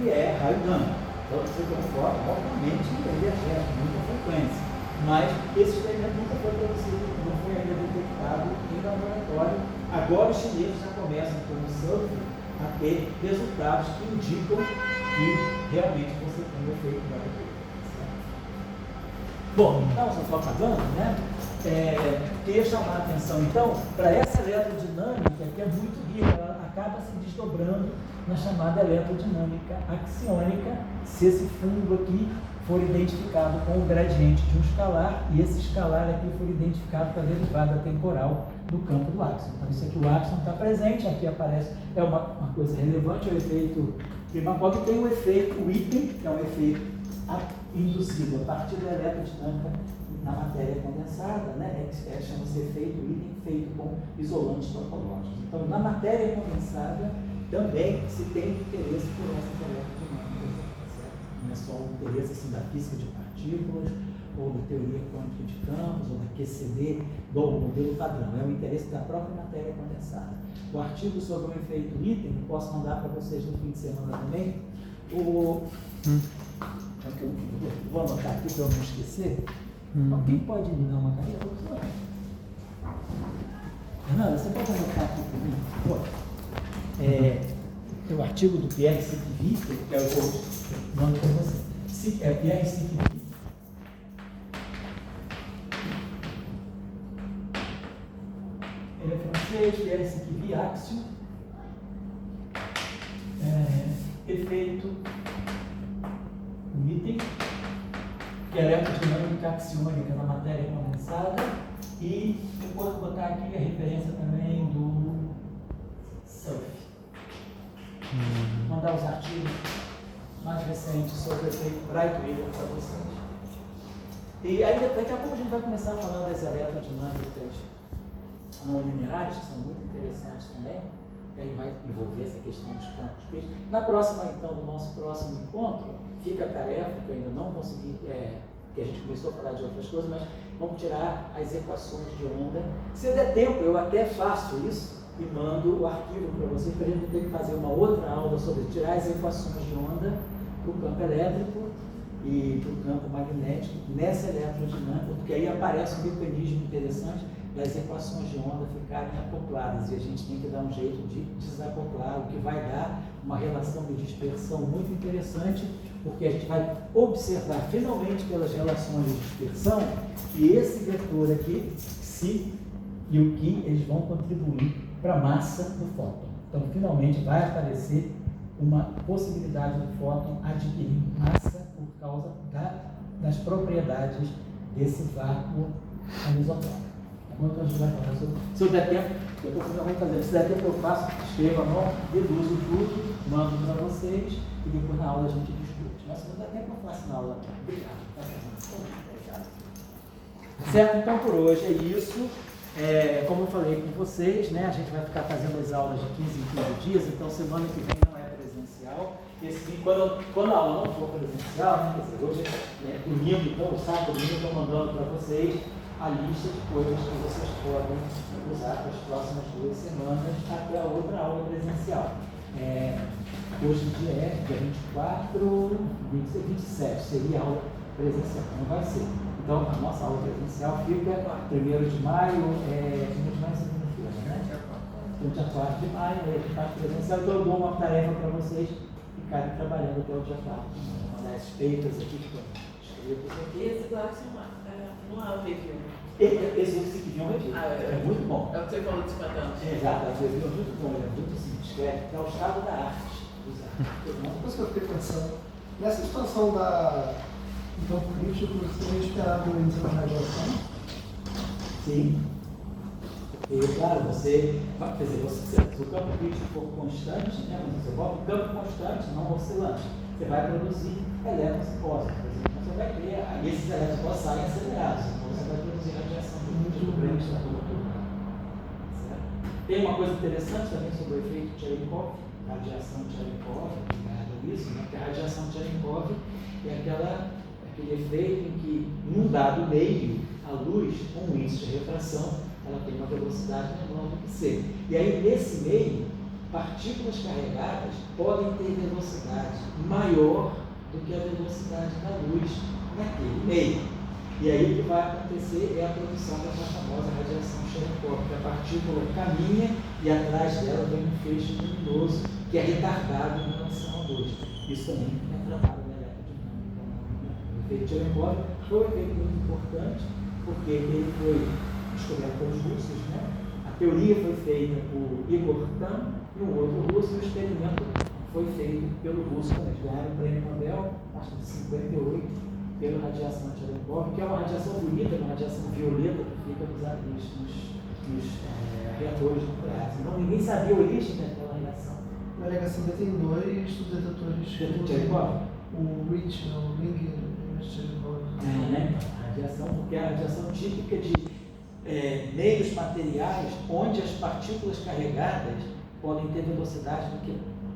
é raio gama. Então você tem um fóton, obviamente, energético, muita frequência. Mas esse experimento nunca foi produzido, não foi ainda detectado em laboratório. Agora os chineses já começam, como surf, a ter resultados que indicam que realmente você tem o efeito Bragg-Wheeler. Bom, então, só acabando, né? Queria chamar a atenção, então, para essa eletrodinâmica que é muito rica, ela acaba se desdobrando na chamada eletrodinâmica axiônica, se esse fungo aqui for identificado com o gradiente de um escalar, e esse escalar aqui for identificado com a derivada temporal do campo do áxion. Então, isso aqui, o áxion está presente, aqui aparece, é uma coisa relevante, é o efeito Primakov, tem o efeito Witten, que é um efeito induzido a partir da eletrodinâmica na matéria condensada, né? Chama-se efeito Witten, feito com isolantes topológicos. Então, na matéria condensada, também se tem interesse por essas eletrodinâmicas, certo? Não é só o interesse assim, da física de partículas, ou da teoria quântica de campos, ou da QCD, do modelo padrão. É o interesse da própria matéria condensada. O artigo sobre o efeito Witten, eu posso mandar para vocês no fim de semana também. Vou anotar aqui para eu não esquecer. Alguém pode me dar uma caneta? Fernanda, você pode anotar aqui para mim, por favor? É o artigo do Pierre Siquivic, que é o nome para você. Pierre Siquivic. Ele é francês, Pierre Siquivic, Axion. Efeito Witten, que é a eletrodinâmica axiônica na matéria condensada, e eu posso botar aqui a referência também do Surf. Mandar os artigos mais recentes sobre o efeito Bragg-Wheeler para vocês. E aí daqui a pouco a gente vai começar a falar das eletrodinâmicas não lineares, que são muito interessantes também. E aí vai envolver essa questão dos campos quânticos. Na próxima, então, do nosso próximo encontro, fica a tarefa, que eu ainda não consegui, que a gente começou a falar de outras coisas, mas vamos tirar as equações de onda. Se der tempo, eu até faço isso e mando o arquivo para vocês, para a gente ter que fazer uma outra aula sobre tirar as equações de onda para o campo elétrico e para o campo magnético nessa eletrodinâmica, porque aí aparece um mecanismo interessante das equações de onda ficarem acopladas e a gente tem que dar um jeito de desacoplar, o que vai dar uma relação de dispersão muito interessante porque a gente vai observar finalmente pelas relações de dispersão que esse vetor aqui, psi e o Ki, eles vão contribuir para a massa do fóton. Então, finalmente vai aparecer uma possibilidade do fóton adquirir massa por causa das propriedades desse vácuo anisotrópico. Enquanto a gente vai falar sobre. Se eu der tempo, eu estou finalmente fazendo. Se der tempo, eu faço, escrevo a mão, deduzo tudo, mando para vocês e depois na aula a gente discute. Mas se não der tempo, eu faço na aula. Obrigado. Certo? Então, por hoje é isso. Como eu falei com vocês, né, a gente vai ficar fazendo as aulas de 15 em 15 dias, então semana que vem não é presencial. Quando a aula não for presencial, né, quer dizer, hoje é domingo, então, sábado, domingo, eu estou mandando para vocês a lista de coisas que vocês podem usar para as próximas 2 semanas até a outra aula presencial. Hoje em dia é dia 24, 27, seria a aula presencial, não vai ser. Então, a nossa aula presencial fica 1º de maio, 1º de maio é segunda-feira, né? Então, dia 4 de maio, a parte presencial, então eu dou uma tarefa para vocês ficarem trabalhando até o dia 4. Vou mandar as feitas aqui, que estão escritas aqui. Esse claro não é o review. Esse que viu é muito bom. É o que você falou de 50 anos. Exato, é muito bom, ele é muito simples, que é o estado da arte. Uma coisa que eu fiquei pensando, nessa situação do campo crítico, você tem esperado o índice da radiação? Sim. E, claro, se o campo crítico for constante, né, você bota o campo constante, não oscilante, você vai produzir elétrons e pósitos. Então, você vai ter, esses elétrons e pósitos saem acelerados, então você vai produzir radiação muito grande na cobertura. Tem uma coisa interessante também sobre o efeito Cherenkov, radiação Cherenkov, ligado a isso, né? Que a radiação Cherenkov é aquele efeito em que, num dado meio, a luz, com um índice de refração, ela tem uma velocidade menor do que c. E aí, nesse meio, partículas carregadas podem ter velocidade maior do que a velocidade da luz naquele meio. E aí o que vai acontecer é a produção dessa famosa radiação Cherenkov, que a partícula caminha e atrás dela vem um feixe luminoso que é retardado em relação à luz. Isso também é tratado na eletrodinâmica. O efeito Cherenkov foi um efeito muito importante, porque ele foi descoberto pelos russos, né? A teoria foi feita por Igor Tamm e um outro russo, e o experimento foi feito pelo russo também. Ganharam o prêmio Nobel, acho que de 58, pela radiação Cherenkov, que é uma radiação bonita, uma radiação violeta que fica nos reatores nucleares. Então ninguém sabia a origem daquela radiação. Na LHCb tem 2 subdetectores. Cherenkov? O RICH, o Ring Cherenkov. Né? A radiação, porque é a radiação típica de meios materiais onde as partículas carregadas podem ter velocidade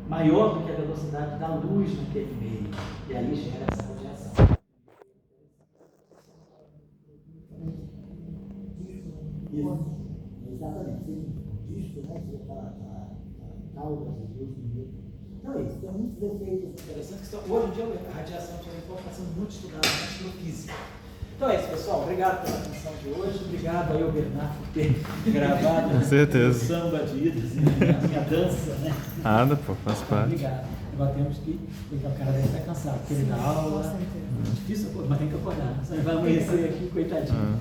maior do que a velocidade da luz naquele meio. E aí gera essa radiação. Isso. Exatamente. Disco, né? A cauda dos dois minutos. Então é isso. Tem muitos efeitos interessantes. Hoje em dia a radiação Cherenkov está sendo muito estudada na astrofísica. Então é isso, pessoal. Obrigado pela atenção de hoje. Obrigado aí ao Bernardo por ter gravado o samba de idas, a minha dança, né? Nada, pô, faz parte. Obrigado. Agora temos que. O cara deve estar cansado, porque ele dá aula. Difícil, mas tem que acordar. Você vai amanhecer aqui, coitadinho.